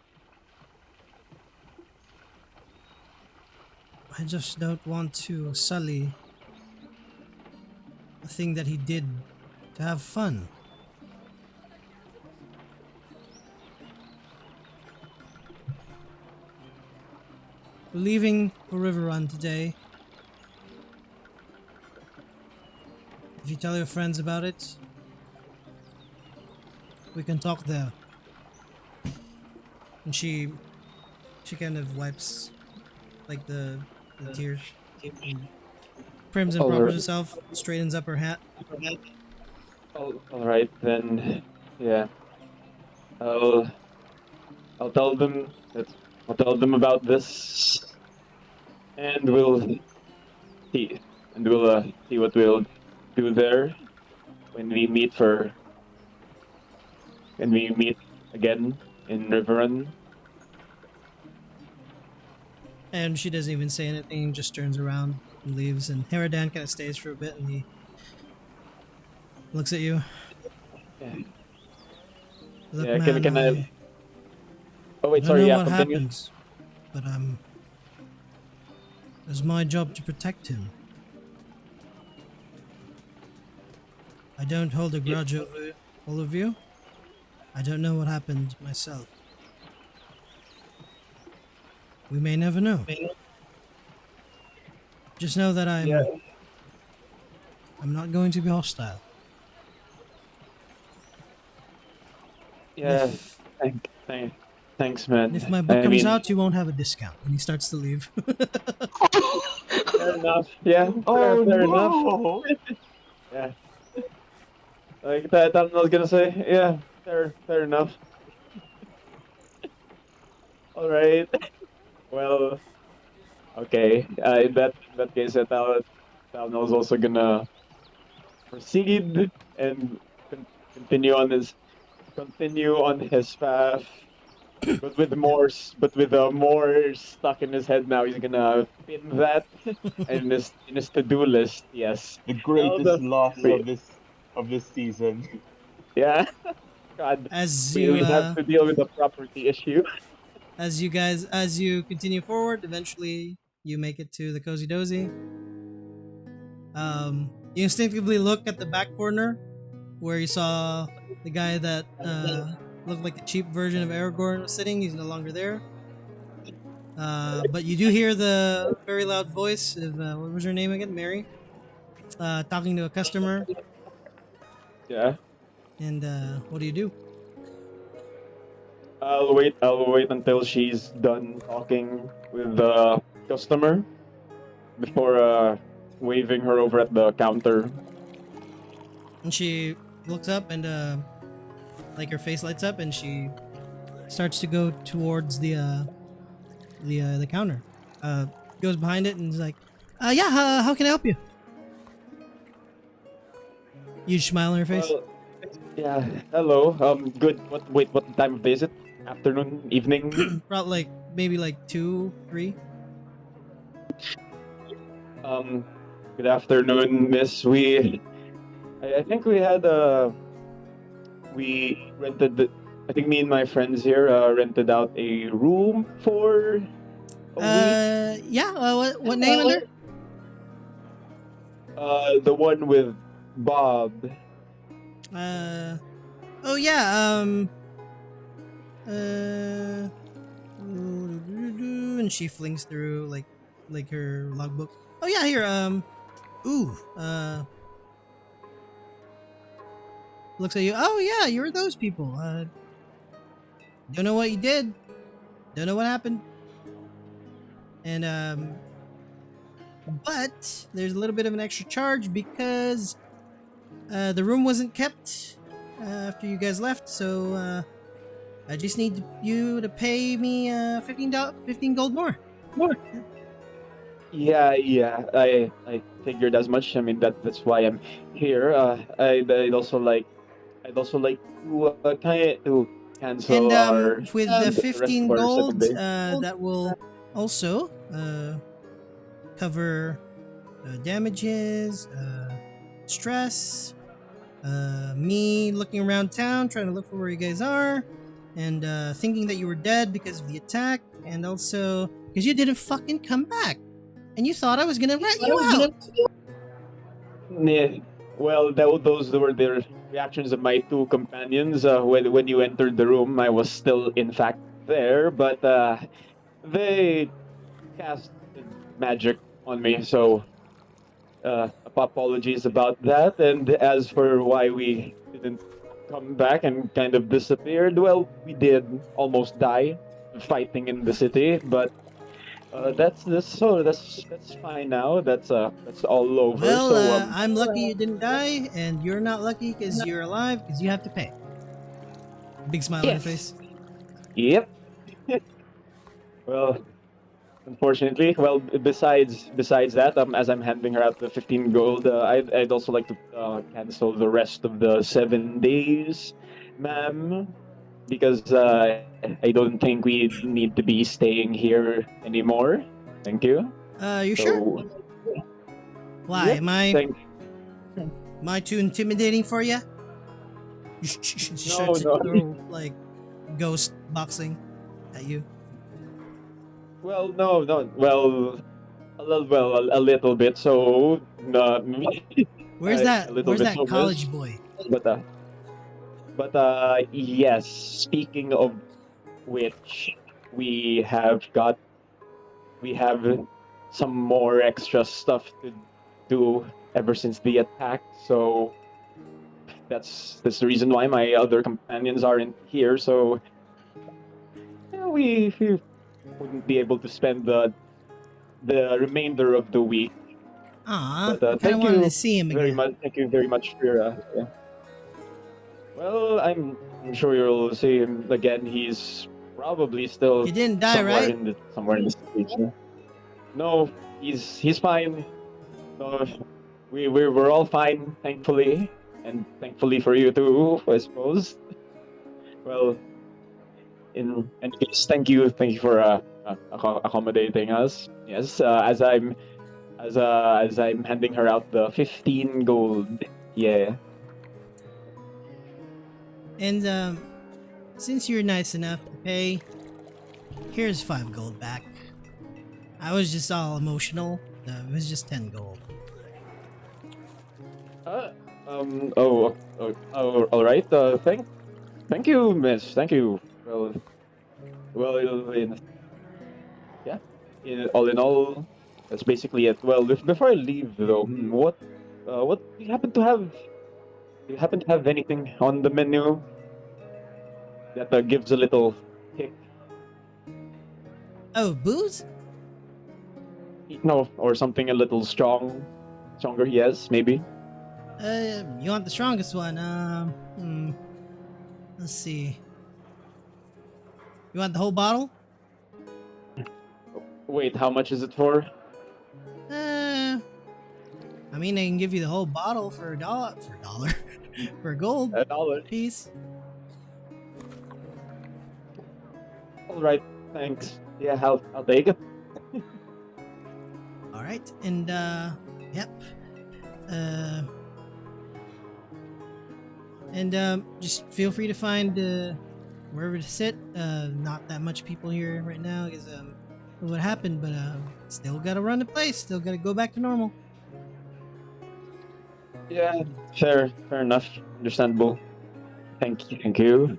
I just don't want to sully a thing that he did to have fun. We're leaving for River Run today. If you tell your friends about it, we can talk there. And she kind of wipes like the tears and prims and All propers right, herself, straightens up her hat. all right then. Yeah, I'll I'll tell them that I'll tell them about this, and see we'll see what we'll do there when we meet for when we meet again in Riverrun. And she doesn't even say anything, just turns around and leaves. And Haradan kind of stays for a bit and he looks at you. Yeah, Look, yeah. Can man, can I? Oh I wait, don't sorry. know Yeah, what continue. happens, but it's my job to protect him. I don't hold a Yeah, grudge over all of you. I don't know what happened myself. We may never know. Just know that yeah, I'm not going to be hostile. And yeah. Thanks, if man. my book I comes mean, out, you won't have a discount. And he starts to leave. fair enough. Yeah, Oh fair enough. no! Yeah, like that. I'm not gonna say. Yeah, fair enough. All right. Well, okay. In that case, Talnell's also gonna proceed and con- continue on his continue on his path but with more stuck in his head now. He's gonna pin that in his to-do list. Yes. The Now greatest loss wait, of this season. yeah. God, As we you we have to deal with the property issue. as you continue forward, eventually you make it to the cozy dozy. You instinctively look at the back corner where you saw the guy that looked like a cheap version of Aragorn was sitting. He's no longer there. But you do hear the very loud voice of what was her name again, Mary, talking to a customer. Yeah. And what do you do? I'll wait until she's done talking with the customer before waving her over at the counter. And she looks up and like her face lights up and she starts to go towards the counter. Uh, goes behind it and is like, yeah, how can I help you? Huge smile on her face. Well, yeah. Hello. Good. What time of day is it? Afternoon, evening? Probably like maybe like 2, 3. Um, Good afternoon, Miss. I think we had we rented I think me and my friends here rented out a room for a week. Yeah. What name under? The one with Bob. Uh, oh yeah. Uh, and she flings through like her logbook. Oh yeah, here. Ooh. Looks at you. Oh yeah, you're those people. Don't know what you did. Don't know what happened. And but there's a little bit of an extra charge because the room wasn't kept after you guys left. So I just need you to pay me 15 gold more. Yeah. I figured as much. I mean that's why I'm here. I'd also like to to cancel And our with the the rest of 15 our second gold, day. that will also cover damages, stress, me looking around town trying to look for where you guys are, and thinking that you were dead because of the attack, and also because you didn't fucking come back, and you thought I was gonna let you out. Yeah. Well, those were the reactions of my two companions. When you entered the room, I was still in fact there, but they casted magic on me. So apologies about that. And as for why we didn't come back and kind of disappeared, well, we did almost die fighting in the city, but that's fine now. That's all over. Well, So I'm lucky you didn't die, and you're not lucky because you're alive because you have to pay. Big smile on her face. yep. Well, unfortunately, well, besides that, as I'm handing her out the 15 gold, I'd also like to cancel the rest of the 7 days, ma'am, because I don't think we need to be staying here anymore. Thank you. You sure? So, Why? yep. Thank. Am I too intimidating for you? She No, starts to no. throw like ghost boxing at you. Well, no. A little bit. So, a little Where's bit that so, miss. college boy? But yes. Speaking of which, we have got we have some more extra stuff to do ever since the attack. So that's the reason why my other companions aren't here. So yeah, we wouldn't be able to spend the remainder of the week. Ah, But I kind of wanted to see him very again. much. Thank you very much for your. Yeah. Well, I'm sure you'll see him again. He's probably still You didn't die, right? somewhere in the station. No, he's fine. No, we're all fine, thankfully, and thankfully for you too, I suppose. Well, In any case, thank you for accommodating us. Yes, as I'm handing her out the 15 gold. Yeah. And since you're nice enough to pay, here's 5 gold back. I was just all emotional. It was just 10 gold. Uh, all right. Thank you, Miss. Thank you. Well, yeah. All in all, that's basically it. Well, before I leave, though, what do you happen to have? Do you happen to have anything on the menu that gives a little kick? Oh, booze? No, or something a little stronger? Yes, maybe. You want the strongest one? Let's see. You want the whole bottle? Wait, how much is it for? Uh, I mean, I can give you the whole bottle for a dollar, for a gold $1. piece. All right, thanks. Yeah, I'll take it. All right, and yep. Uh, and just feel free to find wherever to sit. Not that much people here right now because what happened, but still gotta run the place. Still gotta go back to normal. Yeah, fair enough. Understandable. Thank you.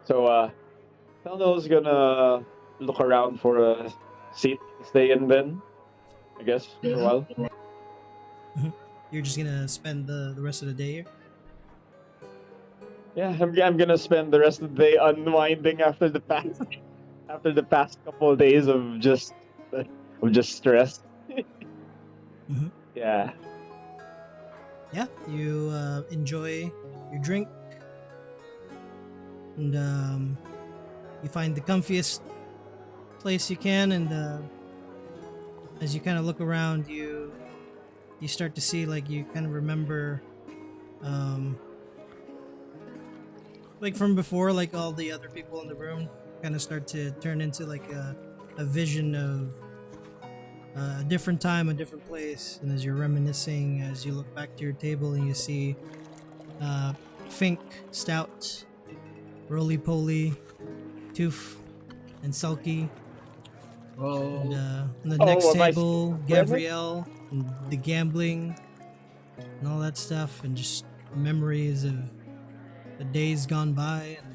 So, Telno's gonna look around for a seat to stay in then, I guess, for a while. You're just gonna spend the rest of the day here. Yeah, I'm gonna spend the rest of the day unwinding after the past couple of days of just stress. Mhm. Yeah. Yeah, you enjoy your drink, and you find the comfiest place you can, and as you kind of look around, you start to see, like, you kind of remember um like from before, like all the other people in the room kind of start to turn into like a vision of a different time, a different place. And as you're reminiscing, as you look back to your table and you see Fink, Stout, Roly Poly, Toof, and Sulky. And Oh, on the Oh, next am I table, still Gabrielle, and the gambling, and all that stuff, and just memories of the days gone by, and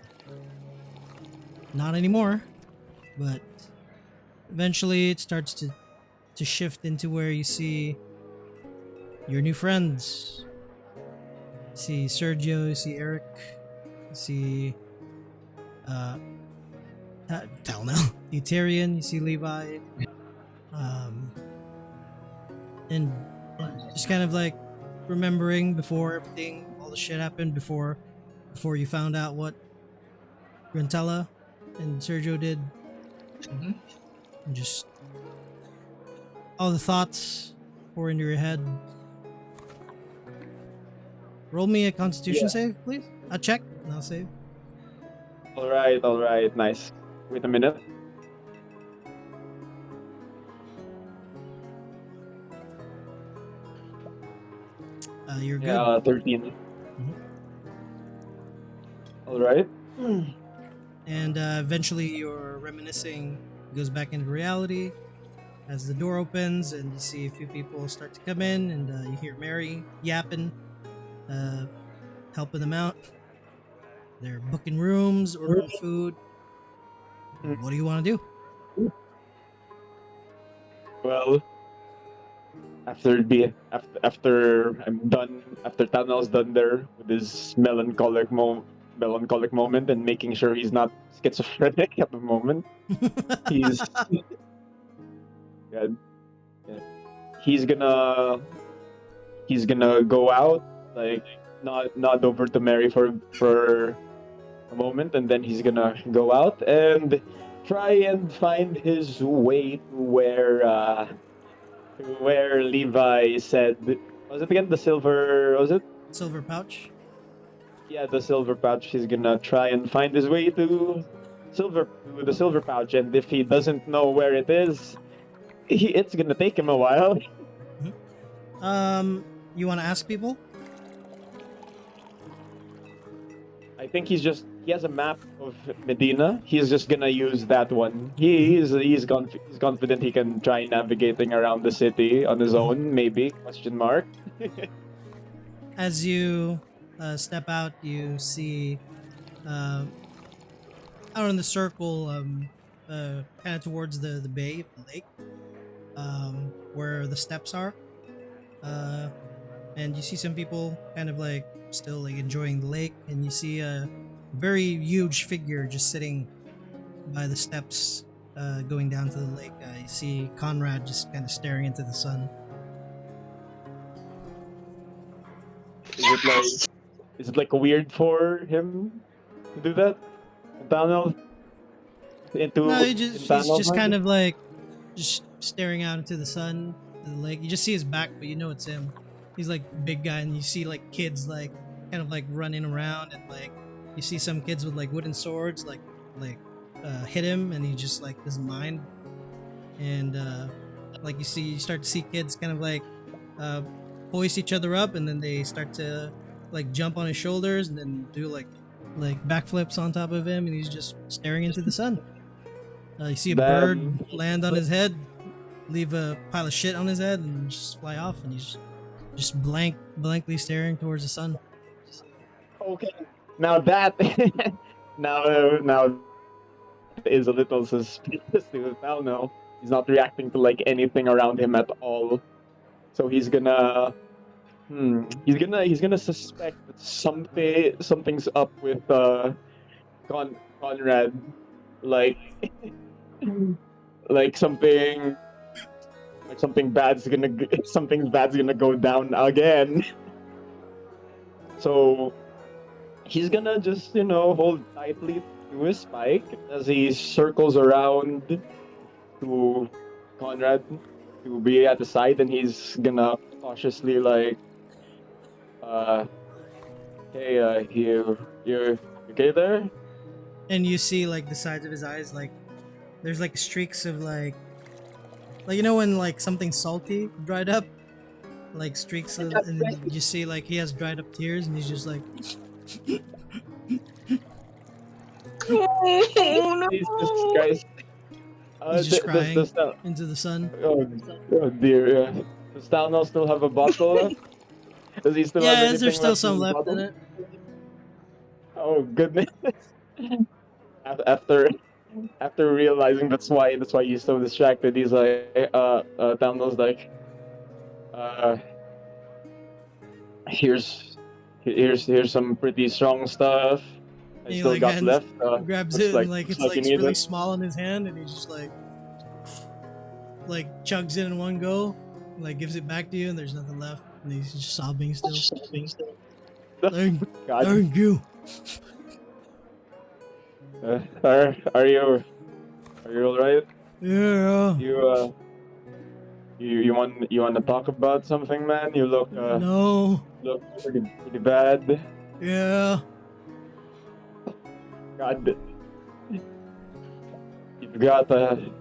not anymore. But eventually, it starts to shift into where you see your new friends. You see Sergio, you see Eric, you see Talnell, you Tyrion, you see Levi, um, and just kind of like remembering before everything, all the shit happened before you found out what Grantella and Sergio did, mhm. and just all the thoughts pour into your head. Roll me a Constitution Yeah. save, please. A check, and I'll save. all right, nice. Wait a minute. You're good. Yeah, 13. Mhm. All right. And eventually, your reminiscing goes back into reality as the door opens and you see a few people start to come in, and you hear Mary yapping, uh, helping them out. They're booking rooms, ordering food. Mm. What do you want to do? Well, after I'm done, after Tanel's done there with his melancholic moment and making sure he's not schizophrenic at the moment, he's yeah, yeah. he's gonna he's gonna go out, like nod over to Mary for a moment, and then he's gonna go out and try and find his way to where Levi said, was it again the silver, was it? Silver pouch. Yeah, the silver pouch. He's gonna try and find his way to silver pouch, and if he doesn't know where it is, it's gonna take him a while. You want to ask people? I think he has a map of Medina. He's just gonna use that one. He's confident he can try navigating around the city on his own. Maybe question mark. As you step out, you see out in the circle, kind of towards the bay, the lake, where the steps are. And you see some people kind of like still like enjoying the lake, and you see a very huge figure just sitting by the steps, going down to the lake. You see Conrad just kind of staring into the sun. Is it like weird for him to do that? Tunnel into No, in he's tunnel, just maybe? kind of like just staring out into the sun, to the lake. You just see his back, but you know it's him. He's like a big guy, and you see like kids like kind of like running around, and like you see some kids with like wooden swords hit him, and he just like doesn't mind. And like you start to see kids kind of like uh, hoist each other up, and then they start to like jump on his shoulders, and then do like backflips on top of him, and he's just staring into the sun. You see a bird Then land on his head, leave a pile of shit on his head, and just fly off, and he's just blankly staring towards the sun. okay. Now that now is a little suspicious to Thalno. He's not reacting to like anything around him at all. So he's gonna suspect that something's up with Conrad, like like something bad's gonna go down again. So he's gonna just hold tightly to his spike as he circles around to Conrad to be at the side, and he's gonna cautiously like, hey, you okay there? And you see like the sides of his eyes, like there's like streaks of like you know when like something salty dried up, like streaks of, and then you see like he has dried up tears, and he's just like Oh Jesus no! Christ. he's just crying Does that, into the sun. oh dear, yeah. Does Talnell still have a bottle left? Does he still have Yeah, anything there's still left in some the left in bottle? it. Oh goodness. After realizing that's why he's so distracted, he's like, Talnell's like, uh, here's some pretty strong stuff. I And he still like got left. grabs Looks it, and like like looks it's like you like need really it. small in his hand, and he's just like chugs it in one go, like gives it back to you, and there's nothing left, and he's just sobbing still. Thank, God. thank you. Are you all right? Yeah. You want to talk about something, man? You No. look pretty bad. Yeah. God, you've got You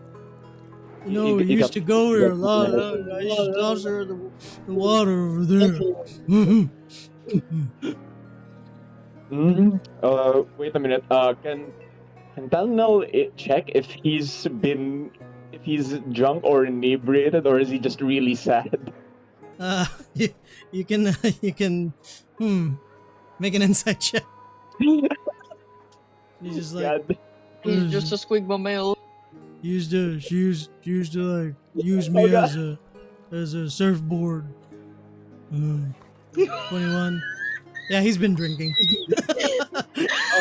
know, we used to go there a lot. I used to toss her the water over there. Wait a minute. Can Talnell check if he's drunk or inebriated, or is he just really sad? you, you can make an insight check. He's just like God. He's just a squigma male. she used to like use me God. as a surfboard. 21. Yeah, he's been drinking.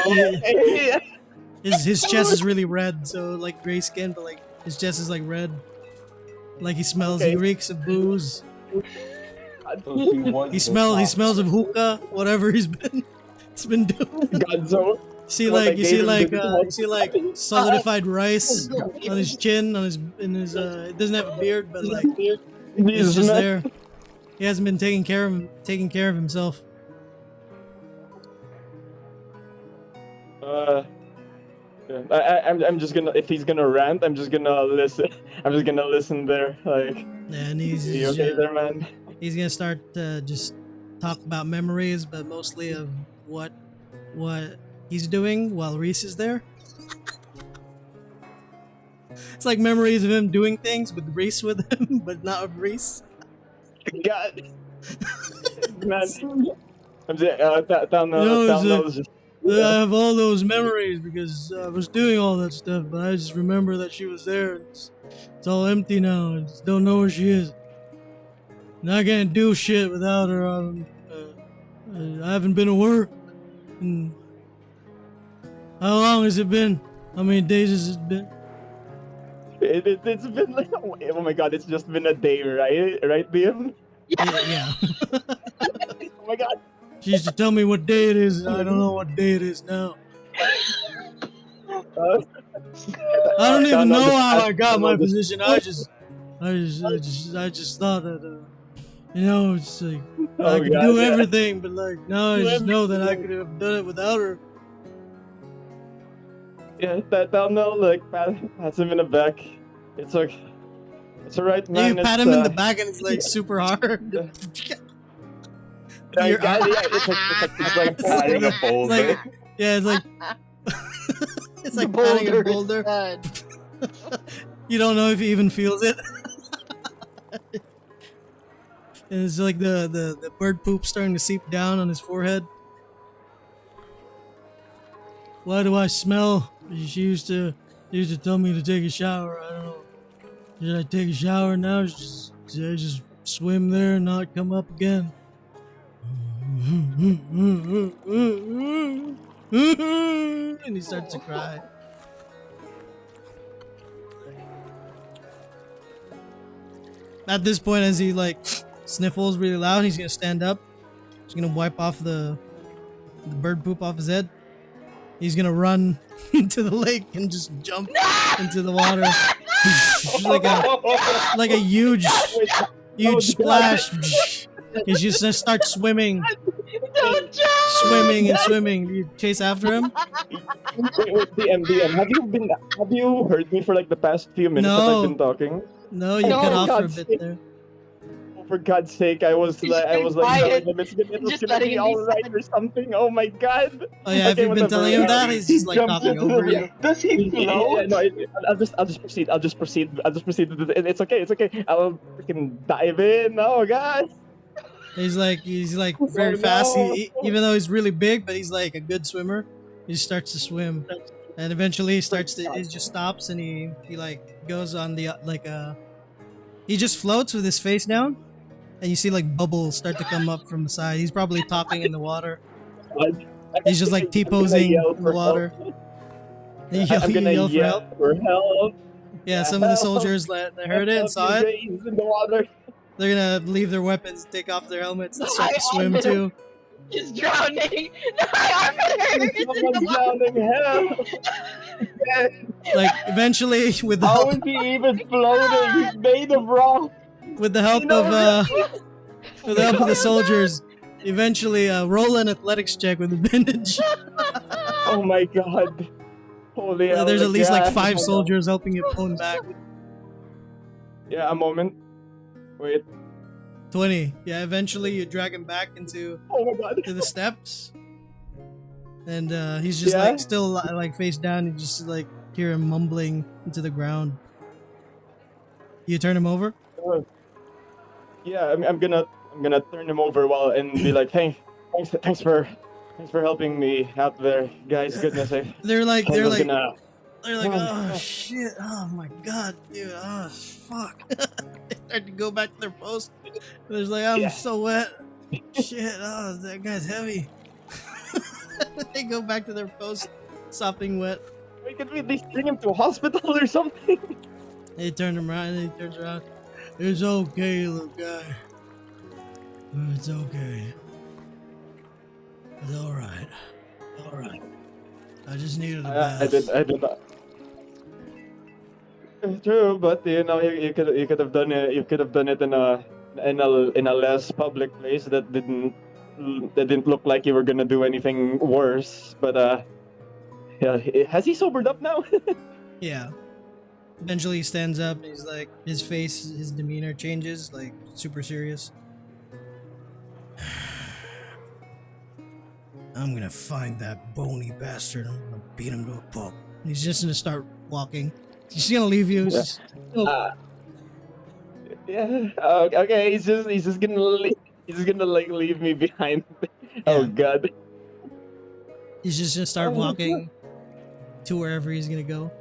Yeah. His chest is really red, so like gray skin, but like his chest is like red. Like he Okay. reeks of booze. So he was He the top. smells of hookah, whatever he's been doing. God, so See what I like you see gave him like to- you see like solidified rice on his chin, on his it doesn't have a beard, but like it's he's just not- there. He hasn't been taking care of himself. Yeah, I'm just gonna, if he's gonna rant, I'm just gonna listen. I'm just gonna listen there. Like, And you okay there, man? he's gonna start to just talk about memories, but mostly of what he's doing while Reese is there. It's like memories of him doing things with Reese with him, but not of Reese. God, man. I'm just, it's Talnell's just. I have all those memories because I was doing all that stuff, but I just remember that she was there. It's all empty now. I just don't know where she is. And I can't do shit without her. I haven't been to work. And how long has it been? How many days has it been? It's been like, oh my god, it's just been a day, right? Right, Liam? Yeah. Oh my god. She used to tell me what day it is, and I don't know what day it is now. Uh, I don't even know Talnell how just- I got my Talnell just- position. I just thought that, it's like I Oh could god, do yeah. everything, but like now I just know that I could have done it without her. Yeah, Talnell, like, pats him in the back. It's okay. It's alright, man. You pat it's, him in the back, and it's like super hard. Your God, arm- yeah, it's like Patting a It's boulder. like, yeah, it's like it's The like patting a is boulder. sad. You don't know if he even feels it. And it's like the bird poop starting to seep down on his forehead. Why do I smell? She used to tell me to take a shower. I don't know. Should I take a shower now? Should I just swim there and not come up again? And he starts to cry. At this point, as he like sniffles really loud, he's gonna stand up. He's gonna wipe off the bird poop off his head. He's gonna run into the lake and just jump into the water. like a huge splash. He's just gonna start swimming, Don't jump! swimming and swimming. You chase after him? wait, DM, have you heard me for like the past few minutes that No. I've been talking? No, you No, cut off for a God's bit sake. there. Oh, for God's sake, I was He's like, staying quiet. telling him it's Just gonna letting be him be alright sad. or something. Oh my god. Oh yeah, have you been whatever. telling him that? He's just like Jumps talking into over the- you. Does he float? No, I'll just proceed. I'll just proceed. It's okay. I'll freaking dive in. Oh god. He's like very Oh, fast. no. Even though he's really big, but he's like a good swimmer. He just starts to swim, and eventually he just stops and he like goes on the he just floats with his face down, and you see like bubbles start to come up from the side. He's probably talking in the water. He's just like T-posing in the water. He I'm gonna yell for yell help. for help. Yeah, some of the soldiers that heard it and saw it. He's in the water. They're gonna leave their weapons, take off their helmets, and start to swim too. He's drowning. My arm hurts. Someone's drowning. Help. Like eventually, with the How help is he even floating? He's made of rock. with the help of the soldiers, eventually roll an athletics check with advantage. Oh my god. Holy hell. There's at least like yeah. 5 soldiers helping you pull him back. Yeah, a moment. Wait. 20. Yeah, eventually you drag him back into Oh my god. the steps, and he's just Yeah? like still like face down. You just like hear him mumbling into the ground. You turn him over. Yeah, I'm gonna turn him over and be like, thanks for helping me out there, guys. Goodness, They're like I was gonna. oh shit, oh my god, dude, oh fuck. They start to go back to their post. There's like, I'm Yeah. so wet. Shit, oh that guy's heavy. They go back to their post, sopping wet. We could at least bring him to a hospital or something. They turn him around and he turns around. It's okay, little guy. It's okay. It's alright. Alright. I just needed a bath. I did that. True, but you could have done it. You could have done it in a less public place that didn't look like you were gonna do anything worse. But Yeah, has he sobered up now? Yeah. Eventually he stands up and he's like, his face, his demeanor changes, like super serious. I'm gonna find that bony bastard. I'm gonna beat him to a pulp. He's just gonna start walking. He's gonna leave you. He's Yeah. just- Yeah. Okay. He's just gonna he's just gonna like leave me behind. Oh yeah. God. He's just gonna start Oh, walking to wherever he's gonna go.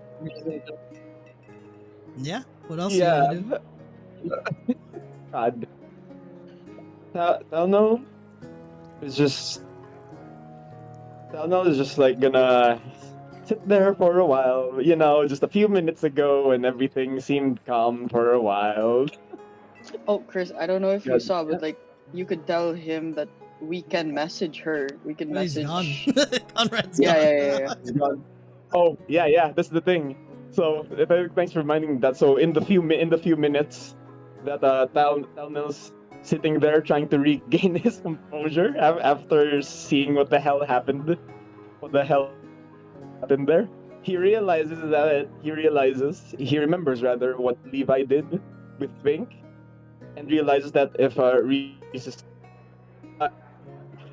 Yeah. What else do you yeah. want to do? God. Tao is just Tao is just like gonna sit there for a while. You know, just a few minutes ago, and everything seemed calm for a while. Oh, Chris, I don't know if you God. saw, but like you could tell him that we can message her. We can Oh, he's gone. message. Conrad's Yeah, gone. yeah, yeah, yeah. He's gone. Oh yeah, that's the thing. So thanks for reminding me that. So in the few minutes that Talnil's sitting there trying to regain his composure after seeing what the hell happened there, he remembers rather what Levi did with Fink, and realizes that if Reese is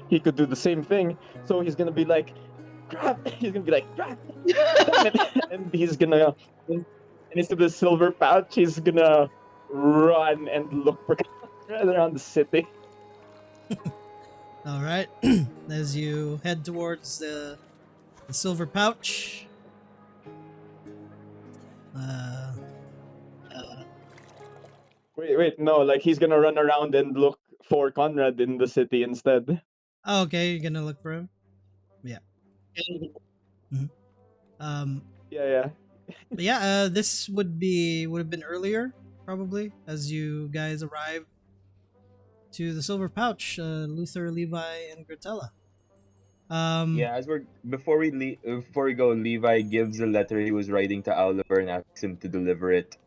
he could do the same thing. So he's gonna be like, crap. He's gonna be like, crap. Damn it. And he's gonna, and instead of the silver pouch, he's gonna run and look for around the city. All right. As you head towards the silver pouch, uh, Wait, no, like he's gonna run around and look for Conrad in the city instead. oh, okay, you're gonna look for him. Yeah. Um, Yeah. but yeah, this would have been earlier probably as you guys arrive to the silver pouch. Luther, Levi, and Gratella. Yeah, as we're before we go, Levi gives a letter he was writing to Oliver and asks him to deliver it.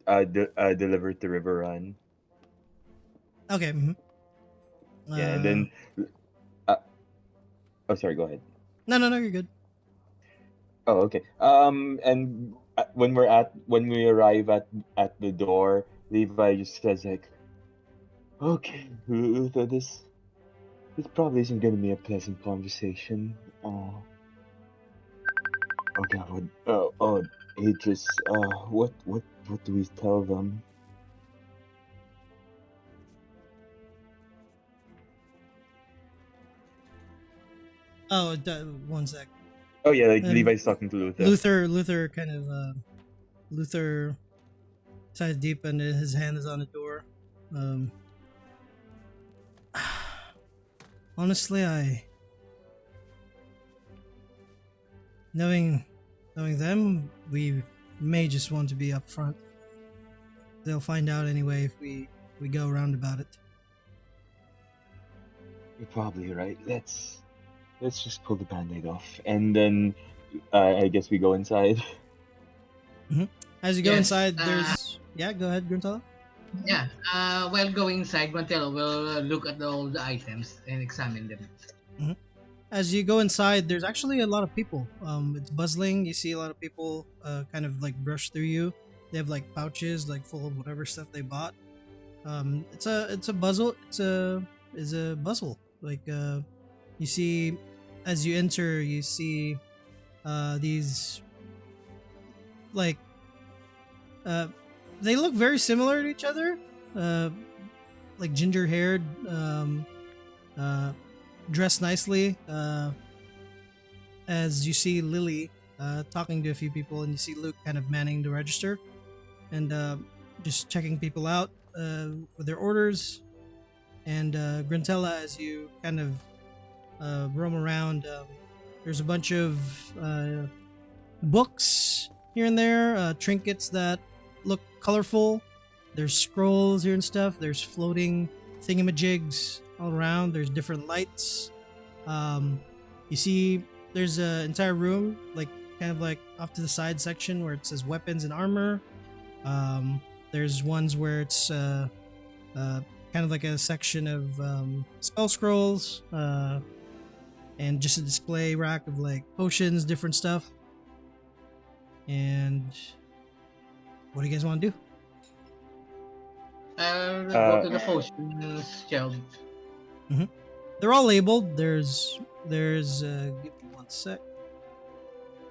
Deliver it to River Run. Okay. Yeah, and then. Uh, oh, sorry. Go ahead. No, you're good. Oh, okay. And when we arrive at the door, Levi just says like, "Okay, Luther, this probably isn't gonna be a pleasant conversation. Oh God, Idris. What do we tell them?" Oh, one sec. Oh yeah, like And Levi's talking to Luther. Luther kind of Luther sighs deep and his hand is on the door. Um, honestly, knowing them, we may just want to be upfront. They'll find out anyway if we go around about it. You're probably right. Let's just pull the band-aid off, and then I guess we go inside. As you go Yes, inside, there's yeah. Go ahead, Gruntala. Yeah. While going inside, Guantello will look at all the items and examine them. As you go inside, there's actually a lot of people. It's bustling. You see a lot of people kind of like brush through you. They have like pouches like full of whatever stuff they bought. It's a bustle. It's a bustle. Like you see, as you enter, you see these like they look very similar to each other. Like ginger haired, dressed nicely. As you see Lily talking to a few people, and you see Luke kind of manning the register and just checking people out with their orders. And Grintella, as you kind of roam around, there's a bunch of books here and there, trinkets that look colorful. There's scrolls here and stuff. There's floating thingamajigs all around. There's different lights. You see, there's an entire room, like kind of like off to the side section where it says weapons and armor. There's ones where it's kind of like a section of spell scrolls. and just a display rack of like potions, different stuff. And what do you guys want to do? Go to the potions shelf. They're all labeled. There's give me one sec.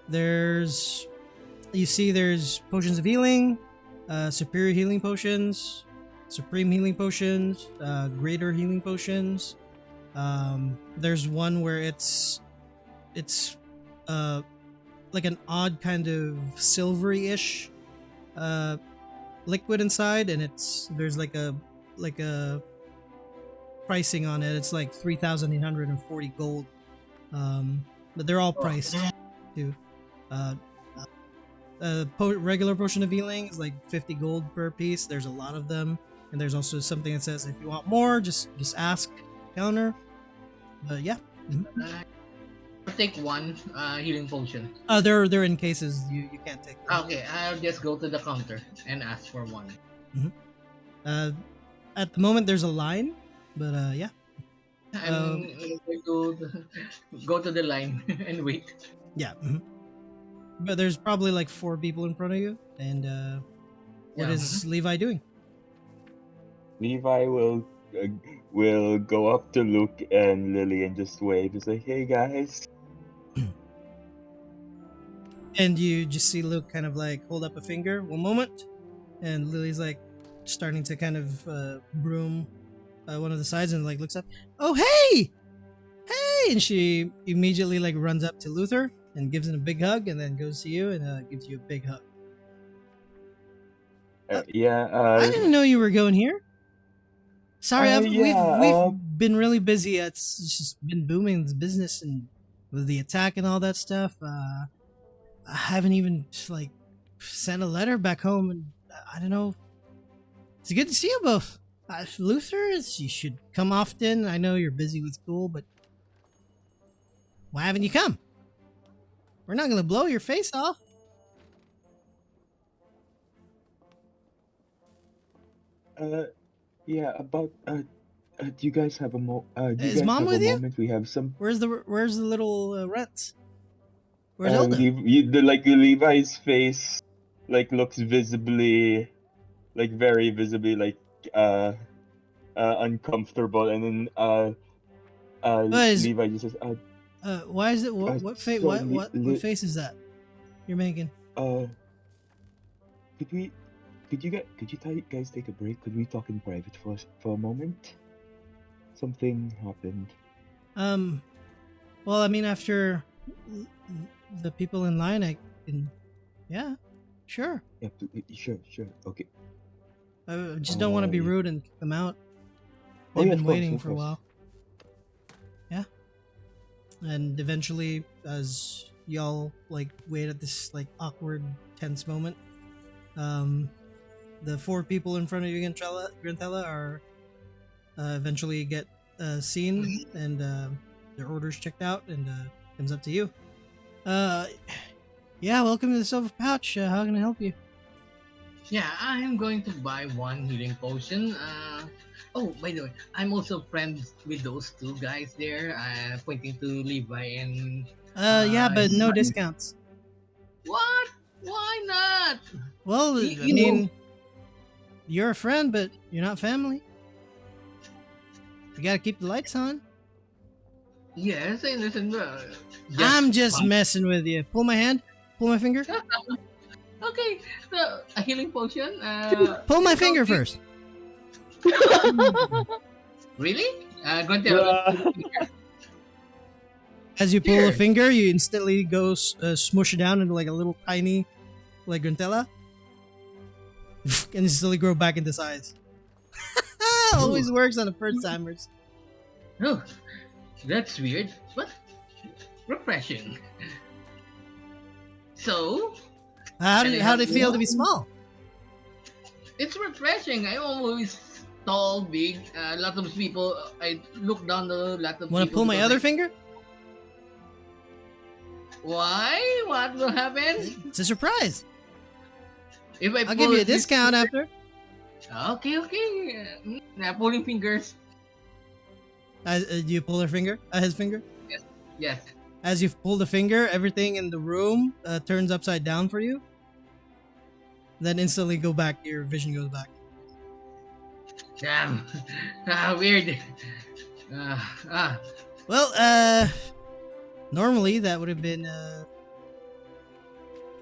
There's potions of healing, superior healing potions, supreme healing potions, greater healing potions. There's one where it's like an odd kind of silvery-ish liquid inside, and there's like a pricing on it. It's like 3,840 gold. But they're all priced too. Regular potion of healing is like 50 gold per piece. There's a lot of them, and there's also something that says if you want more, just ask counter. But yeah, I'll take one healing potion. they're in cases. You can't take them. Okay, I'll just go to the counter and ask for one. At the moment, there's a line, but yeah. I'm going to go to the line and wait. Yeah. But there's probably like 4 people in front of you, and what is Levi doing? Levi will go up to Luke and Lily and just wave, just like, "Hey guys." And you just see Luke kind of like hold up a finger. One moment, and Lily's like starting to kind of broom one of the sides and like looks up. Oh hey, and she immediately like runs up to Luther and gives him a big hug, and then goes to you and gives you a big hug. I didn't know you were going here. Sorry, we've been really busy. It's just been booming the business and with the attack and all that stuff. I haven't even like sent a letter back home, and I don't know. It's good to see you both. Luther, you should come often. I know you're busy with school, but why haven't you come? We're not gonna blow your face off. Yeah, about do you guys have a Is Mom with you? moment? We have some. Where's the little Rents? Where's Hilda? Levi's face like looks visibly, like very visibly like uncomfortable, and then Levi just says, why is it what face what face is that you're making? Could you guys take a break? Could we talk in private for a moment? Something happened. Well, I mean, after the people in line, I can, yeah, sure. Yeah, sure, okay. I just don't want to be rude and kick them out. They've been waiting for a while. Yeah. And eventually, as y'all like wait at this like awkward, tense moment, the 4 people in front of you, Grantella, are eventually get seen and their orders checked out, and comes up to you. Yeah, welcome to the Silver Pouch. How can I help you? Yeah, I'm going to buy one healing potion. Oh, by the way, I'm also friends with those 2 guys there. Pointing to Levi and. Yeah, but no discounts. What? Why not? Well, I mean, you're a friend, but you're not family. You gotta keep the lights on. Yes, I listen. I'm just messing with you. Pull my hand. Pull my finger. Okay, so a healing potion. Pull my finger first. Really? Grantella. As you pull Here. a finger, you instantly go smush it down into like a little tiny, like Grantella, and instantly grow back into size. Always works on the first timers. Oh, that's weird, but refreshing. So, How did it feel to be small? it's refreshing. I'm always tall, big. A lot of people. I look down the lot of. Want to people pull my because other finger? Why? What will happen It's a surprise. if I? I'll give you a this discount after. Okay. Pulling fingers. Do you pull her finger? His finger? Yes. As you pull the finger, everything in the room turns upside down for you. Then instantly go back. Your vision goes back. Damn. Weird. Ah. Well, normally that would have been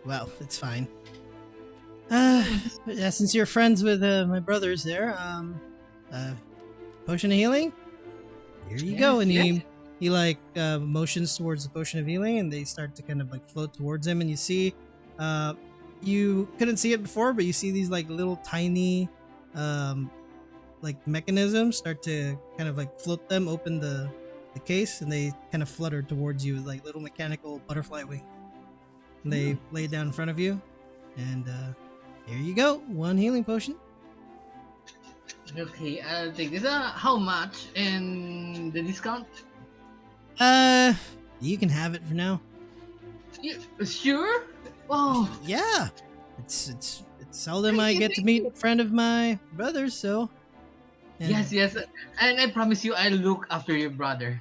well, it's fine. But yeah, since you're friends with my brothers there, potion of healing. Here you go, and Yes. he like motions towards the potion of healing, and they start to kind of like float towards him, and you see, you couldn't see it before, but you see these like little tiny, like mechanisms start to kind of like float them, open the case, and they kind of flutter towards you with like little mechanical butterfly wings. And they lay down in front of you, and here you go, one healing potion. Okay, I'll take this. How much and the discount? You can have it for now. You, sure? Oh, Yeah, it's seldom I get to meet a friend of my brother's, so. And yes. And I promise you, I'll look after your brother.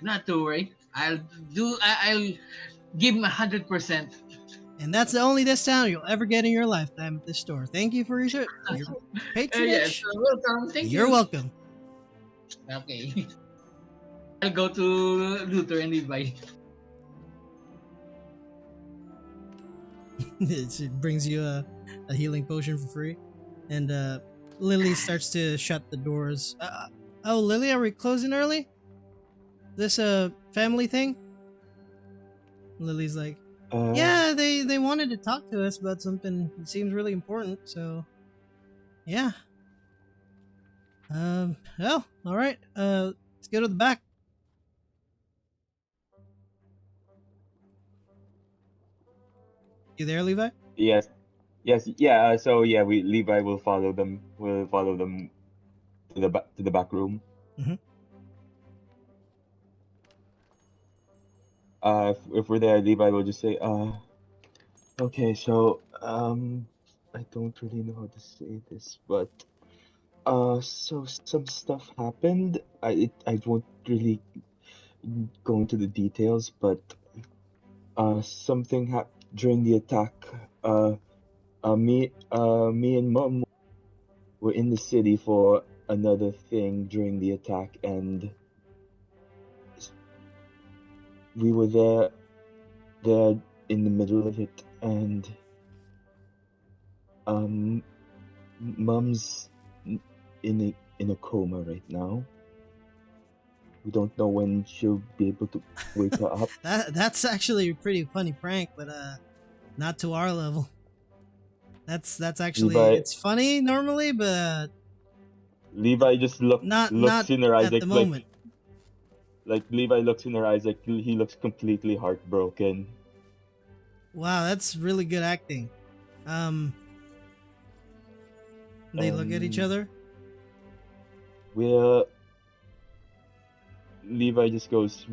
Not to worry. I'll give him 100%. And that's the only discount you'll ever get in your lifetime at this store. Thank you for your patronage. Yes, welcome. Thank You're you. welcome. Okay. I'll go to Luther and Levi. It brings you a healing potion for free. And Lily starts to shut the doors. Oh, Lily, are we closing early? This a family thing? Lily's like, yeah, they wanted to talk to us about something. It seems really important, so yeah. Well, all right. Let's go to the back. You there, Levi? Yes. Yeah. So yeah, Levi will follow them. We'll follow them to the back room. Mhm. If we're there, Levi will just say, okay, so I don't really know how to say this, but so some stuff happened. I won't really go into the details, but something happened during the attack. Me and Mom were in the city for another thing during the attack, and we were there in the middle of it, and Mom's in a coma right now. We don't know when she'll be able to wake her up. That's actually a pretty funny prank, but not to our level. That's actually Levi- it's funny normally, but Levi just looks not in her eyes at the moment. like Levi looks in her eyes like he looks completely heartbroken. Wow, that's really good acting. They look at each other. Levi just goes,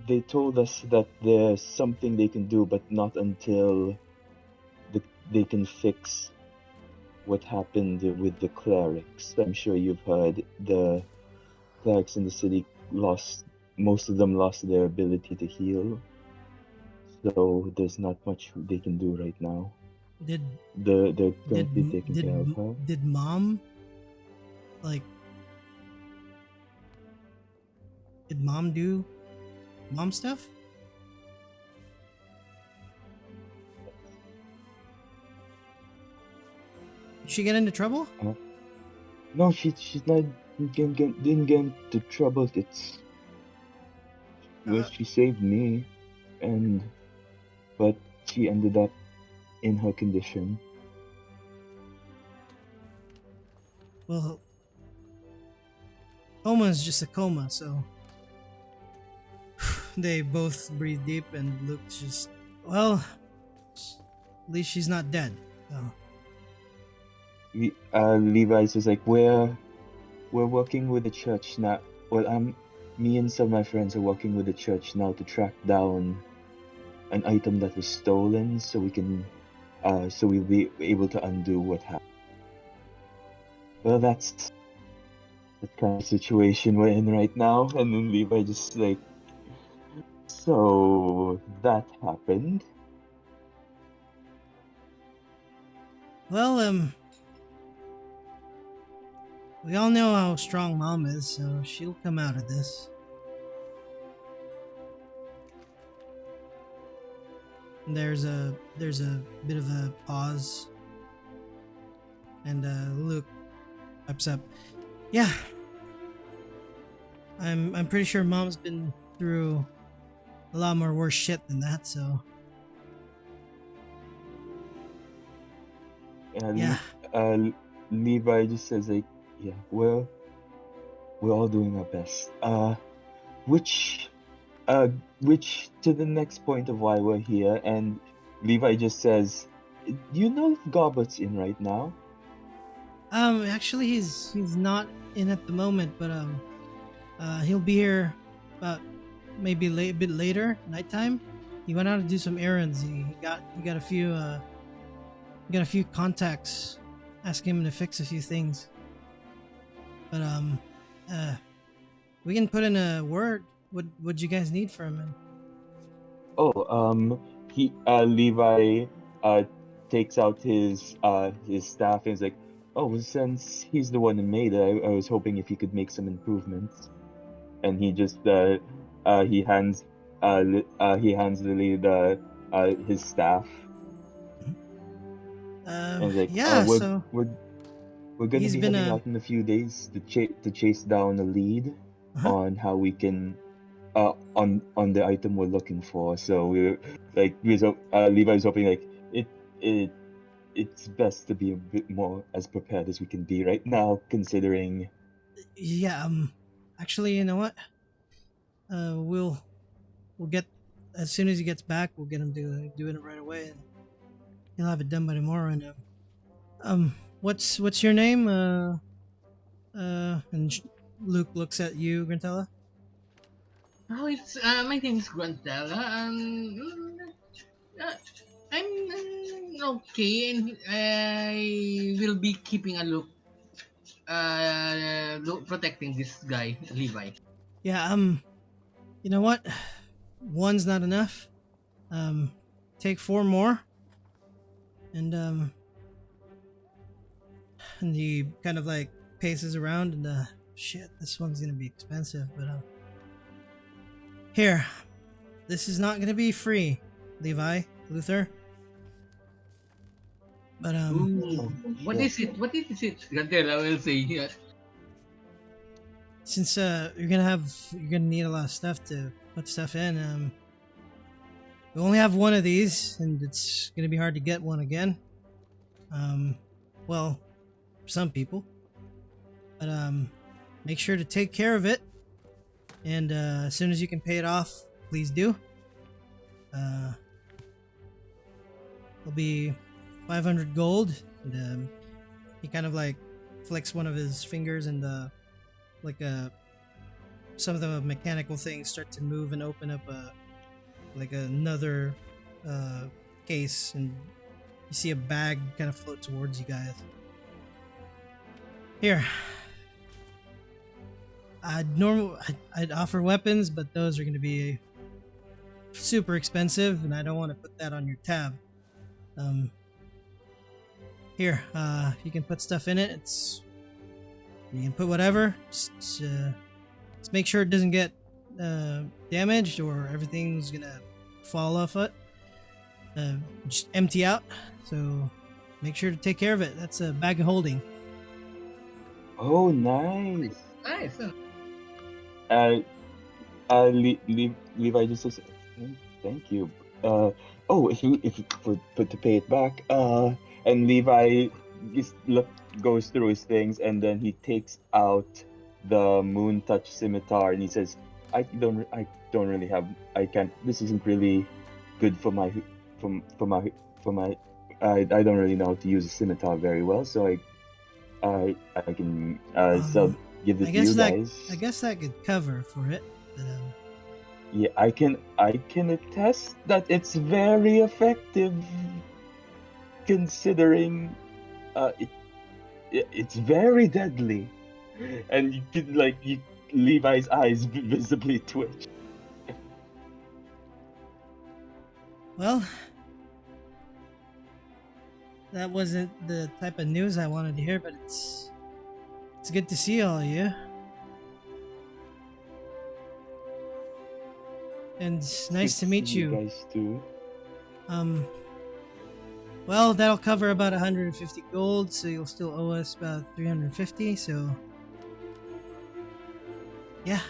they told us that there's something they can do, but not until they can fix what happened with the clerics. I'm sure you've heard the clerics in the city most of them lost their ability to heal. So there's not much they can do right now. Did They're currently taking care of her. Did Mom did Mom do Mom stuff? Did she get into trouble? No, she's not didn't get into trouble. It's well, she saved me, but she ended up in her condition. Well, coma is just a coma, so they both breathe deep, and Luke's just, well, at least she's not dead. So. Levi's just like, we're working with the church now. Well, me and some of my friends are working with the church now to track down an item that was stolen, so we'll be able to undo what happened. Well, that's the kind of situation we're in right now. And then Levi just like So that happened. Well, we all know how strong Mom is, so she'll come out of this. And there's a bit of a pause, and Luke pipes up. Yeah, I'm pretty sure Mom's been through a lot more worse shit than that. So And yeah, Levi just says like, yeah, well, we're all doing our best. Which which to the next point of why we're here, and Levi just says, you know if Goblet's in right now? actually he's not in at the moment, but he'll be here about maybe a bit later, nighttime. He went out to do some errands. He got a few got a few contacts. Ask him to fix a few things. But uh, we can put in a word. What you guys need from him? Oh, he Levi takes out his staff and is like, oh, well, since he's the one who made it, I was hoping if he could make some improvements. And he just he hands Lily the his staff and is like, Yeah. So we're gonna he's be been heading out in a few days to chase down a lead uh-huh. on how we can on the item we're looking for. So Levi's hoping like it it's best to be a bit more as prepared as we can be right now, considering. Yeah. Actually, you know what? We'll get as soon as he gets back. We'll get him doing it right away, and he'll have it done by tomorrow. And what's your name? And Luke looks at you, Grantella. Oh, it's my name is Guantella. Uh, I'm okay, and I will be keeping a protecting this guy, Levi. Yeah. You know what? One's not enough. Um, take four more, and and he kind of like paces around, and shit, this one's gonna be expensive, but here, this is not gonna be free, Levi, Luther. But Ooh, what Sure. is it? What is it? Gantella will say. Yeah. since you're gonna need a lot of stuff to put stuff in, we only have one of these, and it's gonna be hard to get one again. Um, well, for some people, but make sure to take care of it, and as soon as you can pay it off, please do. Uh, it'll be 500 gold, and he kind of like flicks one of his fingers, and like some of the mechanical things start to move and open up like another case, and you see a bag kind of float towards you guys. Here, I'd offer weapons, but those are going to be super expensive, and I don't want to put that on your tab. Here, you can put stuff in it. You can put whatever. Just make sure it doesn't get damaged, or everything's gonna fall off it. Just empty out. So make sure to take care of it. That's a bag of holding. Oh, nice. Nice. Uh, Levi just says, thank you. If for to pay it back. And Levi goes through his things, and then he takes out the Moon Touch scimitar, and he says, I don't really have, I can't. This isn't really good for my for my. I don't really know how to use a scimitar very well, so I can give it I to guess you that guys. I guess that could cover for it. But, Yeah, I can attest that it's very effective, considering it's very deadly, and you can Levi's eyes visibly twitch. Well, that wasn't the type of news I wanted to hear, but it's good to see all of you. And it's nice to Good meet see you you. guys too. Um, well, that'll cover about 150 gold, so you'll still owe us about 350, so yeah.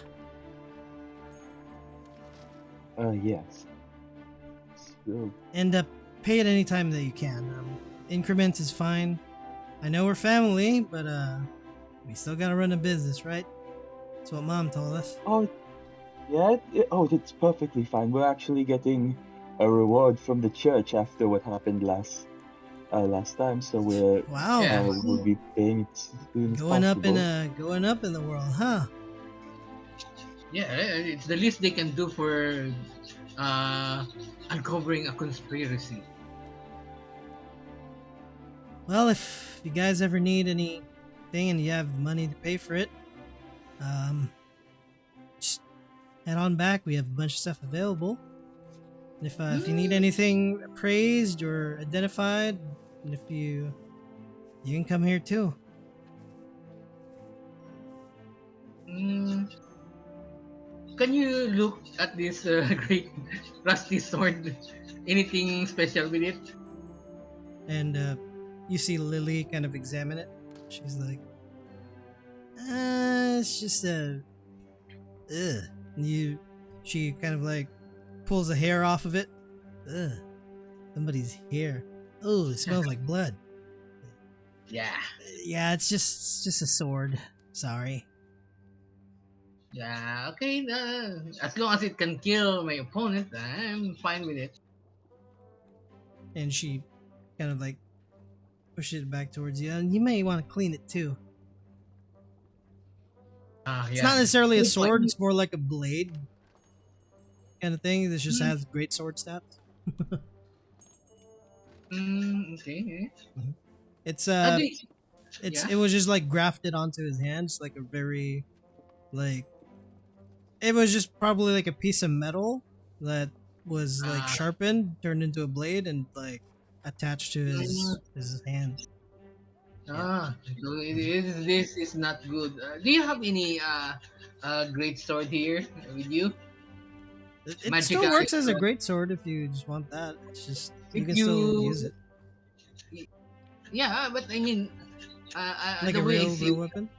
Yes. So, And pay it any time that you can. Increment is fine. I know we're family, but we still gotta run a business, right? That's what Mom told us. oh, yeah. Oh, that's perfectly fine. We're actually getting a reward from the church after what happened last time, so Wow, Yeah. we'll be paying it as soon as possible. going up in the world, huh? Yeah, it's the least they can do for uh, uncovering a conspiracy. Well, if you guys ever need anything and you have money to pay for it, um, just head on back. We have a bunch of stuff available. And if you need anything appraised or identified, and if you can come here too. Mm, can you look at this great rusty sword? Anything special with it? And you see Lily kind of examine it. She's like, it's just a, ugh. And she kind of like pulls a hair off of it. Ugh, somebody's hair. Oh, it smells like blood. Yeah, Yeah, it's just a sword. Sorry. yeah. Okay, as long as it can kill my opponent, I'm fine with it. And she kind of like pushes it back towards you. And you may want to clean it too. It's Yeah. not necessarily a Good point. sword. It's more like a blade kind of thing. This just Mm, has great sword stats. okay. It's Uh, do, It's yeah. it was just like grafted onto his hands, like a very like it was just probably like a piece of metal that was like Uh, sharpened, turned into a blade, and like attached to mm, his hand. Yeah. so this is not good. Do you have any great sword here with you? It still Magical. works as a great sword if you just want that. It's just you If can still you, use it yeah, but I mean, like the a way I real see, weapon.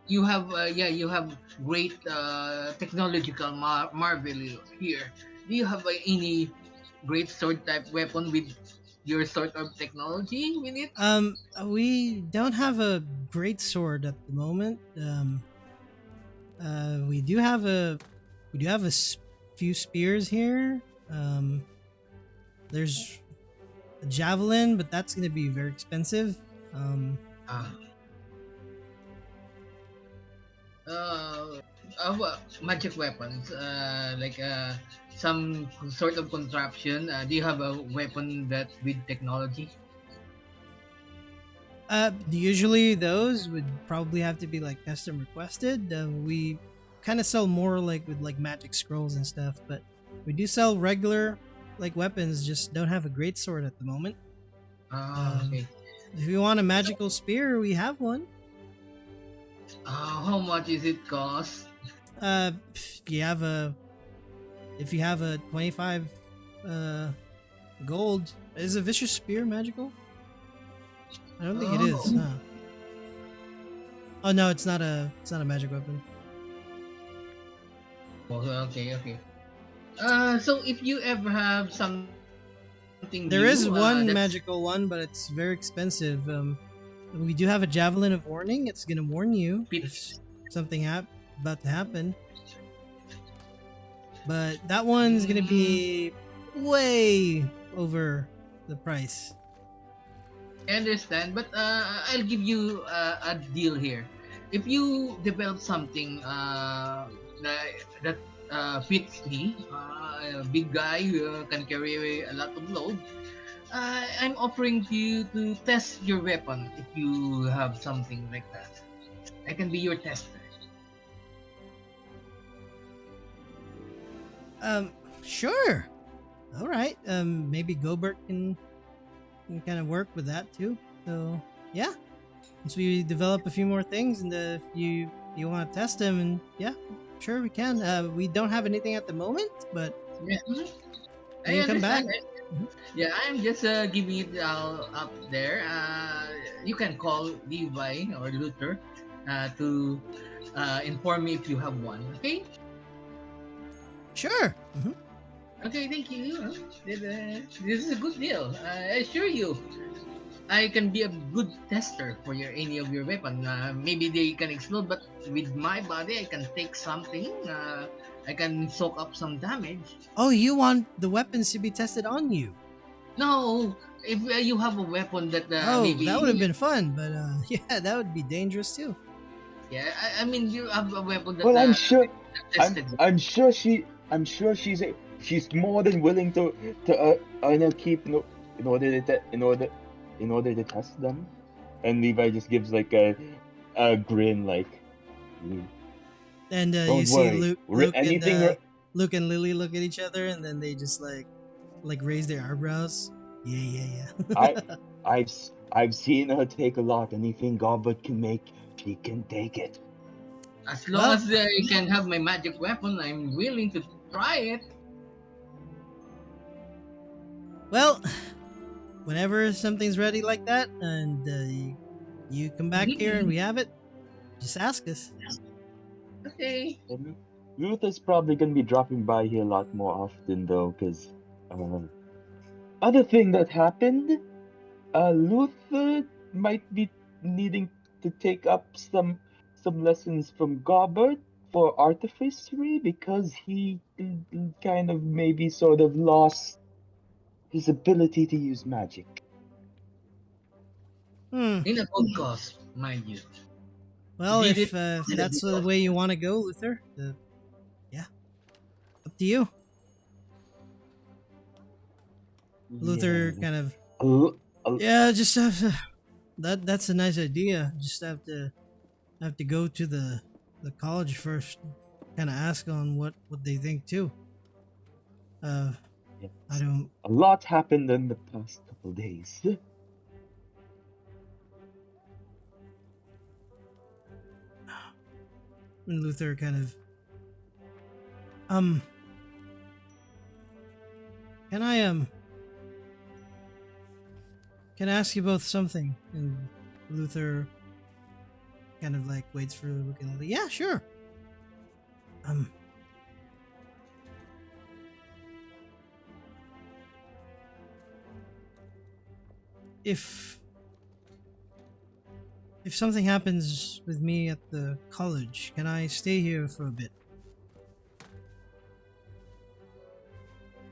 you have, you have great technological marvel here. Do you have any great sword type weapon with your sort of technology with it? We don't have a great sword at the moment. We do have few spears here. There's a javelin, but that's gonna be very expensive. Um, Uh, Magic weapons, like some sort of contraption. Do you have a weapon that with technology? Usually those would probably have to be like custom requested. We kind of sell more like with like magic scrolls and stuff, but we do sell regular like weapons. Just don't have a great sword at the moment. Okay. If you want a magical spear, we have one. How much is it cost? If you have a 25 uh gold, is a vicious spear magical? I don't think it is. Oh, Huh? Oh no, it's not a magic weapon. okay. So if you ever have something There is new, one that's magical one, but it's very expensive. We do have a javelin of warning. It's gonna warn you bit. if something about to happen. But that one's gonna be way over the price. I understand, but I'll give you a deal here. If you develop something that fits me, a big guy who can carry a lot of load, I'm offering to you to test your weapon if you have something like that. I can be your tester. Sure. All right. Maybe Gobert can kind of work with that too. So yeah, once we develop a few more things, and if you want to test them, and yeah, sure we can. We don't have anything at the moment, but Yeah, we I can come back. understand. Yeah, I'm just giving it up there. You can call Levi or Luther to inform me if you have one. Okay. Sure. Okay, thank you. This is a good deal. I assure you, I can be a good tester for any of your weapon. Maybe they can explode, but with my body, I can take something. I can soak up some damage. Oh, you want the weapons to be tested on you? No, if you have a weapon that Oh, that would have maybe, been fun, but yeah, that would be dangerous too. yeah, I mean, you have a weapon that Well, I'm sure, tested. I'm sure she's more than willing to earn her keep in order in order to test them. And Levi just gives like a grin, like, "Mm, And you don't see worry, Luke and Lily look at each other, and then they just like raise their eyebrows. Yeah, I yeah. I've seen her take a lot. Anything Gobbert can make, she can take it. As long Well, as I can have my magic weapon, I'm willing to try it. well, whenever something's ready like that, and you come back here and Mhm. we have it, just ask us. Okay. And Ruth is probably gonna be dropping by here a lot more often though, because other thing that happened, Luther might be needing to take up some lessons from Gobbert for artificery because he kind of maybe sort of lost his ability to use magic. Hmm. In a good cause, mind you. He Well, did it if in a that's good the cause. way you want to go, Luther, yeah, up to you. Luther Yeah. kind of, A l- a- yeah, just have to. That's a nice idea. Just have to go to the college first, kind of ask on what they think too. Uh, I yes. don't. A lot happened in the past couple days. And Luther kind of, um, can I can I ask you both something? And Luther kind of like waits for looking at it. Yeah, sure. Um, if if something happens with me at the college, can I stay here for a bit?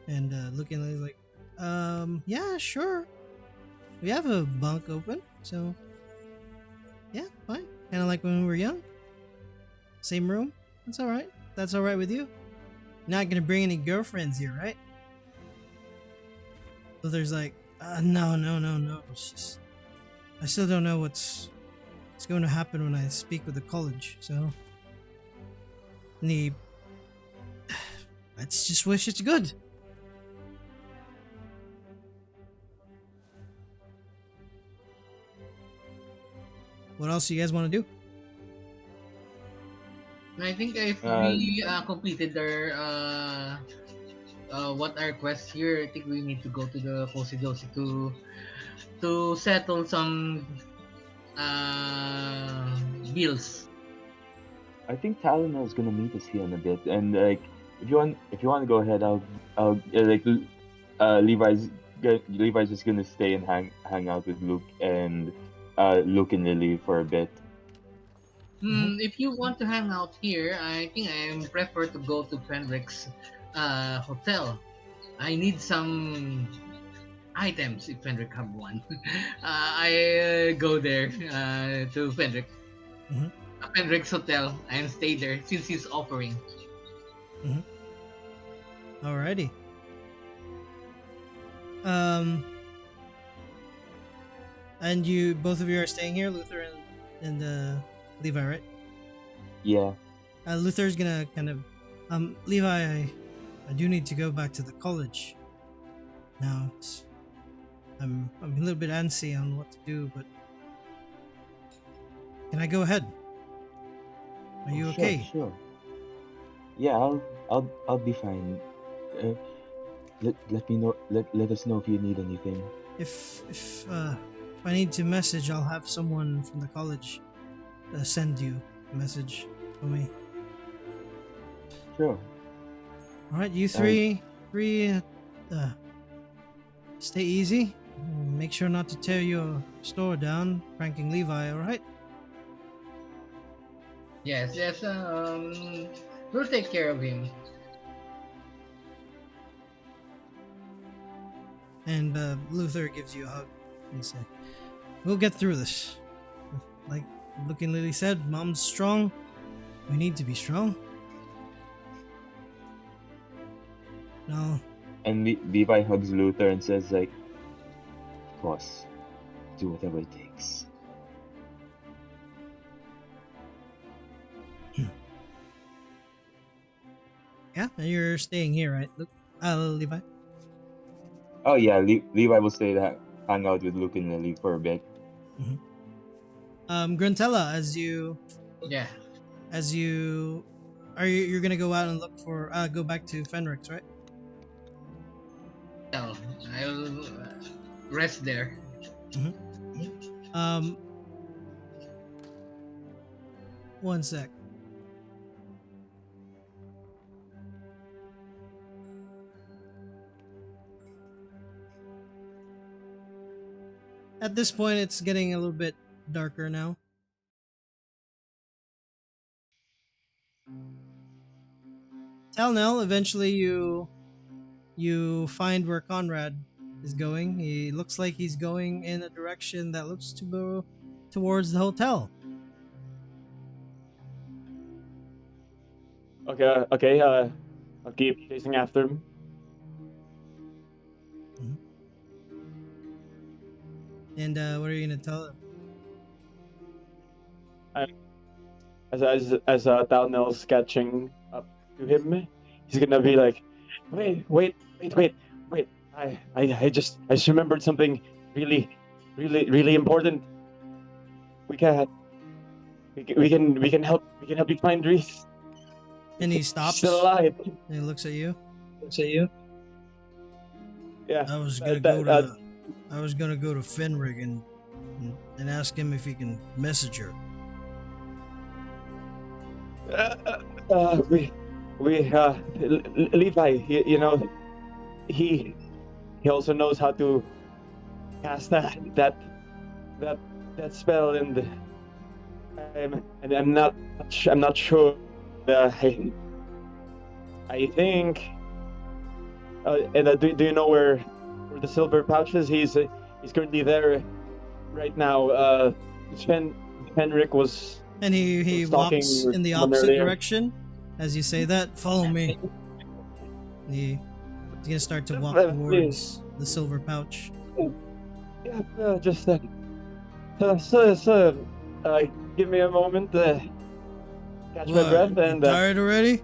And looking at it like, yeah, sure. We have a bunk open, so yeah, fine. Kind of like when we were young. Same room. That's all right. That's all right with you. Not gonna bring any girlfriends here, right? Luther's like, no. It's just, I still don't know what's going to happen when I speak with the college. So, and he, let's just wish it's good. What else do you guys want to do? I think if Uh, we completed our what our quest here, I think we need to go to the Posidosi to settle some uh bills. I think Talon is gonna meet us here in a bit, and like if you want to go ahead, I'll Levi's just gonna stay and hang out with Luke and Lily for a bit. If you want to hang out here, I think I prefer to go to Fenrick's hotel. I need some items if Fenrick have one. I go there to Mhm. Fenrick's hotel and stay there since he's offering. Alrighty. Um, and you both of you are staying here, Luther and Levi, right? Yeah. Luther's gonna kind of, Levi, I do need to go back to the college. Now I'm a little bit antsy on what to do, but can I go ahead? Are Oh, you sure, okay? sure. Yeah, I'll be fine. Uh, let me know. Let us know if you need anything. If I need to message, I'll have someone from the college send you a message for me. Sure. All right, you Uh, three, uh, stay easy. Make sure not to tear your store down, pranking Levi. All right. Yes, yes. We'll take care of him. And Luther gives you a hug and says, "We'll get through this." Like Looking Lily said, Mom's strong. We need to be strong. No, and Levi hugs Luther and says like, "Of course, do whatever it takes." yeah, and you're staying here, right? Look, Levi. Oh yeah, Levi will stay to hang out with Luke and Lily for a bit. Mhm. Gruntella, Yeah. as you you're gonna go out and look for go back to Fenrix, right? Well, I'll rest there. Um, one sec. At this point, it's getting a little bit darker now. Talnell, eventually you find where Conrad is going. He looks like he's going in a direction that looks to go towards the hotel. Okay. I'll keep chasing after him. Mhm. And what are you gonna tell him? I, as Talnell's catching up to him, he's gonna be like, wait. I just remembered something really important. We can we can help you find Reese. And he She's still stops alive. and he looks at you. Yeah. I was gonna That, go that, uh, to I was gonna go to Fenrig and ask him if he can message her. we Levi, he he also knows how to cast that that spell, and I'm not sure. I think. And do you know where the silver pouch is? He's currently there right now. Sven Henrik And he was talking walks with in the someone opposite earlier. direction as you say that. Follow me. He's gonna start to walk Please, towards the silver pouch. yeah, just so, give me a moment to catch my What? breath, You and tired already?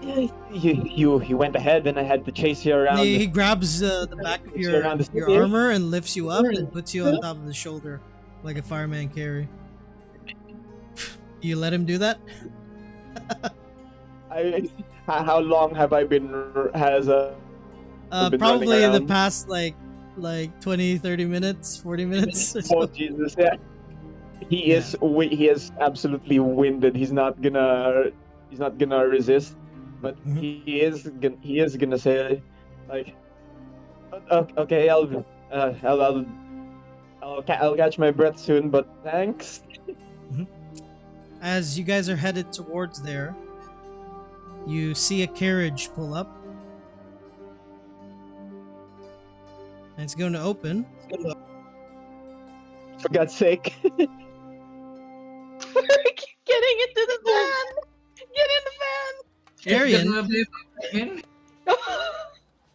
you went ahead, and I had to chase you And around, he grabs the back of the your city. armor and lifts you up and puts you on top of the shoulder like a fireman carry. You let him do that? I how long have I been has been running Probably in the around? past like 20, 30 minutes, 40 minutes or Oh so. Jesus! Yeah, Yeah. he is absolutely winded. He's not gonna resist, but Mhm. he is gonna say like, Okay, I'll catch my breath soon, but thanks." Mhm. As you guys are headed towards there, you see a carriage pull up and it's going to open. For God's sake. Getting into the van. Get in the It's Arian, gonna be again. van.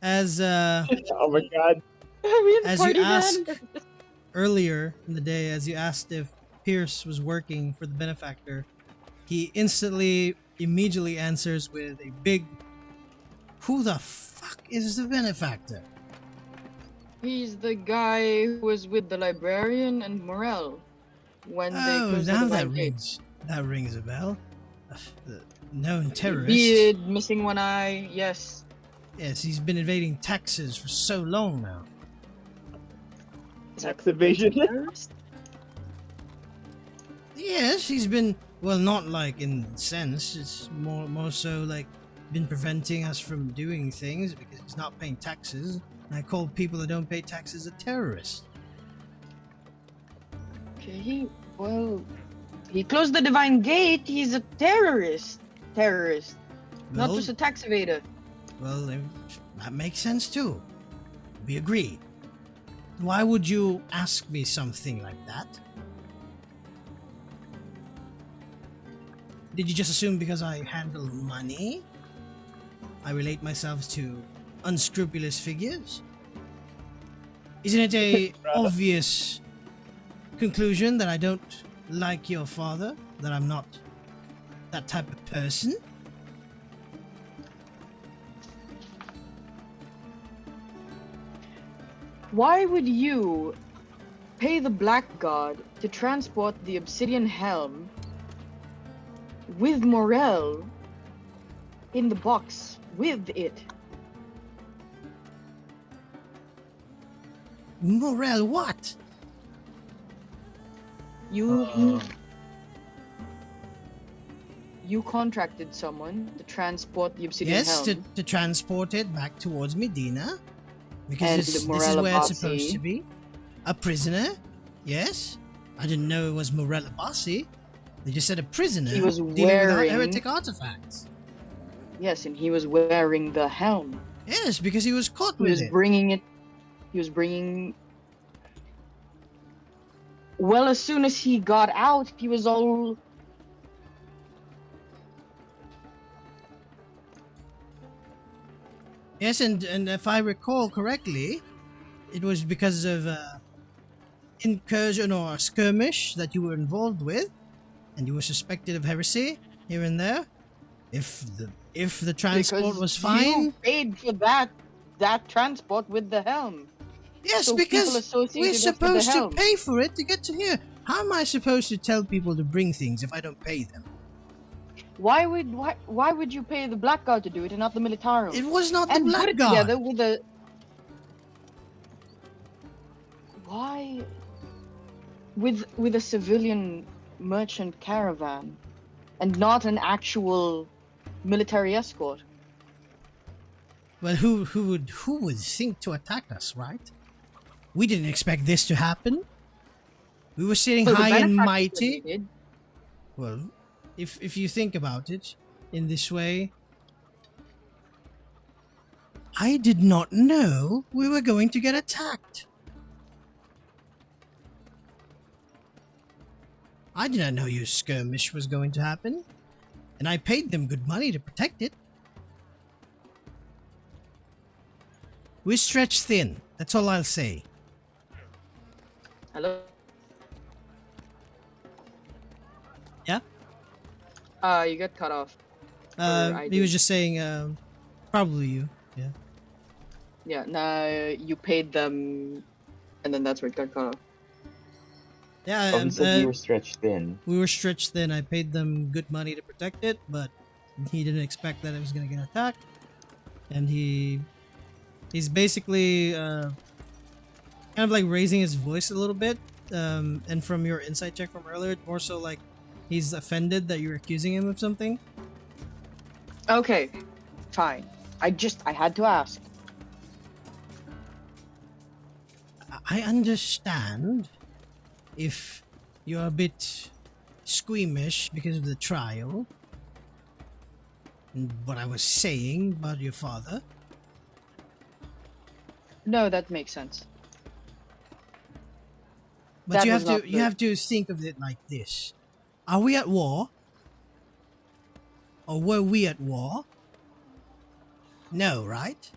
as Oh my God. We in the as you party van. ask earlier in the day, as you asked if Pierce was working for the benefactor, he immediately answers with a big Who the fuck is the benefactor? He's the guy who was with the librarian and Morel when they Oh, closed the now that divine gate. rings a bell. The known terrorist. Beard, missing one eye, yes. Yes, he's been evading taxes for so long now. Tax evasion. Terrorist? Yes, he's been, well, not like in sense. It's more so like been preventing us from doing things because he's not paying taxes. And I call people that don't pay taxes a terrorist. Okay, he closed the divine gate. He's a terrorist. Not Well, just a tax evader. well, that makes sense too. We agree. Why would you ask me something like that? Did you just assume because I handle money, I relate myself to unscrupulous figures? Isn't it a obvious conclusion that I don't like your father? That I'm not that type of person? Why would you pay the Black God to transport the Obsidian Helm with Morel in the box with it? Morel, what? You contracted someone to transport the Obsidian Yes, Helm. to transport it back towards Medina. Because And this is Morella where it's Bassi. supposed to be. A prisoner? Yes. I didn't know it was Morella Bassi. They just said a prisoner He was dealing with wearing- heretic artifacts. Yes, and he was wearing the helm. Yes, because he was caught He with was it. bringing it. He was bringing. Well, as soon as he got out, he was all. Yes, and if I recall correctly, it was because of incursion or skirmish that you were involved with, and you were suspected of heresy here and there. If the transport because was fine, You paid for that transport with the helm. yes, so people because associated we're us with the supposed to helm. pay for it to get to here. How am I supposed to tell people to bring things if I don't pay them? Why would you pay the Black God to do it and not the Militarum? It was not the and put Black it God. together with a. Why? With a civilian merchant caravan, and not an actual military escort. Well, who would think to attack us, right? We didn't expect this to happen. We were sitting So the high and benefactors mighty. that they did, Well, if you think about it in this way, I did not know we were going to get attacked. I did not know your skirmish was going to happen, and I paid them good money to protect it. We're stretched thin, that's all I'll say. Hello. Yeah? You got cut off. I He did. was just saying, probably you. Yeah. Yeah. Nah, you paid them, and then that's where it got cut off. Yeah, Oh, he said we were stretched thin. we were stretched thin. I paid them good money to protect it, but he didn't expect that it was gonna get attacked, and he's basically kind of like raising his voice a little bit. And from your insight check from earlier, more so like he's offended that you're accusing him of something. Okay, fine. I had to ask. I understand if you're a bit squeamish because of the trial and what I was saying about your father. No, that makes sense. But That you was have to not you the- have to think of it like this. Are we at war? Or were we at war? No, right?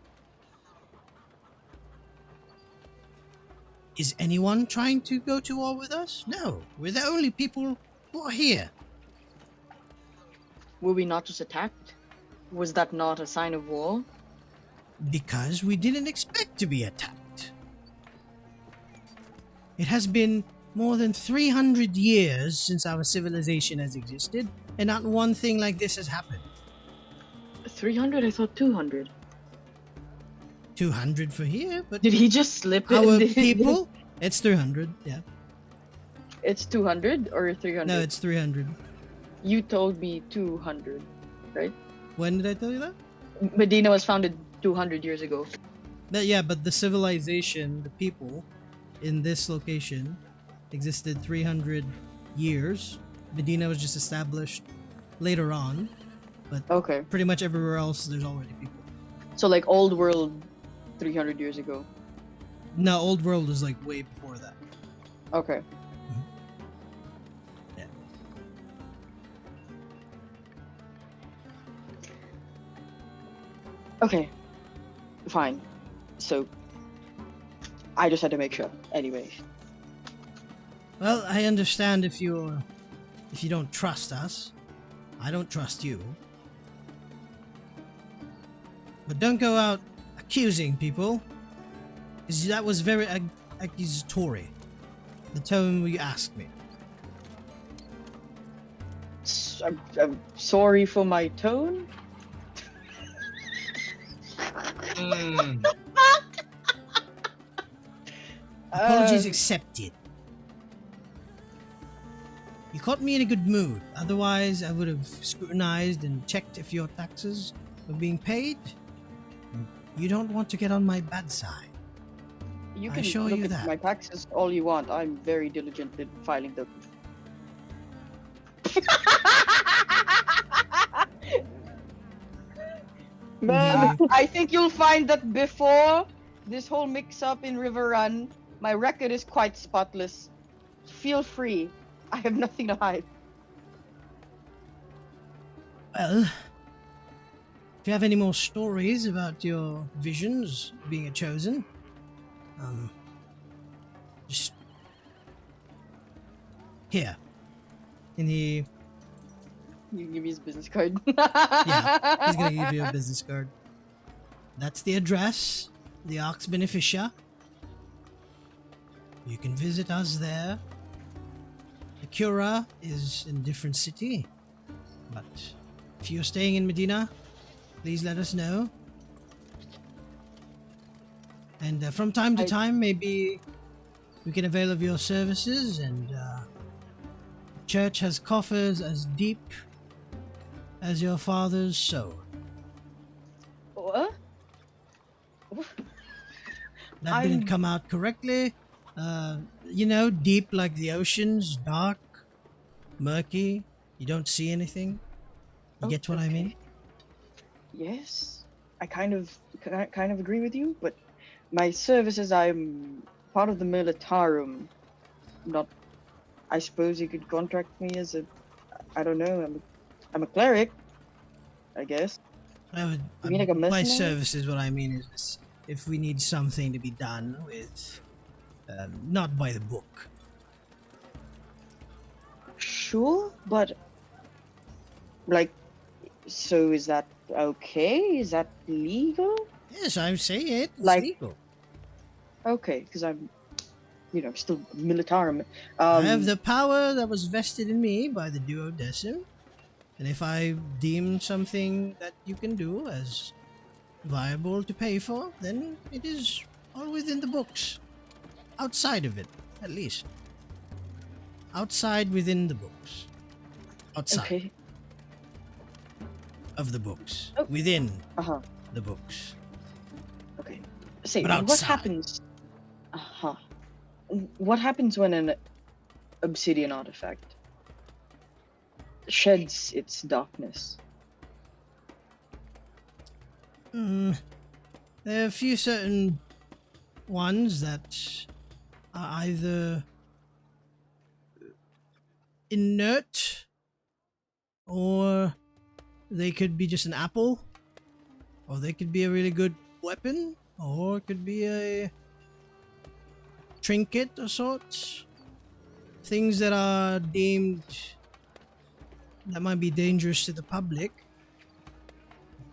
Is anyone trying to go to war with us? No. We're the only people who are here. Were we not just attacked? Was that not a sign of war? Because we didn't expect to be attacked. It has been more than 300 years since our civilization has existed, and not one thing like this has happened. 300? I thought 200. 200 for here, but Did he just slip it? our Did- people, it's 300, yeah. It's 200 or 300? No, it's 300. You told me 200, right? When did I tell you that? Medina was founded 200 years ago. But the civilization, the people in this location existed 300 years. Medina was just established later on, but Okay. pretty much everywhere else there's already people. So like old world 300 years ago. No, Old World was like way before that. Okay. Yeah. Okay. Fine. So I just had to make sure. Anyway. Well, I understand if you don't trust us. I don't trust you. But don't go out accusing people, because that was very accusatory. The tone you asked me. I'm sorry for my tone. Mm. Apologies accepted. You caught me in a good mood. Otherwise, I would have scrutinized and checked if your taxes were being paid. You don't want to get on my bad side. You I can assure look you at that. my taxes all you want. I'm very diligent in filing them. Man, I think you'll find that before this whole mix-up in River Run, my record is quite spotless. Feel free. I have nothing to hide. Well, if you have any more stories about your visions being a chosen, just here in the You give me his business card. Yeah, he's gonna give you a business card. That's the address, the Ox Beneficia. You can visit us there. The Cura is in a different city, but if you're staying in Medina, please let us know. And from time to time, maybe we can avail of your services. And the church has coffers as deep as your father's soul. What? That didn't I'm- come out correctly. Deep like the oceans, dark, murky. You don't see anything. You get what I mean? Okay. Yes, I kind of agree with you, but my services, I'm part of the militarum. Not, I suppose you could contract me as a, I don't know, I'm a cleric, I guess. I would, You mean like a by mercenary? services, what I mean is if we need something to be done with, not by the book. Sure, but like, so is that okay? Is that legal? Yes, I say it. It's Like- legal. Okay, because I'm, still militarum. I have the power that was vested in me by the duodecim, and if I deem something that you can do as viable to pay for, then it is all within the books. Outside of it, at least. Outside within the books. Outside Okay. of the books. Oh. Within Uh-huh. the books. Okay. Say, But what outside. happens? Uh-huh. What happens when an obsidian artifact sheds its darkness? There are a few certain ones that are either inert or they could be just an apple, or they could be a really good weapon, or it could be a trinket of sorts. Things that are deemed that might be dangerous to the public,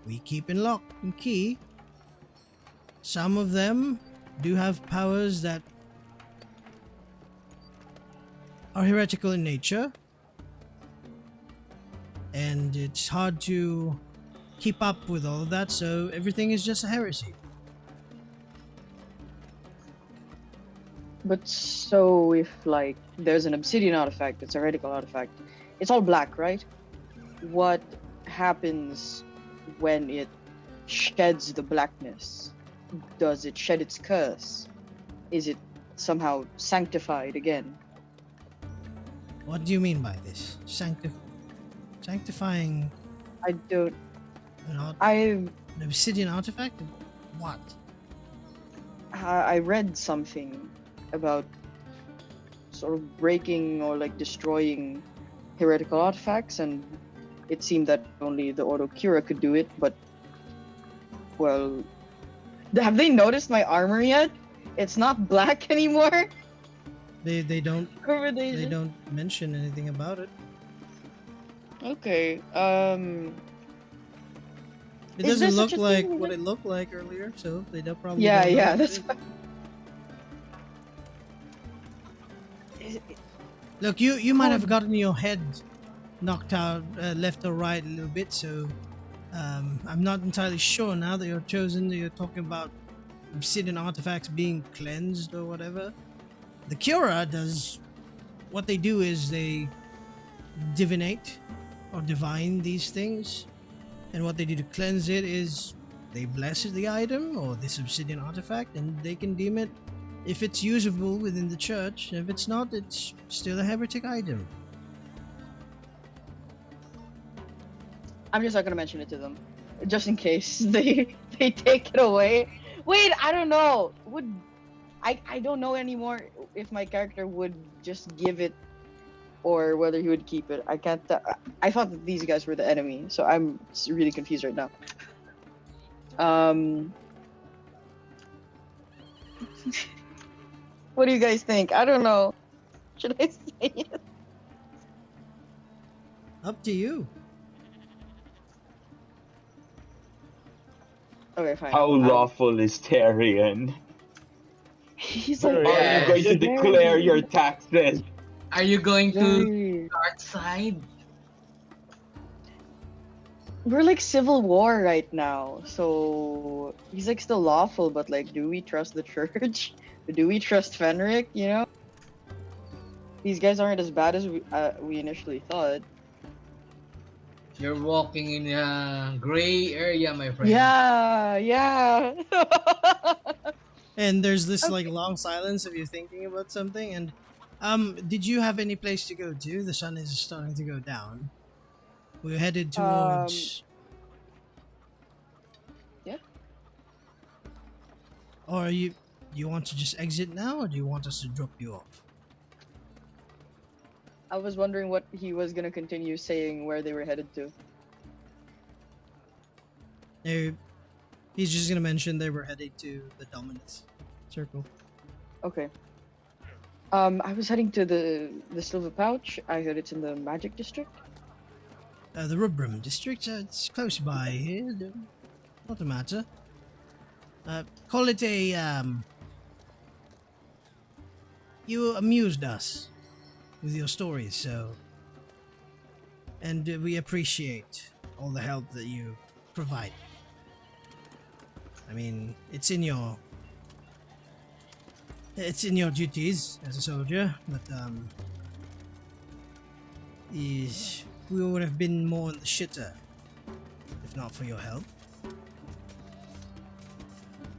we keep in lock and key. some of them do have powers that are heretical in nature, and it's hard to keep up with all of that, so everything is just a heresy. But so if like there's an obsidian artifact, it's a heretical artifact, it's all black, right? What happens when it sheds the blackness? Does it shed its curse? Is it somehow sanctified again? What do you mean by this? Sanctifying I don't. an I obsidian artifact? What? I read something about sort of breaking or like destroying heretical artifacts, and it seemed that only the Ordo Cura could do it. But well, have they noticed my armor yet? It's not black anymore. They don't Or they don't mention anything about it. Okay. It Is there doesn't look such a like thing? what it looked like earlier, so they don't probably Yeah, don't know yeah. what it That's is. why. Look, you might have gotten your head knocked out left or right a little bit, so I'm not entirely sure now that you're chosen. That you're talking about obsidian artifacts being cleansed or whatever. The Cura does what they do is they divinate or divine these things, and what they do to cleanse it is they bless the item or this obsidian artifact, and they can deem it if it's usable within the church. If it's not, it's still a heretic item. I'm just not gonna mention it to them, just in case they take it away. Wait, I don't know. I don't know anymore if my character would just give it or whether he would keep it. I can't. I thought that these guys were the enemy, so I'm really confused right now. What do you guys think? I don't know. Should I say it? Up to you. Okay, fine. How lawful is Tyrion? He's Very like, Are you going to very- declare your taxes? Are you going to very- dark side? We're like civil war right now, so he's like still lawful, but like, do we trust the church? Do we trust Fenric? You know, these guys aren't as bad as we initially thought. You're walking in a gray area, my friend. Yeah, yeah. And there's this like long silence of you thinking about something. And did you have any place to go to? The sun is starting to go down. We're headed towards. Yeah. Or you want to just exit now, or do you want us to drop you off? I was wondering what he was gonna continue saying where they were headed to. He's just gonna mention they were headed to the Dominus Circle. Okay. I was heading to the Silver Pouch. I heard it's in the Magic District. The Rubrum district, it's close by here. Not a matter. Call it a you amused us with your stories, so, and we appreciate all the help that you provide. I mean, it's in your duties as a soldier, but we would have been more on the shitter if not for your help.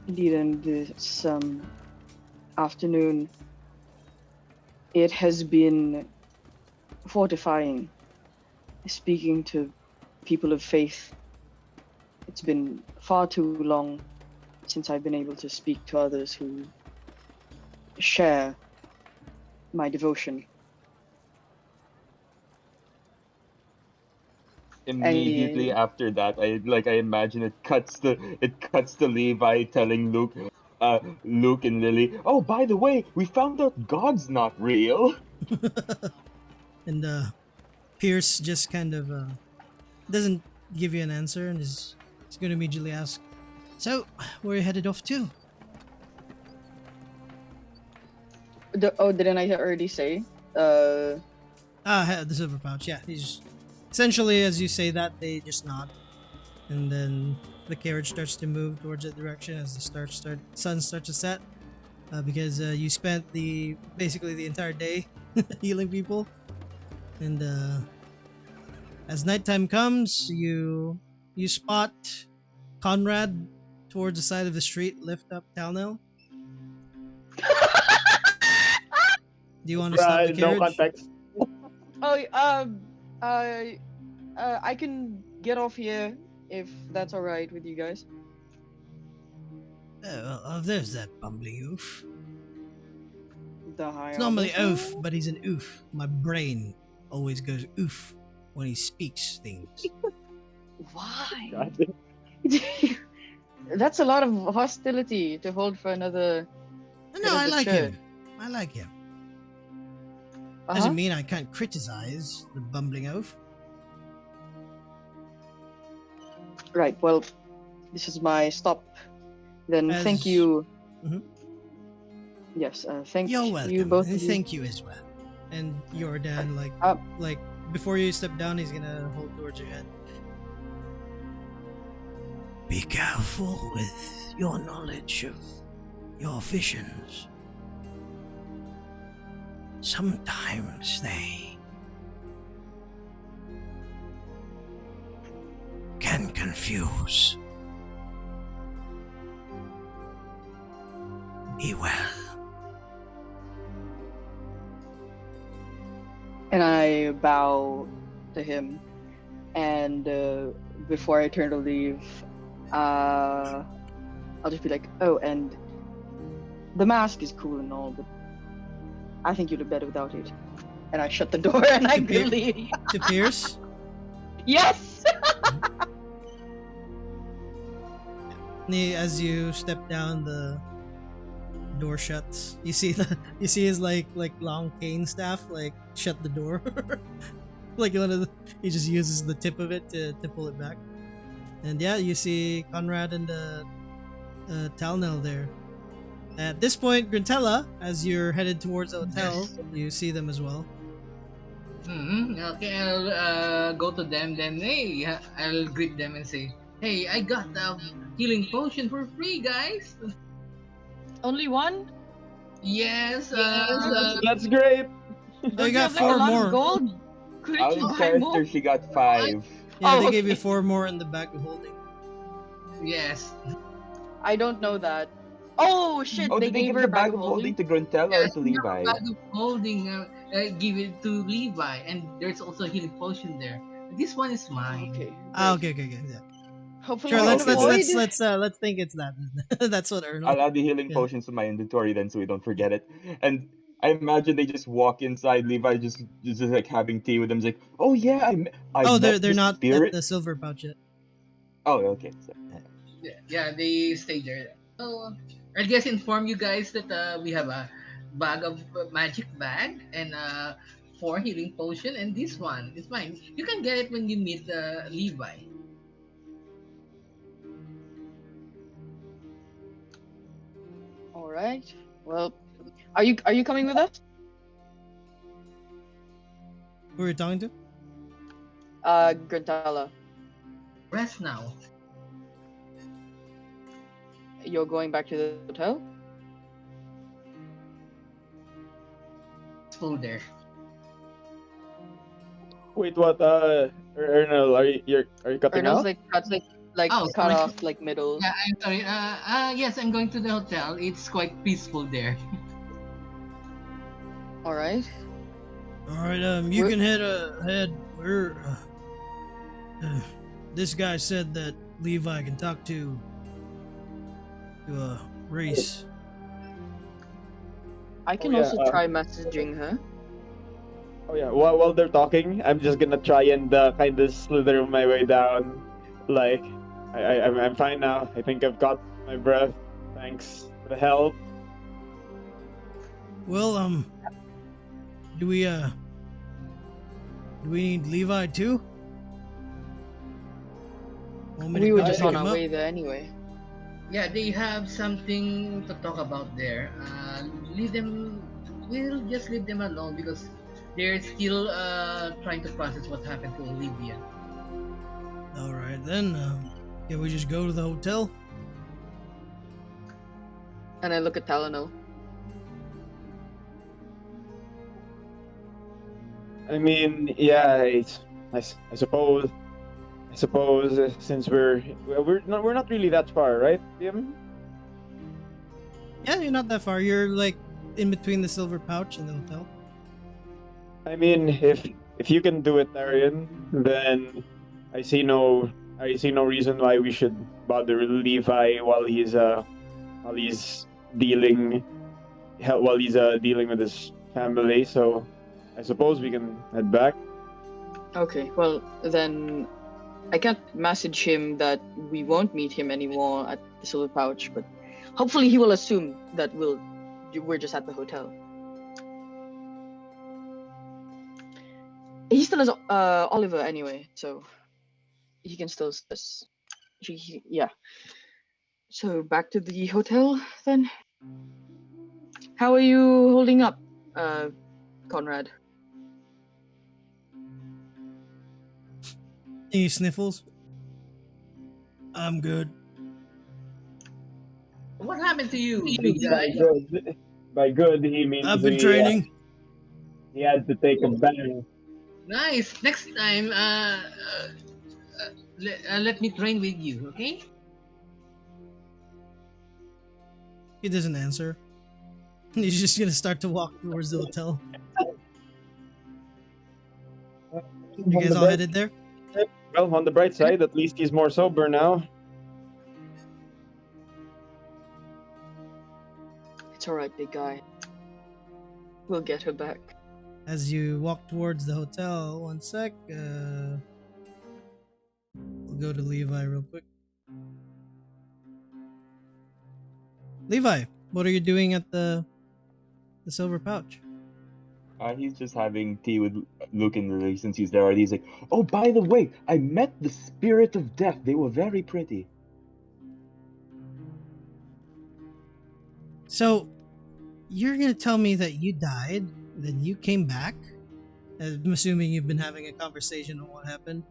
Indeed, and this afternoon, it has been fortifying speaking to people of faith. It's been far too long since I've been able to speak to others who share my devotion. Immediately after that, I imagine it cuts to Levi telling Luke and Lily, "Oh, by the way, we found out God's not real." And Pierce just kind of doesn't give you an answer, and is going to immediately ask, So, where are you headed off to? Didn't I already say? The silver pouch. Yeah, he's essentially, as you say that, they just nod, and then the carriage starts to move towards that direction as the sun starts to set. Because you spent basically the entire day healing people, and as nighttime comes, you spot Conrad towards the side of the street, lift up Talnell. Do you want to stop the No carriage? context. Oh, I can get off here if that's all right with you guys. There's that bumbling oof. The high It's normally oof, but he's an oof. My brain always goes oof when he speaks things. Why? God. That's a lot of hostility to hold for another. No, I like him. I like him. Uh-huh. Doesn't mean I can't criticize the bumbling oaf. Right. Well, this is my stop. Then As- thank you. Mhm. Yes. Thank You're you welcome. both. Of you. Thank you as well. And Jordan, like before you step down, he's gonna hold towards your head. Be careful with your knowledge of your visions. Sometimes they can confuse. Be well. And I bow to him. And before I turn to leave, I'll just be like, "Oh, and the mask is cool and all, but I think you look better without it." And I shut the door and I Pierce? leave. To Pierce, Yes. as you step down, the door shuts. You see his like long cane staff like shut the door. Like he just uses the tip of it to pull it back. And yeah, you see Conrad and Talnell there. At this point, Grintella, as you're headed towards the hotel, you see them as well. Okay, I'll go to them then. Hey, I'll greet them and say, "Hey, I got the healing potion for free, guys." Only one? Yes. That's great. Oh, you got have, like, a four lot of more. gold? Couldn't Out you of buy more? character, she got 5. Yeah, Oh, they gave you okay. 4 more in the bag of holding. Yes. I don't know that. Oh shit! Oh, They did they gave give her the a bag bag of of holding holding. to Gruntella or Yes, to we have a Levi? bag of holding. Give it to Levi, and there's also a healing potion there. This one is mine. Okay. Ah, Great. okay. Yeah. Hopefully Sure, we Oh, can let's okay, let's avoid. let's let's think it's that. That's what Ernal. I'll add the healing Yeah. potions to my inventory then so we don't forget it. And I imagine they just walk inside, Levi just like having tea with them. He's like, oh yeah, I Oh, met they're the not at spirit. the silver pouch yet. Oh, okay. So, Yeah, they stay there. So I guess inform you guys that we have a bag of magic bag and 4 healing potion, and this one is mine. You can get it when you meet Levi. All right. Well, are you coming with us? Who are you talking to? Grantala, Rest now. you're going back to the hotel? Let's go there. Wait, what? Ernal, are you cutting Ernal's out? like cuts like Oh, cut sorry. off like middle. Yeah, I'm sorry. Yes, I'm going to the hotel. It's quite peaceful there. All right. All right, you We're- can head ahead. This guy said that Levi can talk to Reese. I can yeah, also try messaging her. Oh yeah. While they're talking, I'm just gonna try and kind of slither my way down. Like, I'm fine now. I think I've got my breath. Thanks for the help. Well, do we need Levi too? Want me to We were go just pick on him our up? way there anyway. Yeah, they have something to talk about there. Leave them. We'll just leave them alone because they're still trying to process what happened to Olivia. All right then. Can we just go to the hotel? And I look at Talano. I mean, yeah, I suppose. I suppose since we're not really that far, right, Tim? Yeah, you're not that far. You're like in between the silver pouch and the hotel. I mean, if you can do it, Arian, then I see no reason why we should bother Levi while he's dealing while he's dealing with his family. So I suppose we can head back. Okay, well then I can't message him that we won't meet him anymore at the Silver Pouch, but hopefully he will assume that we're just at the hotel. He still has Oliver anyway, so he can still see us. Yeah. So back to the hotel then. How are you holding up, Conrad? He sniffles. I'm good. What happened to you, big By guy? good, by good he means I've been training. he had to take a bath. Nice. Next time, let me train with you, okay? He doesn't answer. He's just gonna start to walk towards the hotel. You On guys the all bright, headed there? well, on the bright side, at least he's more sober now. It's alright, big guy. We'll get her back. As you walk towards the hotel, one sec. We'll go to Levi real quick. Levi, what are you doing at the silver pouch? He's just having tea with Luke and Lily since he's there already. He's like, oh, by the way, I met the spirit of death. They were very pretty. So, you're gonna tell me that you died, then you came back? I'm assuming you've been having a conversation on what happened.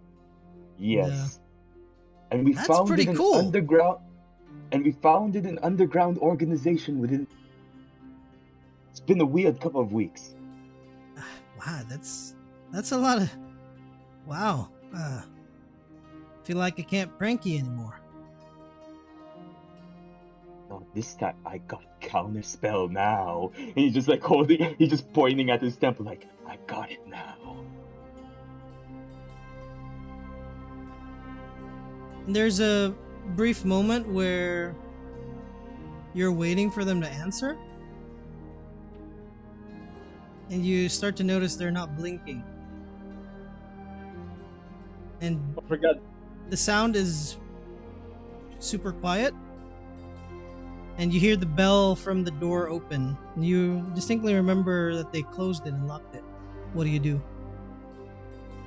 Yes. And we That's founded pretty an cool. underground and we founded an underground organization within. It's been a weird couple of weeks. Wow, that's a lot of. Wow. Feel like I can't prank you anymore. Oh, this time I got counterspell now. And he's just like holding, he's just pointing at his temple like, I got it now. And there's a brief moment where you're waiting for them to answer, and you start to notice they're not blinking. And I forgot. the sound is super quiet, and you hear the bell from the door open. And you distinctly remember that they closed it and locked it. What do you do?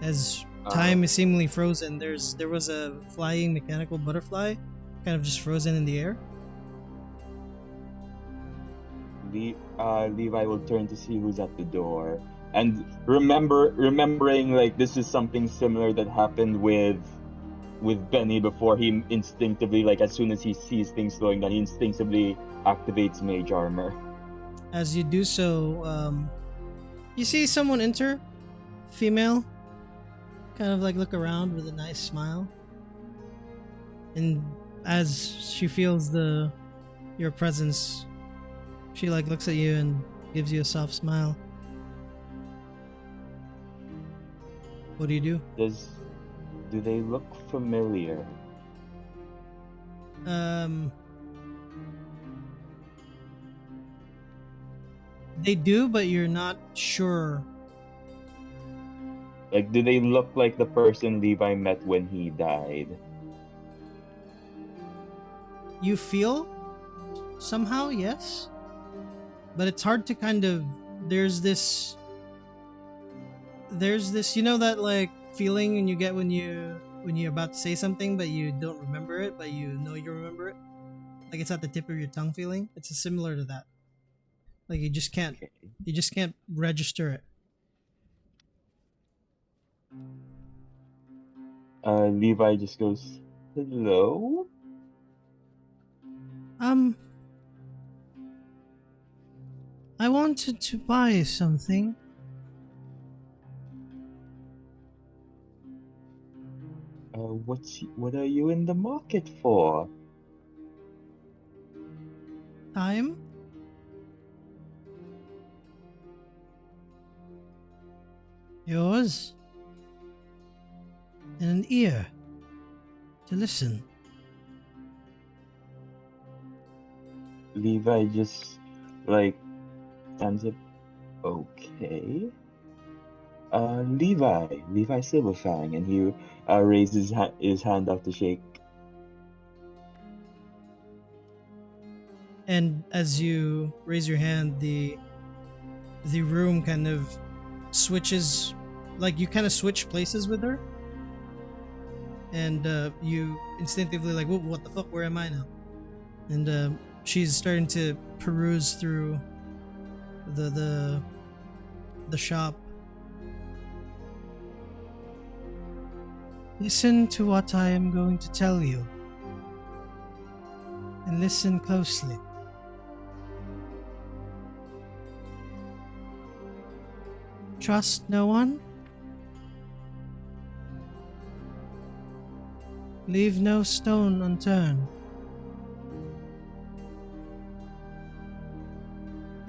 As time is seemingly frozen, there was a flying mechanical butterfly, kind of just frozen in the air. Levi will turn to see who's at the door, and remembering like this is something similar that happened with Benny before. He instinctively, like as soon as he sees things slowing down, he instinctively activates mage armor. As you do so, you see someone enter, female, kind of like look around with a nice smile, and as she feels your presence, she like looks at you and gives you a soft smile. What do you do? Do they look familiar? They do, but you're not sure. Like, do they look like the person Levi met when he died? You feel somehow, yes, but it's hard to kind of. There's this, you know, that like feeling when you get when you're about to say something, but you don't remember it, but you know you remember it. like it's at the tip of your tongue feeling. It's similar to that. Like you just can't Okay. register it. Levi just goes, "Hello." Um, I wanted to buy something. What are you in the market for? Time? Yours? And an ear to listen. Levi just like stands up. Okay. Levi Silverfang, and he raises his hand up to shake. And as you raise your hand, the room kind of switches, like you kind of switch places with her, and you instinctively like, what the fuck? Where am I now? And she's starting to peruse through the shop. Listen to what I am going to tell you. And listen closely. Trust no one. Leave no stone unturned.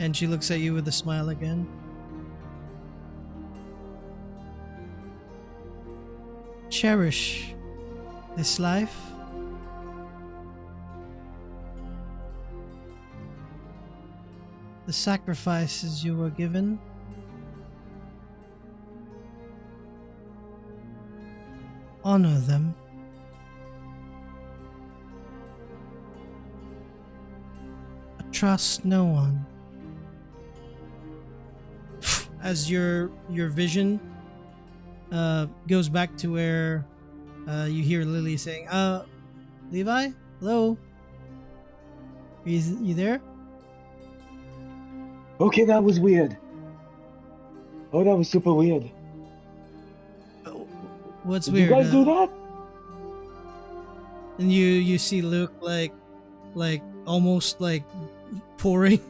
And she looks at you with a smile again. Cherish this life. The sacrifices you were given. Honor them. But trust no one. As your vision goes back to where you hear Lily saying, Levi? Hello? You there? Okay, that was weird. Oh, that was super weird. What's Did weird? you guys do that? And you see Luke like almost like pouring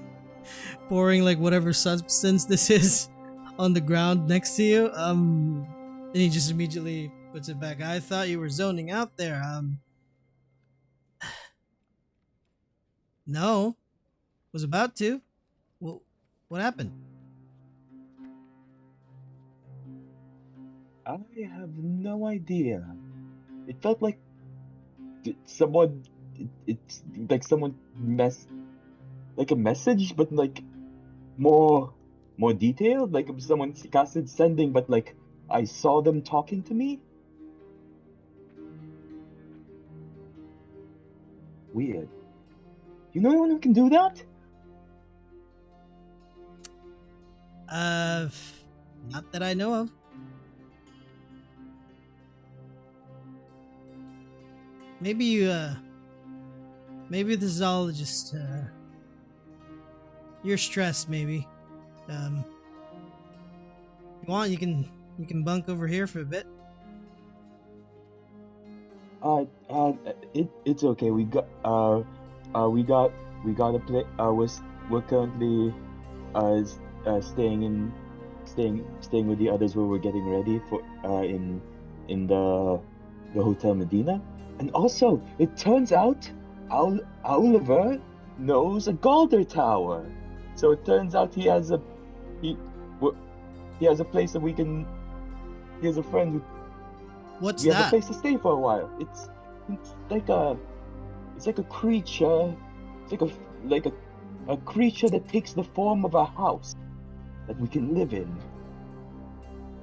like whatever substance this is on the ground next to you. And he just immediately puts it back. I thought you were zoning out there. No, was about to. Well, what happened? I have no idea. It felt like someone. It's like someone like a message, but like more detailed. Like someone casted sending, but like I saw them talking to me. Weird. You know anyone who can do that? Not that I know of. Maybe maybe this is all just you're stressed. Maybe. If you want, you can bunk over here for a bit. It's okay. We got a place. We're currently staying with the others where we're getting ready for in the Hotel Medina. And also, it turns out Oliver knows a Galder Tower. So it turns out he has a place that we can. He has a friend who What's we have a that? place to stay for a while. It's like a creature. It's like a creature that takes the form of a house that we can live in,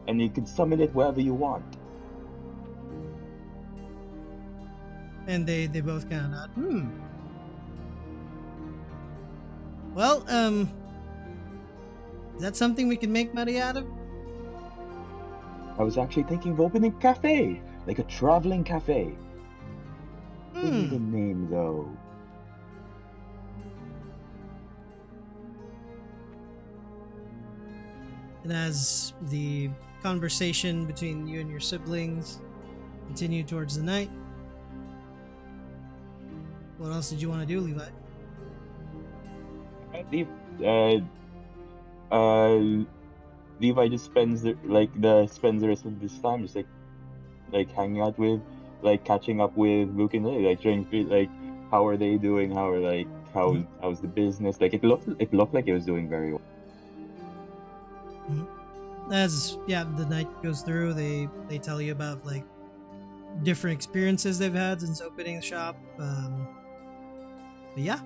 and you can summon it wherever you want. And they both kind of nod. Well, is that something we can make money out of? I was actually thinking of opening a cafe, like a traveling cafe. We need a name though. And as the conversation between you and your siblings continue towards the night, what else did you want to do, Levi? Levi, uh, Levi just spends the rest of this time just like hanging out with, like catching up with Luke and Lily, like trying to like how are they doing? How are like how's the business? Like it looked like it was doing very well. As the night goes through, they tell you about like different experiences they've had since opening the shop. But yeah,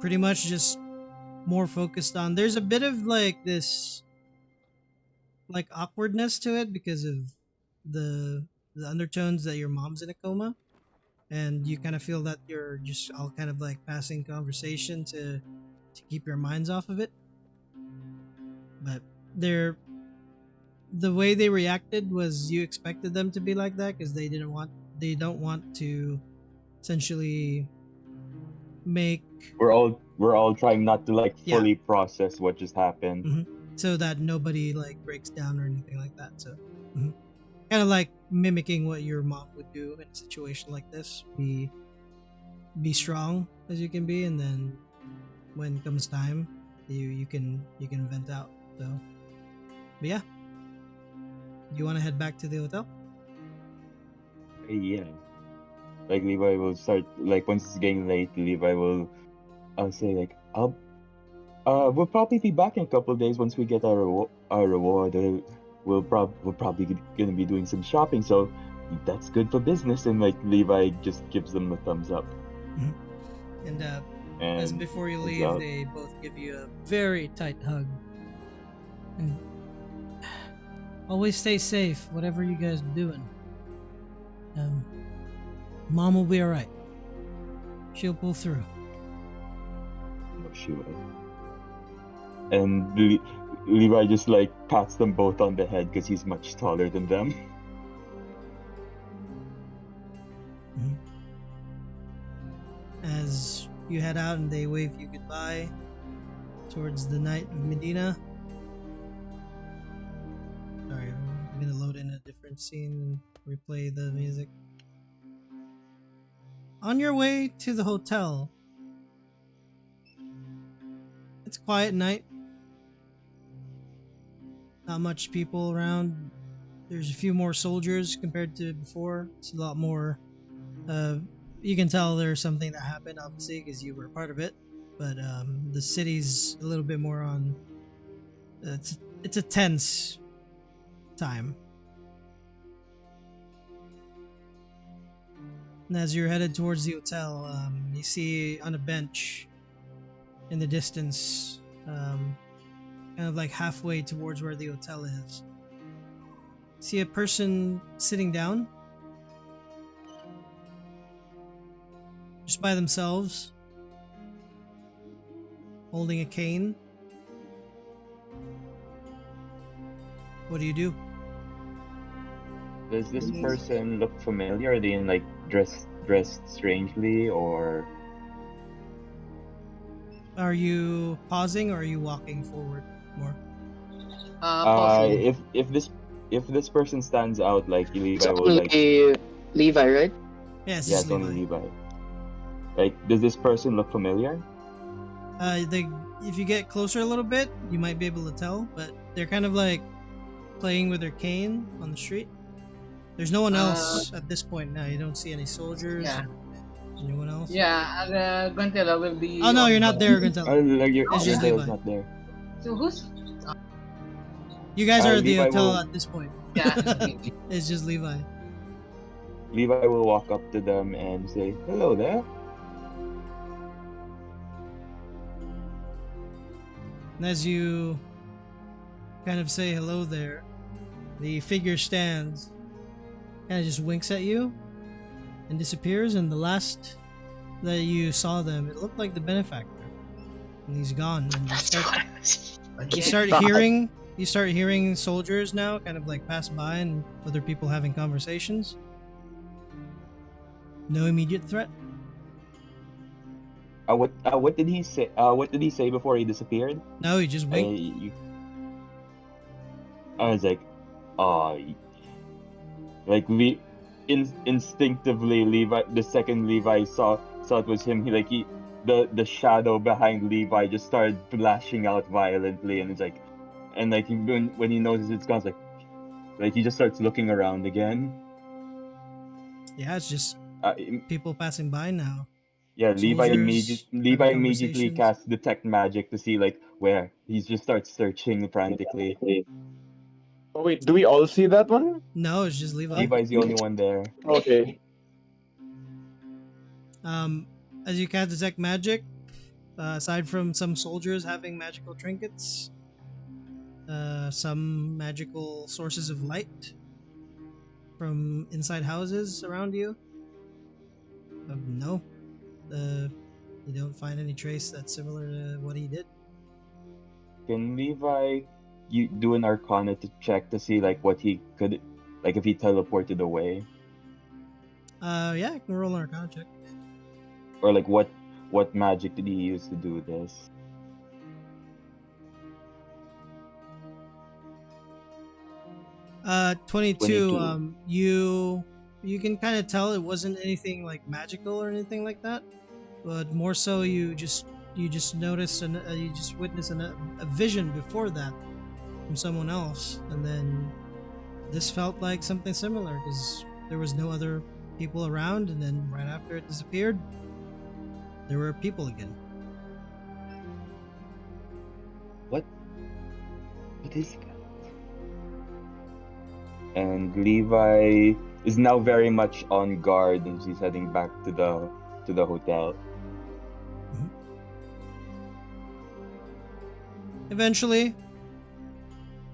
pretty much just more focused on. There's a bit of like this like awkwardness to it because of the undertones that your mom's in a coma, and you kind of feel that you're just all kind of like passing conversation to keep your minds off of it. But they're the way they reacted was you expected them to be like that because they don't want to essentially make We're all trying not to like Yeah. fully process what just happened. Mhm. So that nobody like breaks down or anything like that. So kind of like mimicking what your mom would do in a situation like this. Be strong as you can be, and then when comes time, you can vent out. So, but yeah, you want to head back to the hotel? Yeah. Like Levi will start like once it's getting late, I'll say like we'll probably be back in a couple of days once we get our reward. We're probably gonna be doing some shopping, so that's good for business. And like Levi just gives them a thumbs up. And And as before you heads leave, out. they both give you a very tight hug. And always stay safe, whatever you guys are doing. Mom will be alright. She'll pull through. Oh, she will. And Levi just like pats them both on the head because he's much taller than them. As you head out and they wave you goodbye towards the night of Medina. Sorry, I'm gonna load in a different scene and replay the music. On your way to the hotel, it's a quiet night. Not much people around. There's a few more soldiers compared to before. It's a lot more. You can tell there's something that happened, obviously, because you were part of it. But the city's a little bit more on. It's a tense time. And as you're headed towards the hotel, you see on a bench in the distance, kind of like halfway towards where the hotel is, see a person sitting down just by themselves, holding a cane. What do you do? Does this person look familiar? Are they in like dressed strangely, or Are you pausing or are you walking forward more? Pausing. if this person stands out, like It's Levi will only like Levi, right? Yeah, it's yeah, just it's only Levi. Levi. Like, does this person look familiar? If you get closer a little bit, you might be able to tell, but they're kind of like playing with their cane on the street. There's no one else at this point now. You don't see any soldiers. Yeah. Anyone else? Yeah, Guantella will be. Oh no, on you're not the- there, Gonzalo. Like It's just Gonzalo's Levi. not there. So who's? You guys are at the Levi hotel will- at this point. Yeah. It's just Levi. Levi will walk up to them and say, "Hello there." And as you kind of say hello there, the figure stands, kind of just winks at you, and disappears. And the last that you saw them, it looked like the benefactor, and he's gone. And you start hearing soldiers now, kind of like pass by, and other people having conversations. No immediate threat. What did he say? What did he say before he disappeared? No, he just I, winked. you, I was like, oh, like instinctively, the second Levi saw it was him. The shadow behind Levi just started flashing out violently, and it's like, and like when he notices it's gone, it's like he just starts looking around again. Yeah, it's just Uh, people passing by now. yeah, Soldiers Levi having immediately conversations. casts detect magic to see like where he just starts searching frantically. Oh wait, do we all see that one? No, it's just Levi. Levi's the only one there. Okay. As you cast detect magic, aside from some soldiers having magical trinkets, some magical sources of light from inside houses around you. No, you don't find any trace that's similar to what he did. Can Levi you do an Arcana to check to see like what he could, like if he teleported away, Yeah, I can roll an Arcana check. or like what magic did he use to do this? 22. 22. You can kind of tell it wasn't anything like magical or anything like that, but more so you just noticed and you just witnessed a vision before that from someone else, and then this felt like something similar because there was no other people around, and then right after it disappeared, there were people again. What is that? And Levi is now very much on guard and he's heading back to the hotel. Eventually,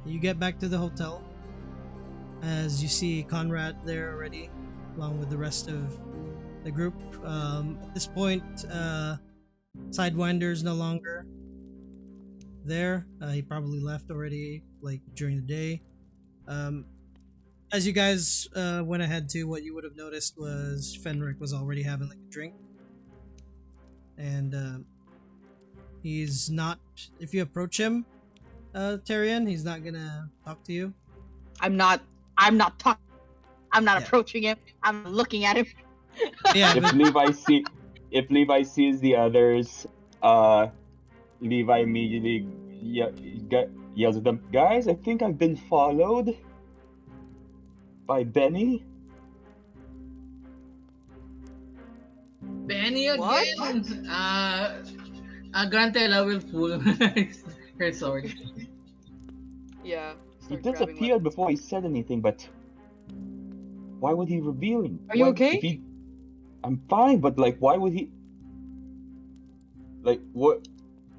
you get back to the hotel as you see Conrad there already, along with the rest of the group. At this point, Sidewinder's no longer there. He probably left already, like during the day. As you guys went ahead to, what you would have noticed was Fenric was already having like a drink, and he's not. If you approach him, Tyrion, he's not gonna talk to you. I'm not talking. I'm not Yeah. approaching him. I'm looking at him. Yeah, If but Levi sees the others, Levi immediately yells at them, "Guys, I think I've been followed by Benny." Benny What? again. Grantella will pull her sword. Yeah. He start grabbing disappeared weapons. before he said anything, but why would he reveal him? Are you okay? If he, I'm fine, but like, why would he? Like, what?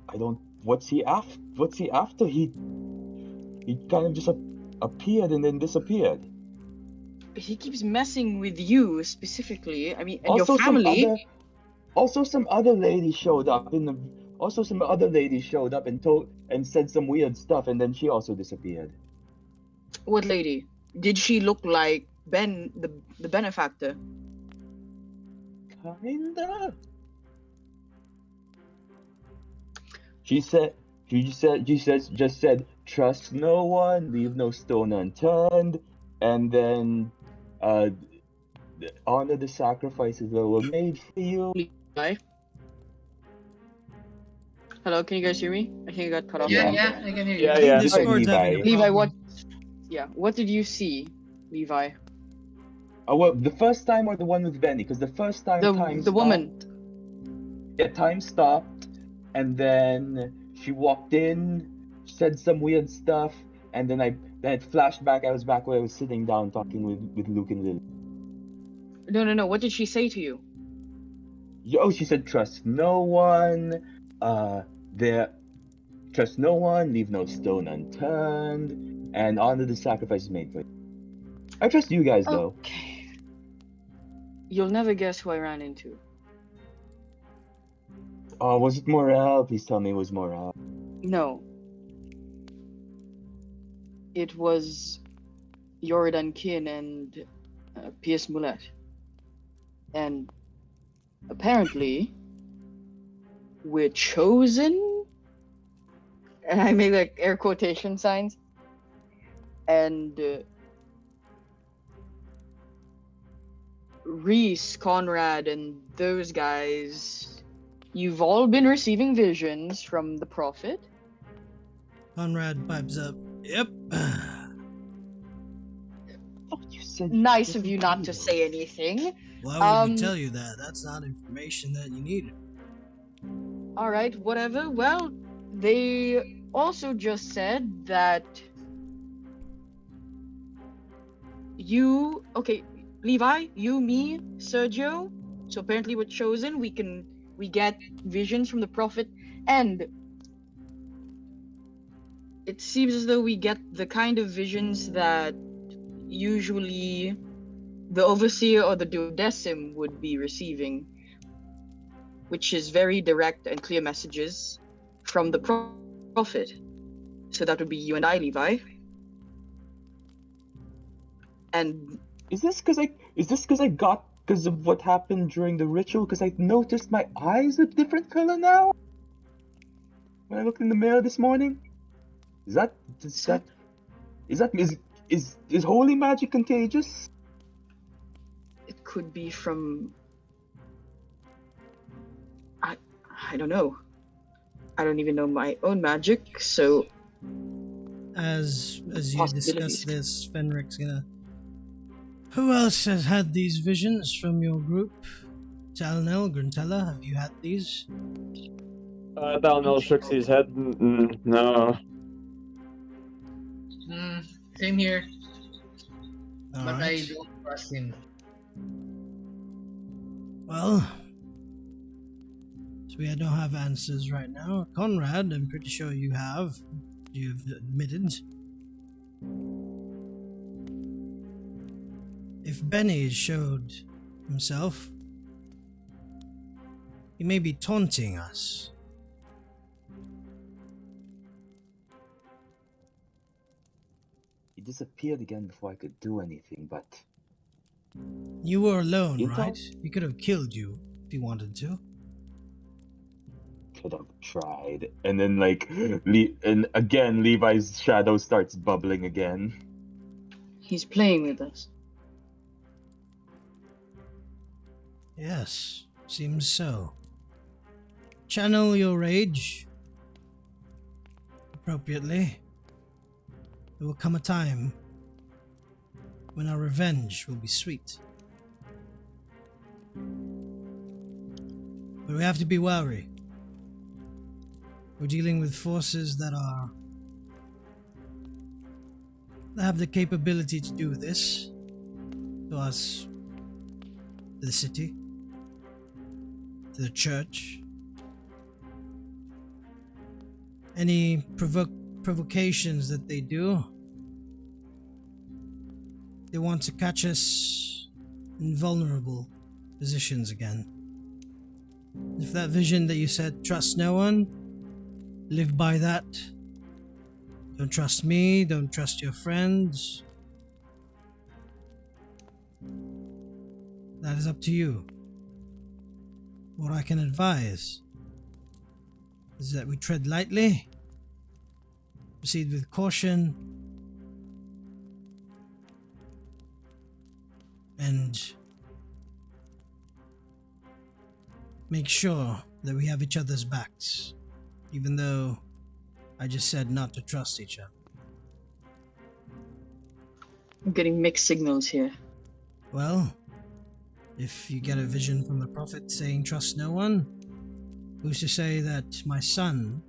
I don't. What's he after? What's he after? He kind of just appeared and then disappeared. He keeps messing with you specifically. I mean, and Also, your family. some other lady showed up in the. Also, some other lady showed up and said some weird stuff, and then she also disappeared. What lady? Did she look like Ben, the benefactor? Kinda. She just said, trust no one, leave no stone unturned, and then honor the sacrifices that were made for you. Levi? Hello, can you guys hear me? I think I got cut off. Yeah, Yeah. I can hear you. Yeah, I think yeah. Discord's having a Levi. Levi, problem. what? Yeah, what did you see, Levi? Well, the first time or the one with Benny? Because the first time time The woman. stopped. Yeah, time stopped, and then she walked in, said some weird stuff, and then it flashed back. I was back where I was sitting down talking with Luke and Lily. No. What did she say to you? She said, trust no one. Trust no one, leave no stone unturned, and honor the sacrifices made for you. I trust you guys, though. Okay. You'll never guess who I ran into. Oh, was it Morel? Please tell me it was Morel. No. It was Yordan Kin and P.S. Mulet. And apparently, we're chosen, and I make like air quotation signs, and Reese, Conrad, and those guys, you've all been receiving visions from the prophet. Conrad pipes up. Yep. thought you said Nice of this you is not to real. say anything. Why would we Um, tell you that? That's not information that you need. All right, whatever. Well, they also just said that okay, Levi, you, me, Sergio. So apparently we're chosen. We get visions from the prophet, and it seems as though we get the kind of visions that usually the overseer or the duodecim would be receiving, which is very direct and clear messages from the prophet. So that would be you and I, Levi. And Is this because I got because of what happened during the ritual? Because I noticed my eyes a different color now when I looked in the mirror this morning. Is that is So- that is that is holy magic contagious? it could be from I don't know. I don't even know my own magic, so As you discuss Possibilities. this, Fenric's gonna. Who else has had these visions from your group? Talnell, Gruntella, have you had these? Talnell shooks his head. No. Same here, All but right. I don't trust him. Well, so we don't have answers right now. Conrad, I'm pretty sure you have. You've admitted. If Benny showed himself, he may be taunting us. He disappeared again before I could do anything. But You were alone, You right? thought- He could have killed you if he wanted to. could have tried. And then and again Levi's shadow starts bubbling again. he's playing with us. Yes, seems so. Channel your rage appropriately. There will come a time when our revenge will be sweet. But we have to be wary. We're dealing with forces that have the capability to do this to us, to the city, to the church. Any provocations that they do, they want to catch us in vulnerable positions again. If that vision that you said, trust no one, live by that. Don't trust me, don't trust your friends. That is up to you. What I can advise is that we tread lightly, proceed with caution, and make sure that we have each other's backs, even though I just said not to trust each other. I'm getting mixed signals here. Well, if you get a vision from the prophet saying trust no one, who's to say that my son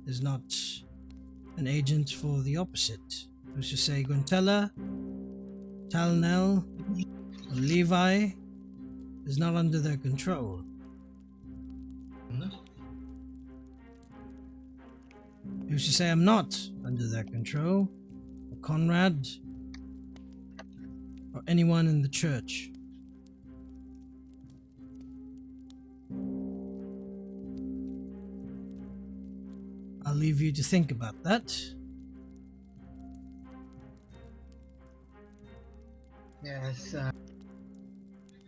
is not an agent for the opposite? Who's to say Guntella, Talnell, or Levi is not under their control? Who's to say I'm not under their control? Or Conrad? Or anyone in the church? I'll leave you to think about that. Yes,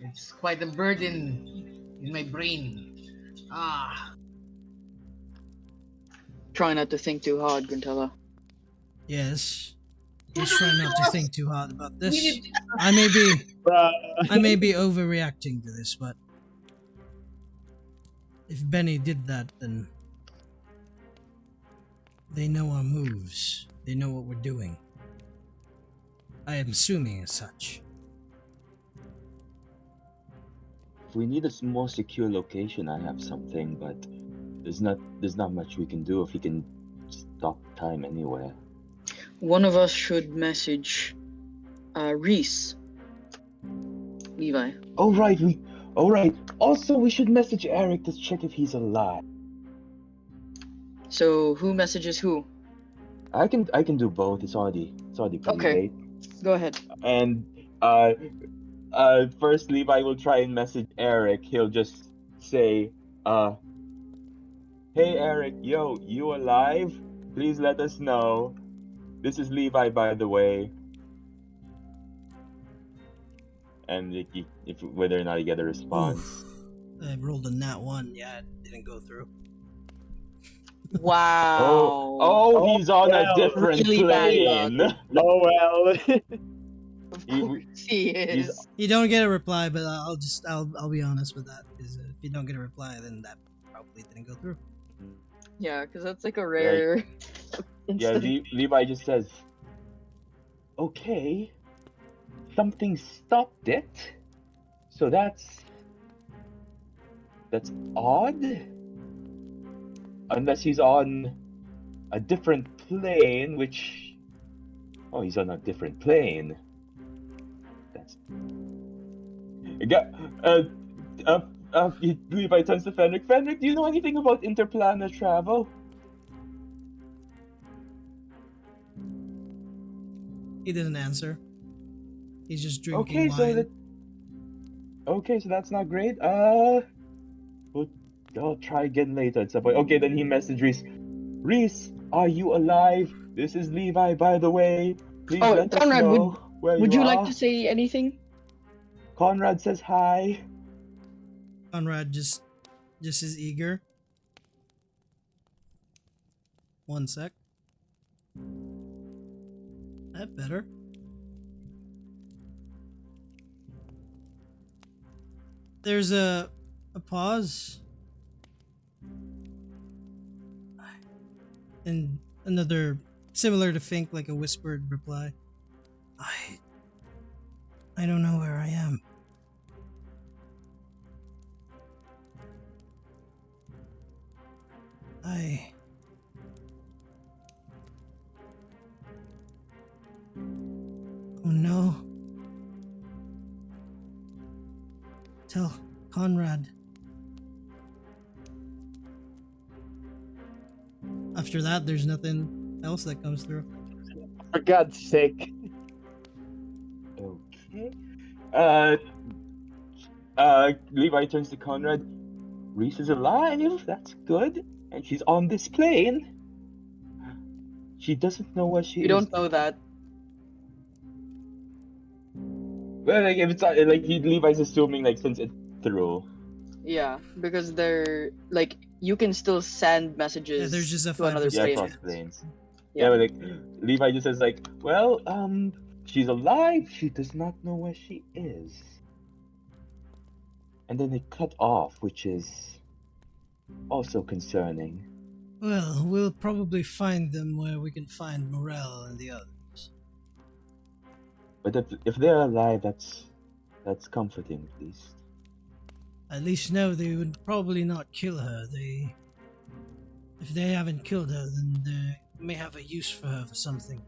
it's quite a burden in my brain. Ah, try not to think too hard, Gruntella. Yes. Just try not to think too hard about this. We- I may be Bruh. overreacting to this, but if Benny did that, then they know our moves. They know what we're doing. I am assuming as such. If we need a more secure location, I have something, but there's not much we can do if he can stop time anywhere. One of us should message Reese. Levi. Oh right. Also, we should message Eric to check if he's alive. So who messages who? I can do both. It's already pretty Okay. late. Go ahead. And first Levi will try and message Eric. He'll just say, hey Eric, yo, you alive? Please let us know. This is Levi, by the way. And if whether or not you get a response. Oof. I rolled a nat 1. Yeah, it didn't go through. Wow. Oh, he's on a well, different really bad plane. luck. Oh well. Of He- course he is. You don't get a reply, but I'll be honest with that. Because if you don't get a reply, then that probably didn't go through. Yeah, because that's like a rare. Yeah, instance. Levi just says, okay, something stopped it. So that's odd. Unless he's on a different plane, which... Oh, he's on a different plane. That's... Levi turns to Fenric. Fenric, do you know anything about interplanar travel? He doesn't answer. He's just drinking Okay, wine. so that's not great. I'll try again later at some point. Okay, then he messaged Reese. Reese, are you alive? This is Levi, by the way. Please Oh, let us Conrad, know where Would you like are. to say anything? Conrad says hi. Conrad just is eager. One sec. That better. There's a pause. And another similar to Fink, like a whispered reply. I don't know where I am. Oh no. Tell Conrad. After that, there's nothing else that comes through. For God's sake. Okay. Levi turns to Conrad. Reese is alive. That's good. And she's on this plane. She doesn't know where she We is. don't know that. Well, like if it's not, like Levi's assuming like since it's through. Yeah, because they're like you can still send messages Yeah, there's just a to another 5% Yeah, plane. cross planes. Yeah. Yeah, but like Levi just says like, well, she's alive. She does not know where she is. And then they cut off, which is also concerning. Well, we'll probably find them where we can find Morel and the others. But if they're alive, that's comforting at least. At least know they would probably not kill her. If they haven't killed her, then they may have a use for her for something.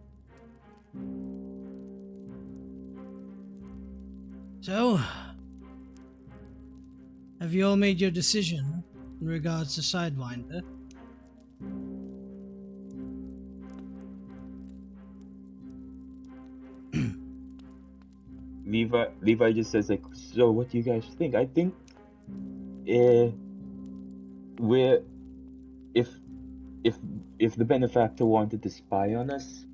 So, have you all made your decision in regards to Sidewinder? Levi just says like, so what do you guys think? I think we're if the benefactor wanted to spy on us,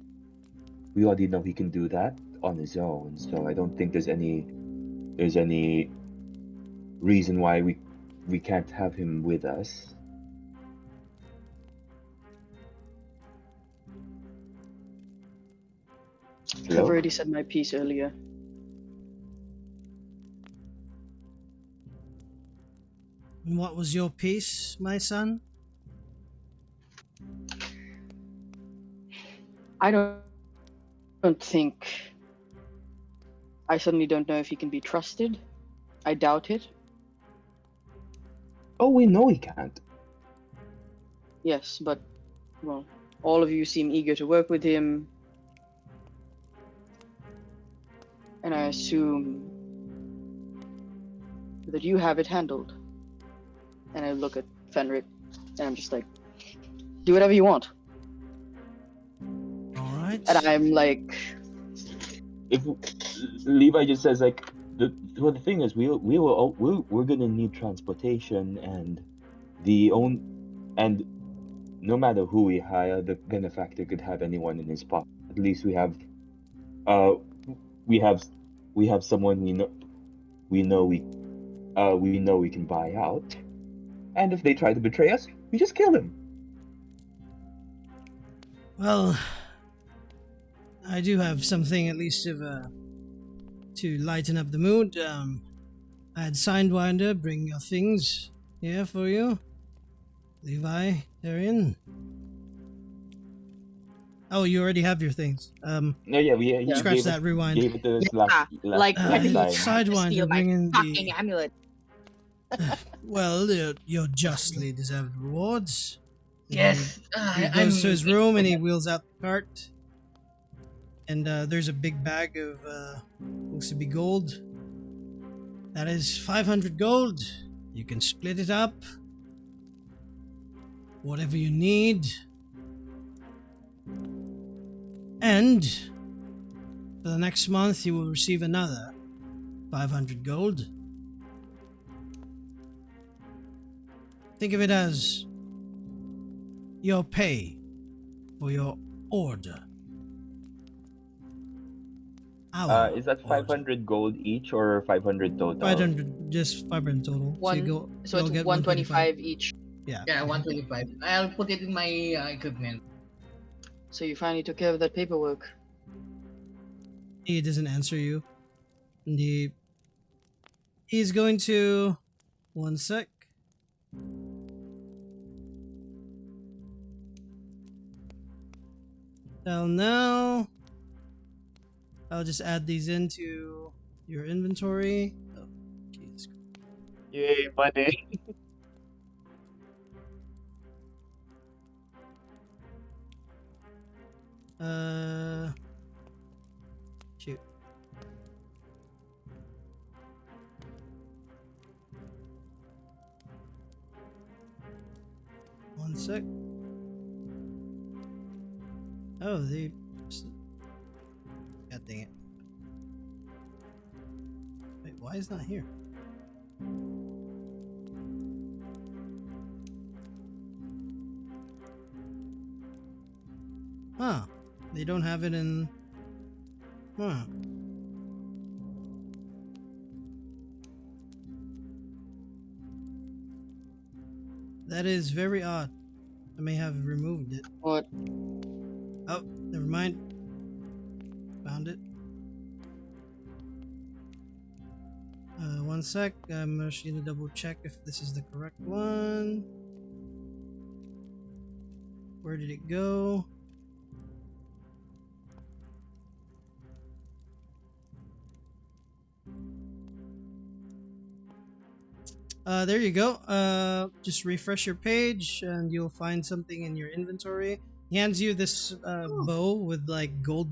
we already know he can do that on his own. So I don't think there's any reason why we can't have him with us. I've Hello? already said my piece earlier. And what was your piece, my son? I don't think. I suddenly don't know if he can be trusted. I doubt it. Oh, we know he can't. Yes, but well, all of you seem eager to work with him, and I assume that you have it handled. And I look at Fenric, and I'm just like, do whatever you want. All right. And I'm like, If Levi just says like the thing is we're gonna need transportation and and no matter who we hire, the benefactor could have anyone in his pocket. At least uh we have we have someone we know we can buy out. And if they try to betray us, we just kill them. Well, I do have something at least of to lighten up the mood. I had Sidewinder bring your things here for you. Levi, Darian. Oh, you already have your things. No, yeah, he Scratch gave that. Rewind. gave it to us yeah, like Uh, when he last tried time. to steal Sidewinder my bringing fucking the amulet. well, your justly deserved rewards. Yes, He goes to his room and he wheels out the cart. And there's a big bag of looks to be gold. That is 500 gold. You can split it up. Whatever you need. And for the next month, you will receive another 500 gold. Think of it as your pay for your order. Our Is that order. 500 gold each or 500 total? 500, just 500 total. One, so you'll it's get 125 each. Yeah. Yeah, 125. I'll put it in my equipment. So you finally took care of that paperwork. He doesn't answer you. And he's going to... One sec. Well, now... I'll just add these into your inventory. Oh, Jesus. Yay, money. Shoot. One sec. Oh, they... God dang it. Wait, why is it not here? Huh. They don't have it in... Huh. That is very odd. I may have removed it. What? Oh, never mind. Found it. One sec. I'm just gonna double check if this is the correct one. Where did it go? There you go. Just refresh your page and you'll find something in your inventory. He hands you this bow with like gold,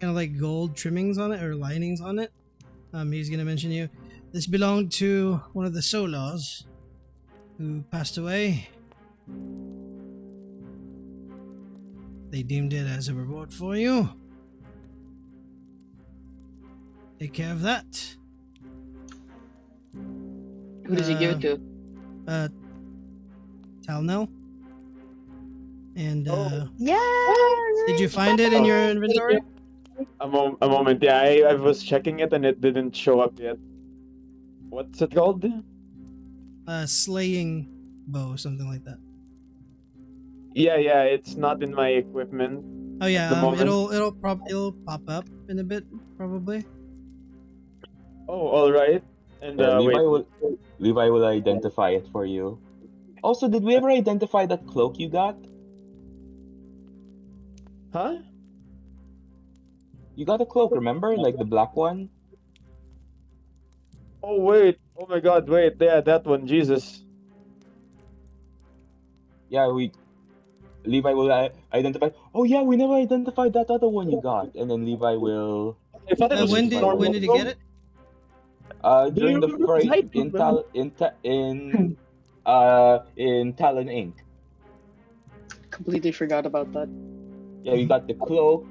kind of like gold trimmings on it or linings on it. He's gonna mention you. This belonged to one of the Solars who passed away. They deemed it as a reward for you. Take care of that. Who does he give it to? Talnell. And Yeah. did you find it in your inventory? A moment. Yeah, I was checking it and it didn't show up yet. What's it called? Slaying bow, something like that. Yeah, it's not in my equipment. Oh yeah, the moment. it'll pop up in a bit probably. Oh, all right. And Yeah, wait, Levi will identify it for you. Also, did we ever identify that cloak you got? huh? You got a cloak, remember? Like the black one? Oh wait. Oh my God. Wait. Yeah, that one. Jesus. Yeah, Levi will identify. Oh yeah, we never identified that other one you got, and then Levi will I thought it was just identify When normal. did you. you get it? Do you During the remember? 'Cause fight I do remember. in Talon Inc. Completely forgot about that. Yeah, we got the cloak.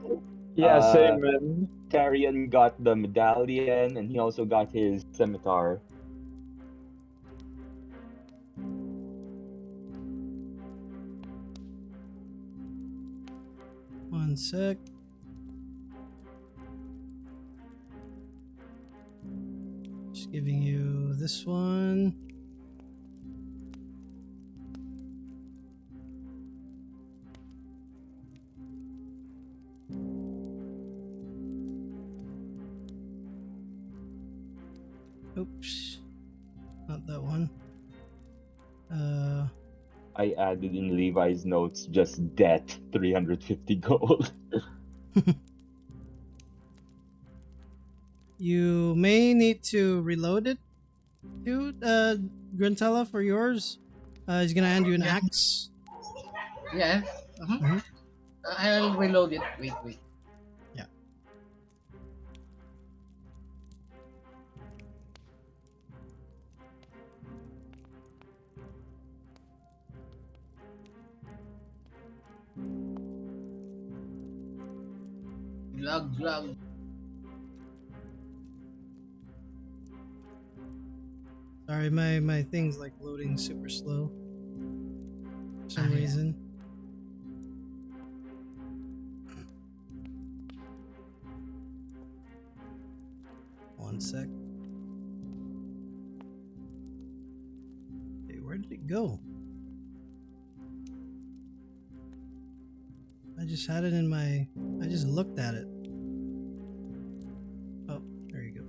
Yeah, Uh, same man. Carrion got the medallion, and he also got his scimitar. One sec. Just giving you this one. Oops. Not that one. I added in Levi's notes just debt 350 gold. You may need to reload it too, Gruntella, for yours. He's gonna hand you an Yeah. axe. Yes. Mhm. I'll reload it. Wait. Yeah. Glug. Sorry, my thing's like loading super slow for some Yeah. reason. One sec. Hey, where did it go? I just had it in my. I just looked at it. Oh, there you go.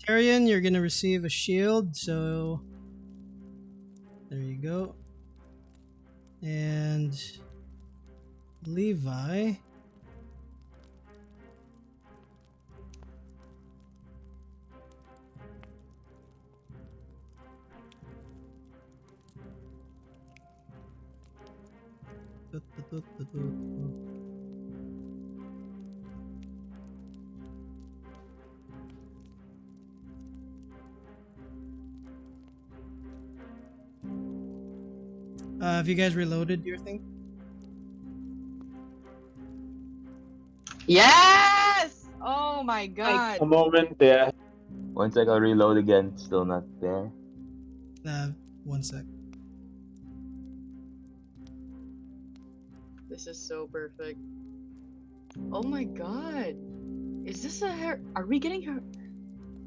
Tyrion, you're gonna receive a shield, so there you go. And Levi, have you guys reloaded your thing? Yes! Oh my god. A moment. Yeah. One sec, I'll reload again. Still not there. One sec. This is so perfect. Oh my god. Is this are we getting her?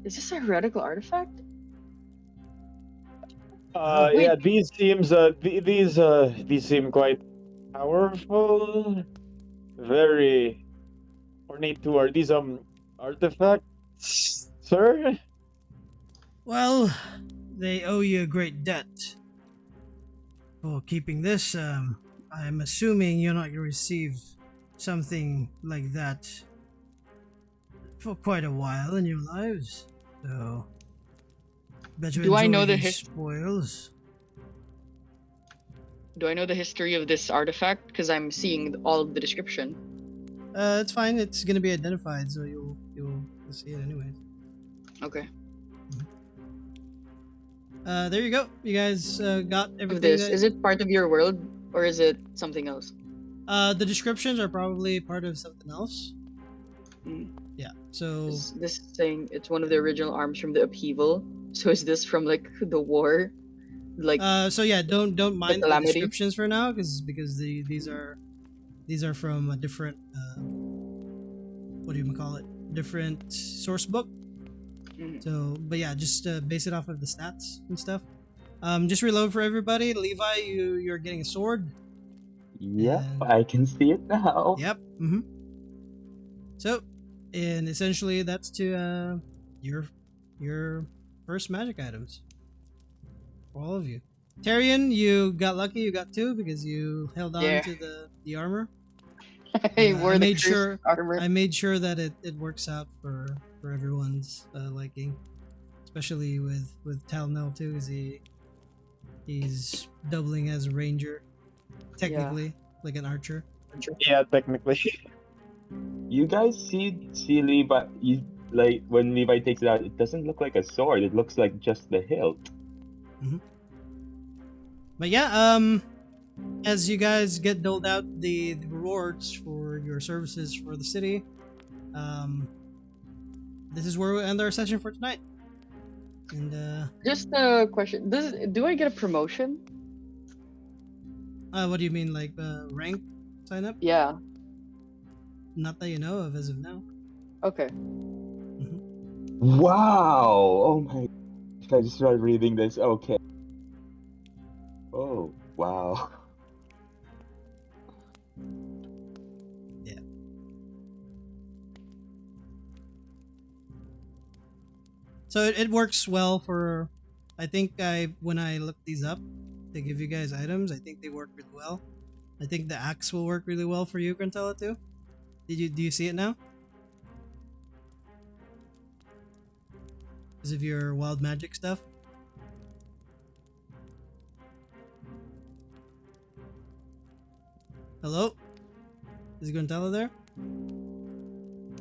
Is this a heretical artifact? Wait. Yeah. These seem quite powerful. Very ornate too. Are these artifacts, sir? Well, they owe you a great debt for keeping this. I'm assuming you're not gonna receive something like that for quite a while in your lives. So, bet you Do I enjoy know the these his- spoils. Do I know the history of this artifact? Because I'm seeing all of the description. It's fine. It's gonna be identified, so you'll see it anyways. Okay. There you go. You guys got Of everything. this, is it part of your world or is it something else? The descriptions are probably part of something else. Mm. Yeah. So This thing, it's one of the original arms from the upheaval. So is this from like the war? Like So yeah, don't mind the calamity? descriptions for now, because these are from a different what do you call it? Different source book. Mhm. So, but yeah, just base it off of the stats and stuff. Just reload for everybody. Levi, you're getting a sword. Yeah, And- I can see it now. Yep. Mm-hmm. So, and essentially that's to your first magic items for all of you. Tyrion, you got lucky. You got 2 because you held on Yeah. to the armor. I I wore the made cursed sure armor. I made sure that it works out for everyone's liking, especially with Talnell too, because he's doubling as a ranger, technically like an archer. Yeah, technically. You guys see Levi? Like when Levi takes it out, it doesn't look like a sword. It looks like just the hilt. But yeah, as you guys get doled out the rewards for your services for the city, this is where we end our session for tonight. And Just a question. Do I get a promotion? what do you mean, like rank sign up? Yeah. Not that you know of as of now. Okay. Wow! Oh my gosh, I just started reading this. Okay. Oh, wow. So it works well for. I think when I looked these up to give you guys items, I think they work really well. I think the axe will work really well for you, Grantella, too. Do you see it now? Because of your wild magic stuff. Hello? Is Grantella there?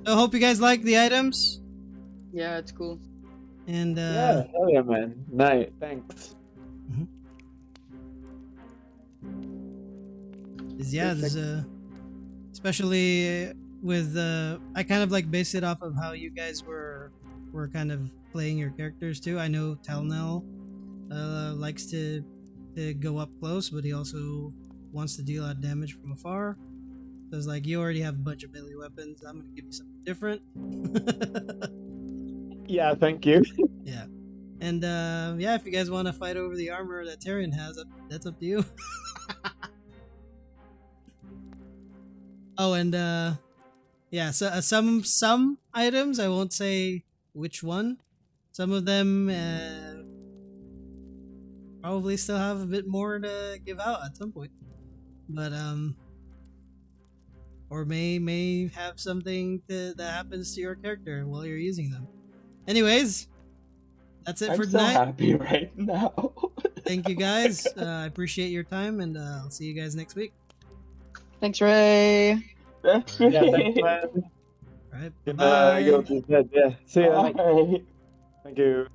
I hope you guys like the items. Yeah, it's cool. And Yeah, hell yeah, man. Nice, thanks. there's especially with I kind of like based it off of how you guys were kind of playing your characters too. I know Talnell likes to go up close, but he also wants to deal out damage from afar. So it's like, you already have a bunch of melee weapons. I'm gonna give you something different. Yeah, thank you. Yeah. And yeah, if you guys want to fight over the armor that Tyrion has, that's up to you. Oh, and yeah, so some items, I won't say which one. Some of them probably still have a bit more to give out at some point, but or may have something that happens to your character while you're using them. Anyways, that's it I'm for so tonight. happy right now. Thank you guys. I appreciate your time, and I'll see you guys next week. Thanks, Ray. That's Yeah, thanks, great. man. All right, Gonna bye. go to bed. Yeah, see ya. Bye. Thank you.